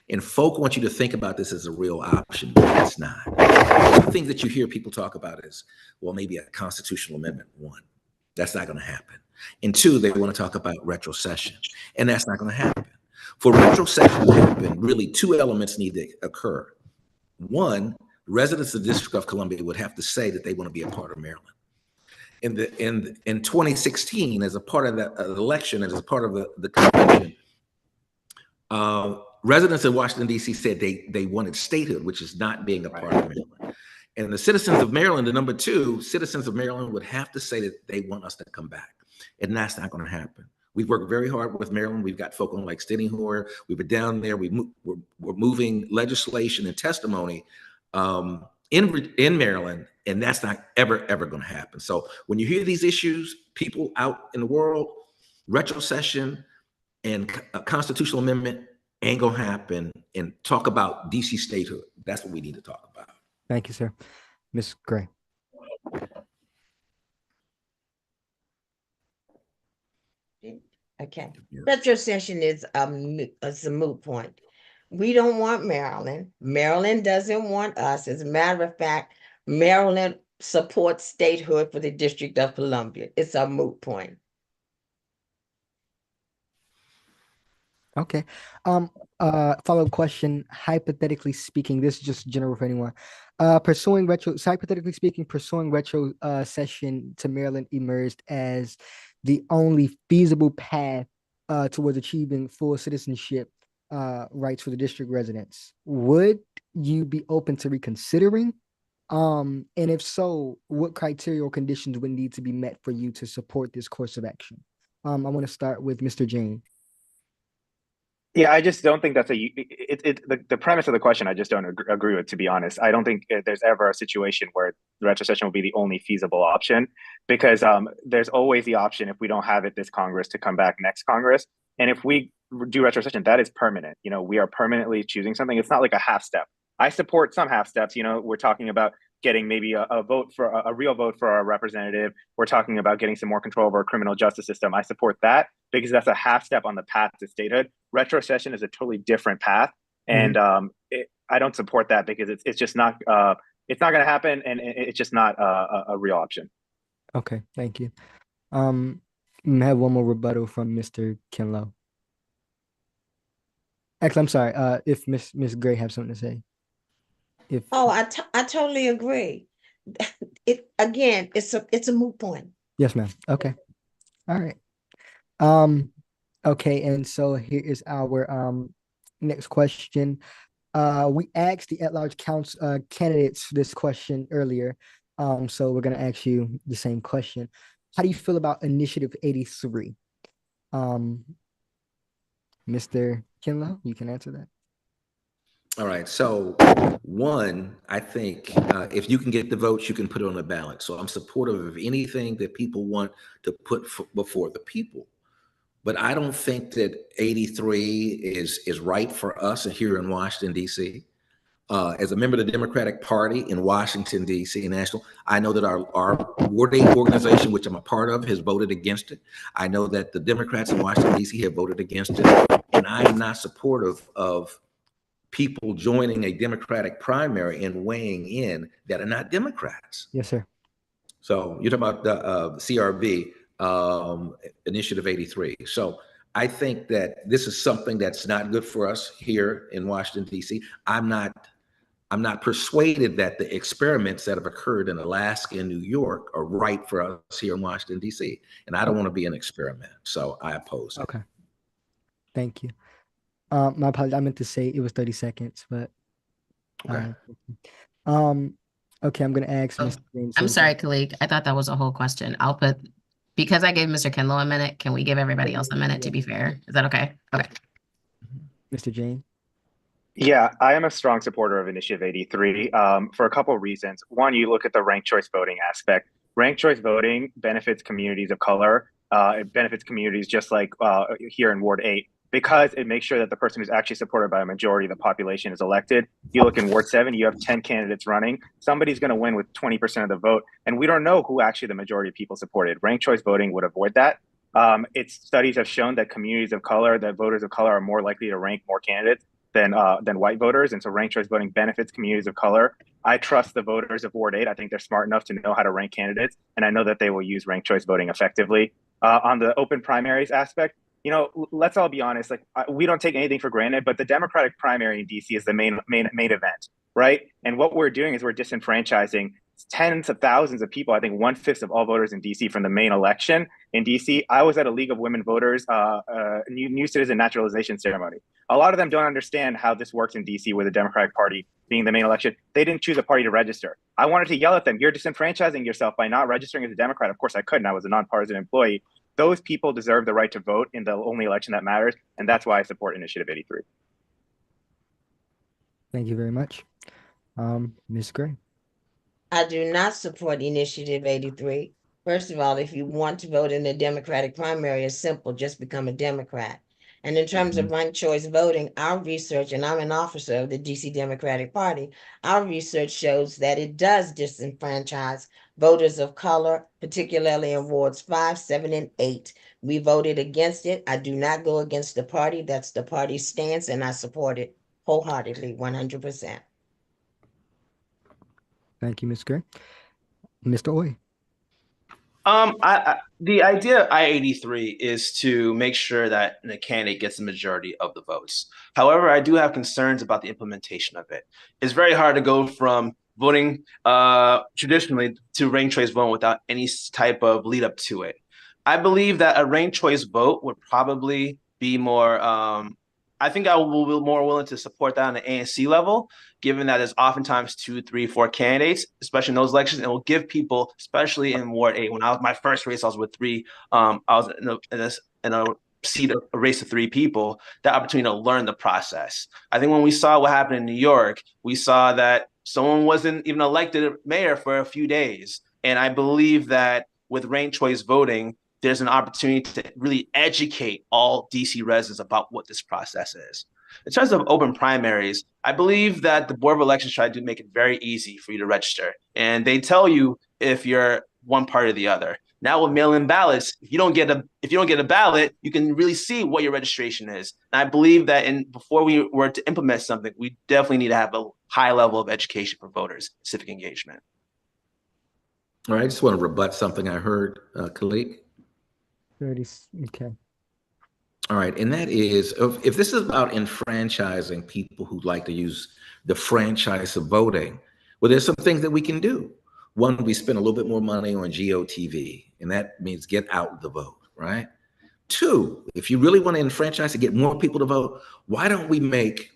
And folk want you to think about this as a real option, but it's not. The things that you hear people talk about is, well, maybe a constitutional amendment, one. That's not going to happen. And two, they want to talk about retrocession, and that's not going to happen. For retrocession to happen, really two elements need to occur. One, residents of the District of Columbia would have to say that they want to be a part of Maryland. In 2016, as a part of that election, as a part of the convention, residents of Washington, D.C. said they wanted statehood, which is not being a part of Maryland. And the citizens of Maryland, the number two, citizens of Maryland would have to say that they want us to come back. And that's not going to happen. We've worked very hard with Maryland. We've got folk on like Steny Hoyer. We were down there. We're moving legislation and testimony in Maryland, and that's not ever going to happen. So when you hear these issues, people out in the world, retrocession and a constitutional amendment ain't going to happen, and talk about DC statehood. That's what we need to talk about. Thank you, sir. Ms. Gray. Okay. Retrocession is a moot point. We don't want Maryland. Maryland doesn't want us. As a matter of fact, Maryland supports statehood for the District of Columbia. It's a moot point. Okay. Follow-up question. Hypothetically speaking, this is just general for anyone. Hypothetically speaking, pursuing retrocession to Maryland emerged as the only feasible path towards achieving full citizenship rights for the district residents. Would you be open to reconsidering? And if so, what criteria or conditions would need to be met for you to support this course of action? I want to start with Mr. Jain. Yeah, I just don't think that's the premise of the question. I just don't agree with, to be honest. I don't think there's ever a situation where the retrocession will be the only feasible option, because there's always the option, if we don't have it this Congress, to come back next Congress. And if we do retrocession, that is permanent. You know, we are permanently choosing something. It's not like a half step. I support some half steps. You know, we're talking about getting maybe a vote for a real vote for our representative. We're talking about getting some more control over our criminal justice system. I support that because that's a half step on the path to statehood. Retrocession is a totally different path, and I don't support that because it's just not it's not going to happen, and it's just not a real option. Okay, thank you. I have one more rebuttal from Mr. Kinlow. Actually, I'm sorry. If Miss Gray have something to say. I totally agree. It's a moot point. Yes, ma'am. Okay. All right. Okay, and so here is our next question. We asked the at-large candidates this question earlier. So we're gonna ask you the same question. How do you feel about Initiative 83? Mr. Kinlow, you can answer that. All right. So one, I think if you can get the votes, you can put it on the ballot. So I'm supportive of anything that people want to put before the people. But I don't think that 83 is right for us here in Washington, D.C. As a member of the Democratic Party in Washington, D.C. National, I know that our Ward 8 organization, which I'm a part of, has voted against it. I know that the Democrats in Washington, D.C. have voted against it. And I am not supportive of people joining a Democratic primary and weighing in that are not Democrats. Yes, sir. So you're talking about the CRB, Initiative 83. So I think that this is something that's not good for us here in Washington, D.C. I'm not persuaded that the experiments that have occurred in Alaska and New York are right for us here in Washington, D.C. And I don't want to be an experiment. So I oppose it. Okay. Thank you. My apologies. I meant to say it was 30 seconds, but Okay. okay, I'm gonna ask Mr. James. I'm sorry, Calique. I thought that was a whole question. I'll put, because I gave Mr. Kinlow a minute, can we give everybody else a minute to be fair? Is that okay? Okay. Mr. Jain. Yeah, I am a strong supporter of Initiative 83 for a couple of reasons. One, you look at the ranked choice voting aspect. Ranked choice voting benefits communities of color. It benefits communities just like here in Ward 8, because it makes sure that the person who's actually supported by a majority of the population is elected. You look in Ward 7, you have 10 candidates running. Somebody's going to win with 20% of the vote, and we don't know who actually the majority of people supported. Ranked choice voting would avoid that. Its studies have shown that communities of color, that voters of color are more likely to rank more candidates than white voters, and so ranked choice voting benefits communities of color. I trust the voters of Ward 8. I think they're smart enough to know how to rank candidates, and I know that they will use ranked choice voting effectively. On the open primaries aspect, you know, let's all be honest. Like, we don't take anything for granted, but the Democratic primary in DC is the main event, right? And what we're doing is we're disenfranchising tens of thousands of people. I think 1/5 of all voters in DC from the main election in DC. I was at a League of Women Voters new citizen naturalization ceremony. A lot of them don't understand how this works in DC with the Democratic Party being the main election. They didn't choose a party to register. I wanted to yell at them, you're disenfranchising yourself by not registering as a Democrat. Of course I couldn't, I was a nonpartisan employee. Those people deserve the right to vote in the only election that matters, and that's why I support Initiative 83. Thank you very much. Ms. Gray. I do not support Initiative 83. First of all, if you want to vote in the Democratic primary, it's simple, just become a Democrat. And in terms of ranked choice voting, our research, and I'm an officer of the DC Democratic Party, our research shows that it does disenfranchise voters of color, particularly in wards 5, 7, and 8. We voted against it. I do not go against the party. That's the party's stance, and I support it wholeheartedly, 100%. Thank you, Ms. Gray. Mr. Oye. The idea of I-83 is to make sure that the candidate gets the majority of the votes. However, I do have concerns about the implementation of it. It's very hard to go from voting traditionally to ranked choice vote without any type of lead up to it. I believe that a ranked choice vote would probably be more, I think I will be more willing to support that on the ANC level, given that there's oftentimes 2, 3, 4 candidates, especially in those elections. And it will give people, especially in Ward 8, when I was my first race, I was with 3. I was in a seat, a race of 3 people, the opportunity to learn the process. I think when we saw what happened in New York, we saw that someone wasn't even elected mayor for a few days. And I believe that with ranked choice voting, there's an opportunity to really educate all DC residents about what this process is. In terms of open primaries, I believe that the Board of Elections tried to make it very easy for you to register. And they tell you if you're one party or the other. Now with mail-in ballots, if you don't get a ballot, you can really see what your registration is. And I believe that before we were to implement something, we definitely need to have a high level of education for voters, civic engagement. All right, I just want to rebut something I heard, Calique. 30, okay. All right, and that is, if this is about enfranchising people who like to use the franchise of voting, well, there's some things that we can do. One, we spend a little bit more money on GOTV, and that means get out the vote, right? 2, if you really want to enfranchise and get more people to vote, why don't we make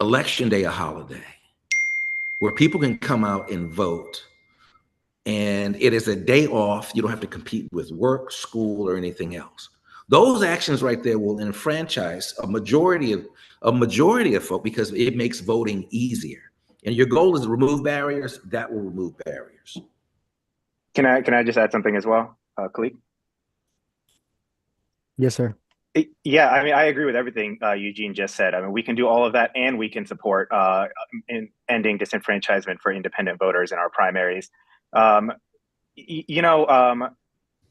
Election Day a holiday where people can come out and vote, and it is a day off. You don't have to compete with work, school, or anything else. Those actions right there will enfranchise a majority of folk because it makes voting easier. And your goal is to remove barriers. That will remove barriers. Can I just add something as well, Calique? Yes, sir. Yeah, I mean, I agree with everything Eugene just said. I mean, we can do all of that, and we can support in ending disenfranchisement for independent voters in our primaries.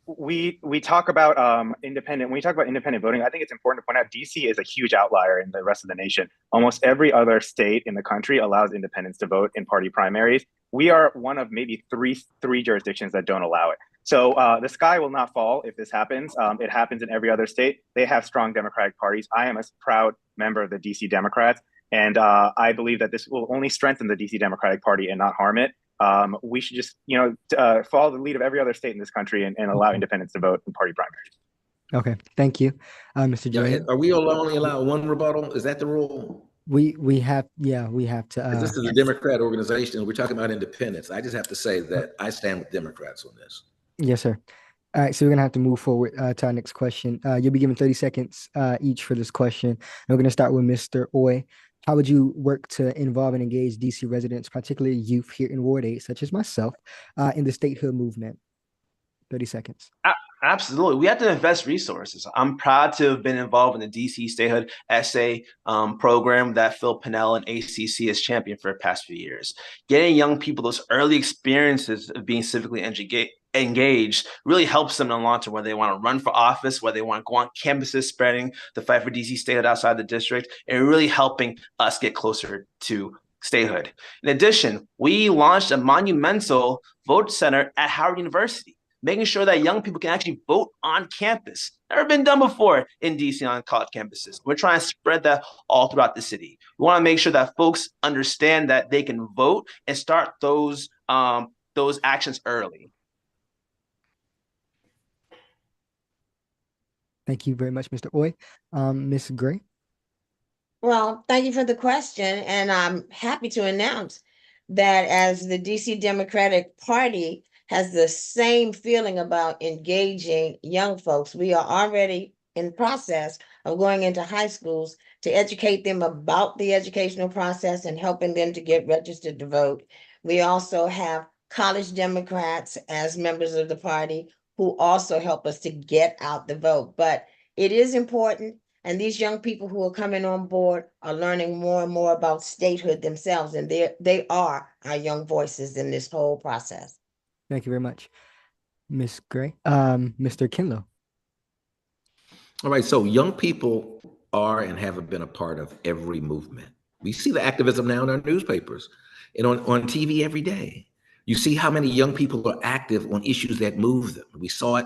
we talk about independent. When we talk about independent voting, I think it's important to point out DC is a huge outlier in the rest of the nation. Almost every other state in the country allows independents to vote in party primaries. We are one of maybe three jurisdictions that don't allow it. So the sky will not fall if this happens. It happens in every other state. They have strong Democratic parties. I am a proud member of the DC Democrats, and I believe that this will only strengthen the DC Democratic Party and not harm it. We should just, follow the lead of every other state in this country and allow independents to vote in party primaries. Okay, thank you, Mr. Jain. Are we only allowed one rebuttal? Is that the rule? We have to. 'Cause this is a Democrat organization. We're talking about independence. I just have to say that I stand with Democrats on this. Yes, sir. All right, so we're gonna have to move forward to our next question. You'll be given 30 seconds each for this question. And we're gonna start with Mr. Oye. How would you work to involve and engage DC residents, particularly youth here in Ward 8, such as myself, in the statehood movement? 30 seconds. Absolutely. We have to invest resources. I'm proud to have been involved in the DC Statehood Essay program that Phil Pinnell and ACC has championed for the past few years. Getting young people those early experiences of being civically engaged really helps them in the long term, whether they want to run for office, whether they want to go on campuses spreading the fight for DC statehood outside the district, and really helping us get closer to statehood. In addition, we launched a monumental vote center at Howard University, making sure that young people can actually vote on campus. Never been done before in DC on college campuses. We're trying to spread that all throughout the city. We want to make sure that folks understand that they can vote and start those actions early. Thank you very much, Mr. Oye. Ms. Gray. Well, thank you for the question. And I'm happy to announce that as the DC Democratic Party has the same feeling about engaging young folks, we are already in process of going into high schools to educate them about the educational process and helping them to get registered to vote. We also have college Democrats as members of the party who also help us to get out the vote. But it is important, and these young people who are coming on board are learning more and more about statehood themselves, and they are our young voices in this whole process. Thank you very much, Ms. Gray. Mr. Kinlow. All right, so young people are and have been a part of every movement. We see the activism now in our newspapers and on TV every day. You see how many young people are active on issues that move them. We saw it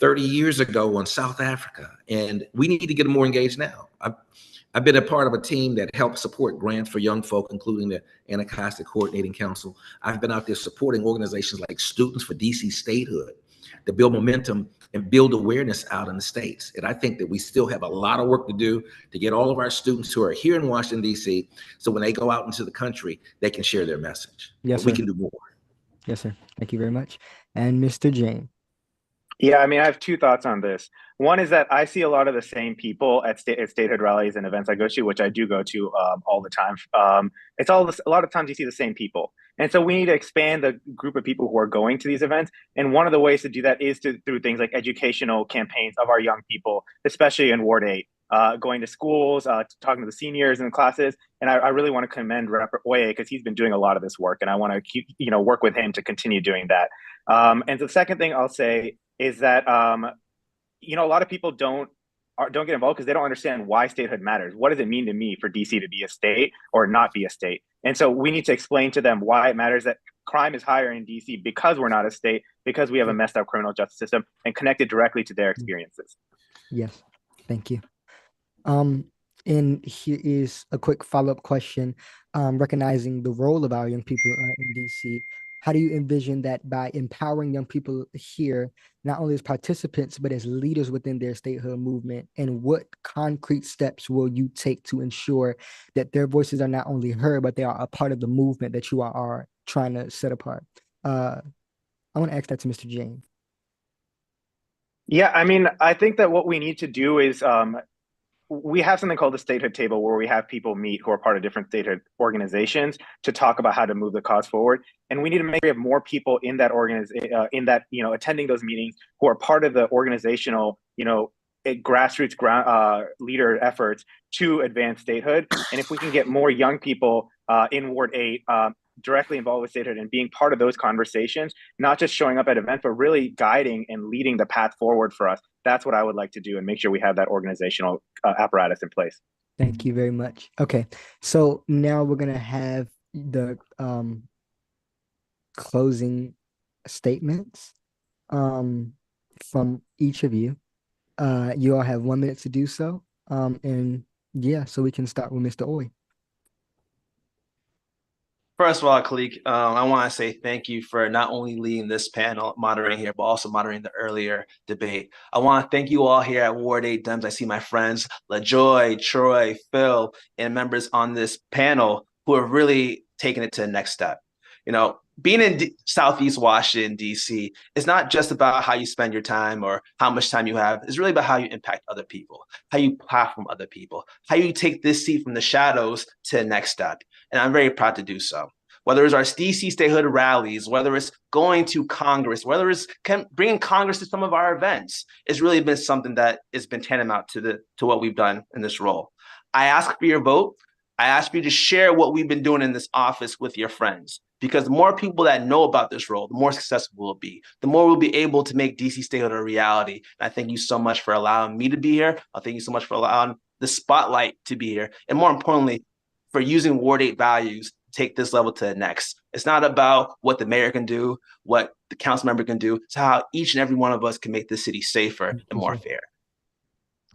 30 years ago on South Africa, and we need to get more engaged now. I've been a part of a team that helped support grants for young folk, including the Anacostia Coordinating Council. I've been out there supporting organizations like Students for DC Statehood to build momentum and build awareness out in the states. And I think that we still have a lot of work to do to get all of our students who are here in Washington, D.C., so when they go out into the country, they can share their message. Yes, but we sir. can do more. Yes, sir. Thank you very much. And Mr. Jain. Yeah, I mean, I have two thoughts on this. One is that I see a lot of the same people at statehood rallies and events I go to, which I do go to all the time. It's a lot of times you see the same people. And so we need to expand the group of people who are going to these events. And one of the ways to do that is through things like educational campaigns of our young people, especially in Ward 8, going to schools, talking to the seniors in the classes. And I really want to commend Rep. Oye because he's been doing a lot of this work, and I want to keep, work with him to continue doing that. And the second thing I'll say is that, a lot of people don't get involved because they don't understand why statehood matters. What does it mean to me for DC to be a state or not be a state? And so we need to explain to them why it matters that crime is higher in DC because we're not a state, because we have a messed up criminal justice system, and connect it directly to their experiences. Yes, thank you. And here is a quick follow-up question. Recognizing the role of our young people in DC, how do you envision that by empowering young people here, not only as participants, but as leaders within their statehood movement? And what concrete steps will you take to ensure that their voices are not only heard, but they are a part of the movement that you are trying to set apart? I want to ask that to Mr. Jain. Yeah, I mean, I think that what we need to do is we have something called the statehood table, where we have people meet who are part of different statehood organizations to talk about how to move the cause forward. And we need to make sure we have more people in that attending those meetings who are part of the organizational, grassroots leader efforts to advance statehood. And if we can get more young people in Ward 8 directly involved with statehood and being part of those conversations, not just showing up at events, but really guiding and leading the path forward for us. That's what I would like to do and make sure we have that organizational apparatus in place. Thank you very much. Okay, so now we're gonna have the closing statements from each of you. You all have 1 minute to do so. And yeah, so we can start with Mr. Oye. First of all, Calique, I want to say thank you for not only leading this panel, moderating here, but also moderating the earlier debate. I want to thank you all here at Ward 8 Dems. I see my friends LaJoy, Troy, Phil, and members on this panel who are really taking it to the next step. You know, being in Southeast Washington, D.C., is not just about how you spend your time or how much time you have. It's really about how you impact other people, how you platform other people, how you take this seat from the shadows to the next step. And I'm very proud to do so. Whether it's our DC statehood rallies, whether it's going to Congress, whether it's bringing Congress to some of our events, it's really been something that has been tantamount to what we've done in this role. I ask for your vote. I ask for you to share what we've been doing in this office with your friends, because the more people that know about this role, the more successful we'll be, the more we'll be able to make DC statehood a reality. And I thank you so much for allowing me to be here. I thank you so much for allowing the spotlight to be here. And more importantly, for using Ward 8 values to take this level to the next. It's not about what the mayor can do, what the council member can do. It's how each and every one of us can make this city safer and more fair.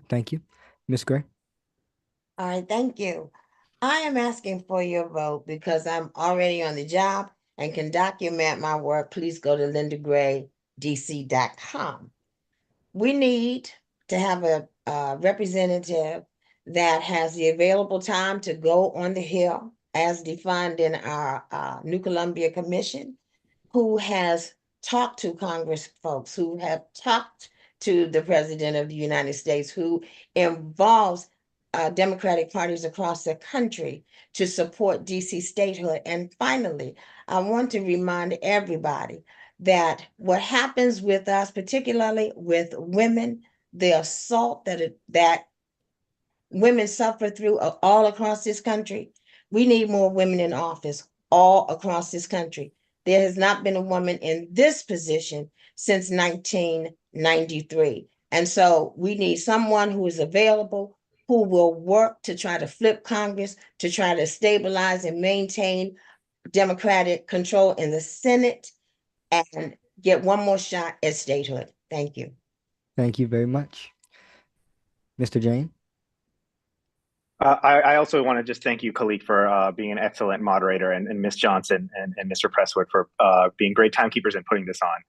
Thank you. Ms. Gray. All right, thank you. I am asking for your vote because I'm already on the job and can document my work. Please go to lindagraydc.com. We need to have a representative that has the available time to go on the Hill as defined in our New Columbia Commission, who has talked to Congress folks, who have talked to the President of the United States, who involves Democratic parties across the country to support DC statehood. And finally, I want to remind everybody that what happens with us, particularly with women, the assault that women suffer through all across this country, we need more women in office all across this country. There has not been a woman in this position since 1993. And so we need someone who is available, who will work to try to flip Congress, to try to stabilize and maintain Democratic control in the Senate and get one more shot at statehood. Thank you. Thank you very much. Mr. Jain. I also want to just thank you, Calique, for being an excellent moderator, and Ms. Johnson and Mr. Presswood for being great timekeepers and putting this on.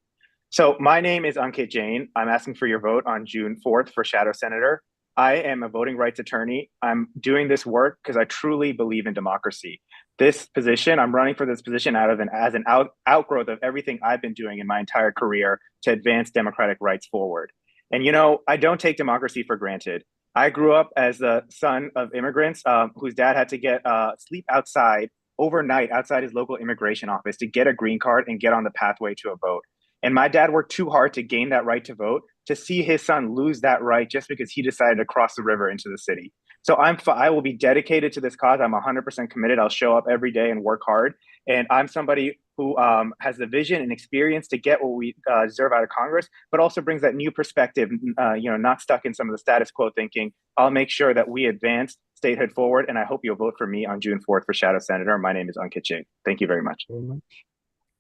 So my name is Ankit Jain. I'm asking for your vote on June 4th for Shadow Senator. I am a voting rights attorney. I'm doing this work because I truly believe in democracy. This position, I'm running for this position as an outgrowth of everything I've been doing in my entire career to advance democratic rights forward. And you know, I don't take democracy for granted. I grew up as the son of immigrants whose dad had to get sleep outside overnight outside his local immigration office to get a green card and get on the pathway to a vote. And my dad worked too hard to gain that right to vote, to see his son lose that right just because he decided to cross the river into the city. So I will be dedicated to this cause. I'm 100% committed. I'll show up every day and work hard. And I'm somebody who has the vision and experience to get what we deserve out of Congress, but also brings that new perspective, not stuck in some of the status quo thinking. I'll make sure that we advance statehood forward. And I hope you'll vote for me on June 4th for Shadow Senator. My name is Ankit Jain. Thank you very much.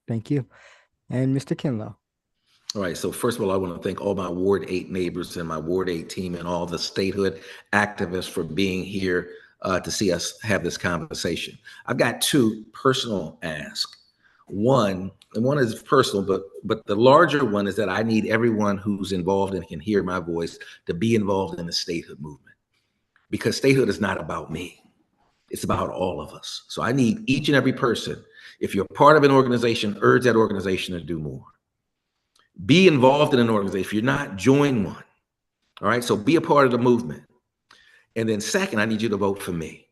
Thank you. And Mr. Kinlow. All right. So first of all, I want to thank all my Ward 8 neighbors and my Ward 8 team and all the statehood activists for being here to see us have this conversation. I've got two personal asks. One is personal, but the larger one is that I need everyone who's involved and can hear my voice to be involved in the statehood movement, because statehood is not about me. It's about all of us. So I need each and every person. If you're part of an organization, urge that organization to do more. Be involved in an organization. If you're not, join one. All right. So be a part of the movement. And then second, I need you to vote for me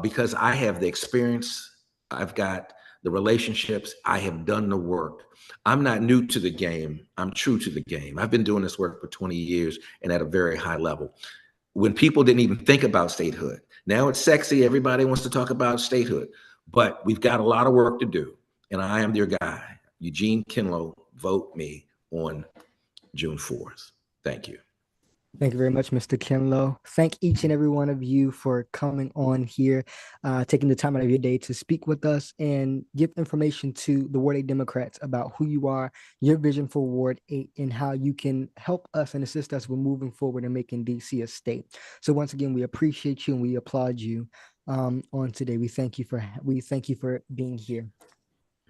because I have the experience. I've got the relationships. I have done the work. I'm not new to the game. I'm true to the game. I've been doing this work for 20 years and at a very high level. When people didn't even think about statehood, now it's sexy. Everybody wants to talk about statehood. But we've got a lot of work to do. And I am your guy, Eugene Kinlow. Vote me on June 4th. Thank you. Thank you very much, Mr. Kinlow. Thank each and every one of you for coming on here, taking the time out of your day to speak with us and give information to the Ward 8 Democrats about who you are, your vision for Ward 8, and how you can help us and assist us with moving forward and making DC a state. So once again, we appreciate you and we applaud you on today. We thank you for being here.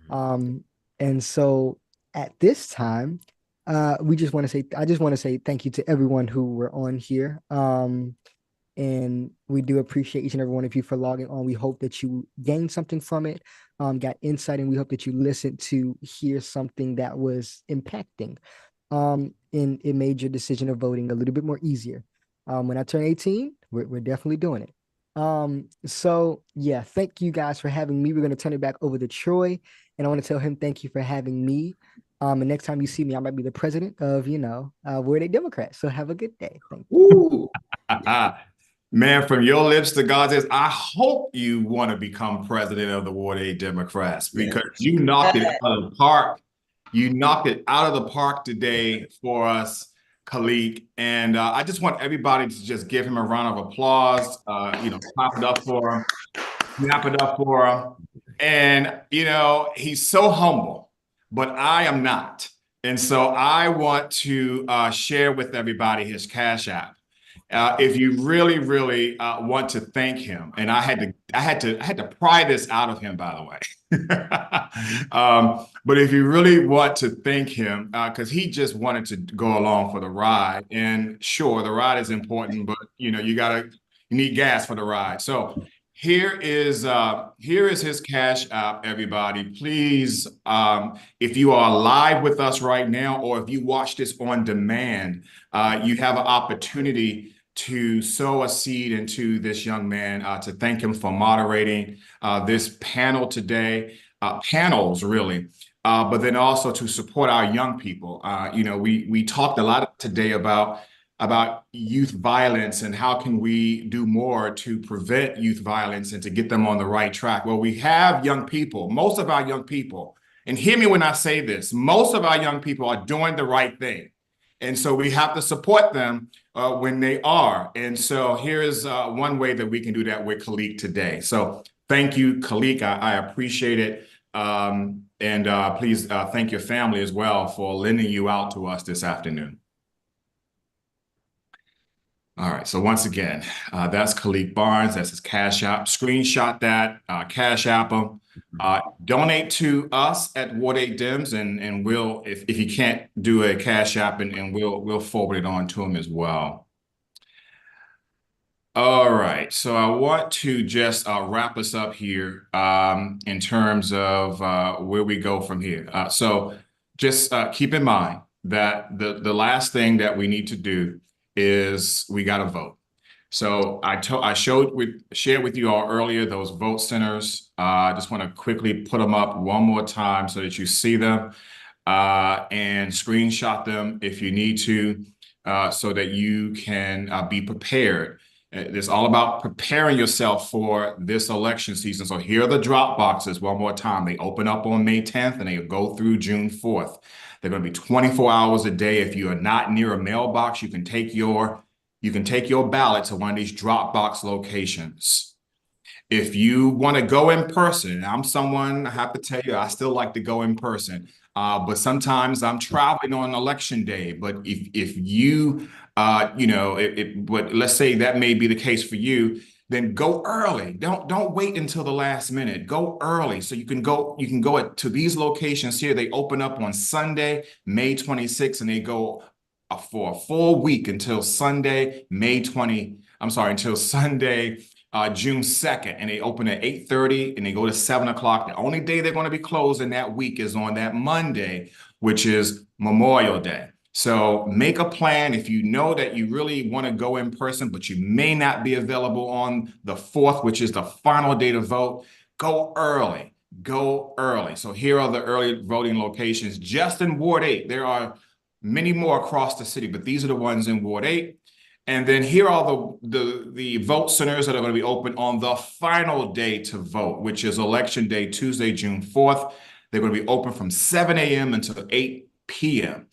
And so at this time, I just want to say thank you to everyone who were on here. And we do appreciate each and every one of you for logging on. We hope that you gained something from it, got insight, and we hope that you listened to hear something that was impacting. And it made your decision of voting a little bit more easier. When I turn 18, we're definitely doing it. So yeah, thank you guys for having me. We're going to turn it back over to Troy, and I want to tell him thank you for having me. And next time you see me, I might be the president of, Ward 8 Democrats. So have a good day. Thank you. Man, from your lips to God's ears, I hope you want to become president of the Ward 8 Democrats, because you knocked it out of the park. You knocked it out of the park today for us, Calique. And I just want everybody to just give him a round of applause, clap it up for him, snap it up for him. And, he's so humble, but I am not. And so I want to share with everybody his Cash App. If you really, really want to thank him, and I had to pry this out of him, by the way. But if you really want to thank him, because he just wanted to go along for the ride, and sure, the ride is important, but you need gas for the ride. So here is his Cash App, everybody. Please, if you are live with us right now, or if you watch this on demand, you have an opportunity to sow a seed into this young man, to thank him for moderating this panel today, panels really, but then also to support our young people. We talked a lot today about youth violence and how can we do more to prevent youth violence and to get them on the right track. Well, we have young people, most of our young people, and hear me when I say this, most of our young people are doing the right thing. And so we have to support them when they are. And so here is one way that we can do that with Calique today. So thank you, Calique. I appreciate it. And please thank your family as well for lending you out to us this afternoon. All right, so once again, that's Calique Barnes. That's his Cash App. Screenshot that, Cash App him. Donate to us at Ward 8 Dems, and we'll, if you can't do a Cash App, and we'll forward it on to him as well. All right, so I want to just wrap us up here in terms of where we go from here. So just keep in mind that the last thing that we need to do is we got to vote. So I shared with you all earlier those vote centers. I just want to quickly put them up one more time so that you see them, and screenshot them if you need to, so that you can be prepared. It's all about preparing yourself for this election season. So here are the drop boxes one more time. They open up on May 10th and they go through June 4th. They're going to be 24 hours a day. If you are not near a mailbox, you can take your ballot to one of these drop box locations. If you want to go in person, I'm someone, I have to tell you, I still like to go in person. But sometimes I'm traveling on election day. But if you, but let's say that may be the case for you, then go early. Don't wait until the last minute. Go early so you can go to these locations here. They open up on Sunday, May 26th, and they go for a full week until Sunday, until Sunday, June 2nd, and they open at 8:30 and they go to 7 o'clock. The only day they're going to be closed in that week is on that Monday, which is Memorial Day. So make a plan. If you know that you really want to go in person, but you may not be available on the 4th, which is the final day to vote, go early. Go early. So here are the early voting locations just in Ward 8. There are many more across the city, but these are the ones in Ward 8. And then here are the vote centers that are going to be open on the final day to vote, which is Election Day, Tuesday, June 4th. They're going to be open from 7 a.m. until 8 p.m.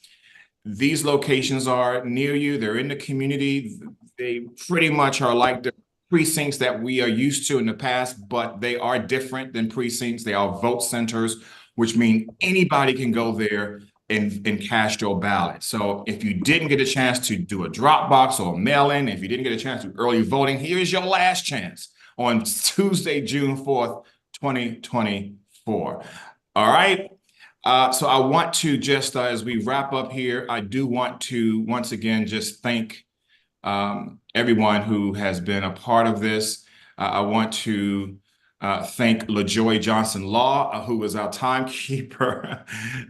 These locations are near you. They're in the community. They pretty much are like the precincts that we are used to in the past, but they are different than precincts. They are vote centers, which mean anybody can go there and cast your ballot. So if you didn't get a chance to do a drop box or a mail-in, if you didn't get a chance to do early voting, here's your last chance on Tuesday, June 4th, 2024. All right. So I want to just, as we wrap up here, I do want to once again just thank everyone who has been a part of this. I want to thank LaJoy Johnson Law, who was our timekeeper.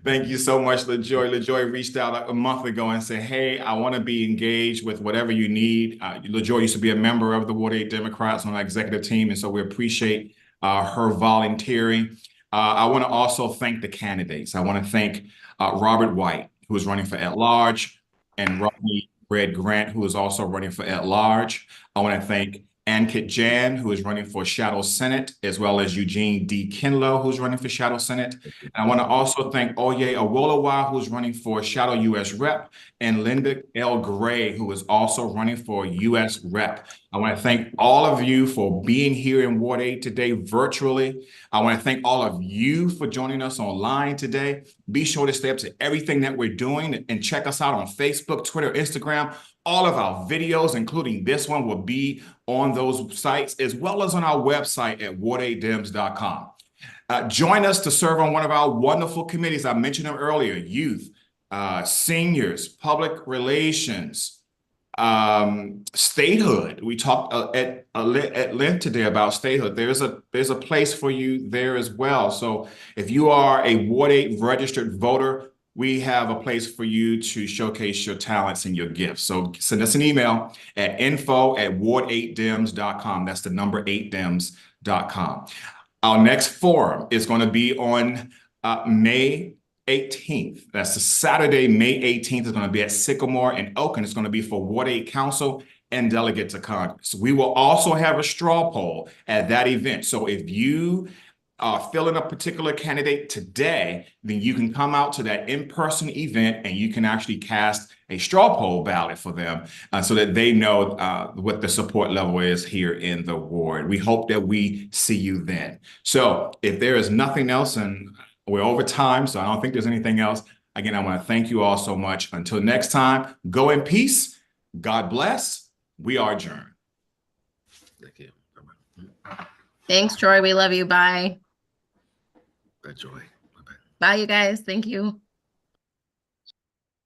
Thank you so much, LaJoy. LaJoy reached out a month ago and said, hey, I want to be engaged with whatever you need. LaJoy used to be a member of the Ward 8 Democrats on our executive team, and so we appreciate her volunteering. I want to also thank the candidates. I want to thank Robert White, who is running for at-large, and Rodney Red Grant, who is also running for at-large. I want to thank Ankit Jain, who is running for Shadow Senate, as well as Eugene D. Kinlow, who's running for Shadow Senate. And I want to also thank Oye Owolewa, who's running for Shadow U.S. Rep, and Linda L. Gray, who is also running for U.S. Rep. I want to thank all of you for being here in Ward 8 today virtually. I want to thank all of you for joining us online today. Be sure to stay up to everything that we're doing and check us out on Facebook, Twitter, Instagram. All of our videos, including this one, will be on those sites, as well as on our website at ward8dems.com. Join us to serve on one of our wonderful committees. I mentioned them earlier: youth, seniors, public relations, statehood. We talked at length today about statehood. There's a place for you there as well. So if you are a Ward 8 registered voter, we have a place for you to showcase your talents and your gifts. So send us an email at info@ward8dems.com. That's the number 8dems.com. Our next forum is going to be on May 18th. That's the Saturday, May 18th. It's going to be at Sycamore in Oakland. It's going to be for Ward 8 Council and Delegate to Congress. We will also have a straw poll at that event. So if you filling a particular candidate today, then you can come out to that in-person event and you can actually cast a straw poll ballot for them so that they know what the support level is here in the ward. We hope that we see you then. So if there is nothing else, and we're over time, so I don't think there's anything else, again, I want to thank you all so much. Until next time, go in peace. God bless. We are adjourned. Thank you. Thanks, Troy. We love you. Bye. Joy. Bye, you guys. Thank you.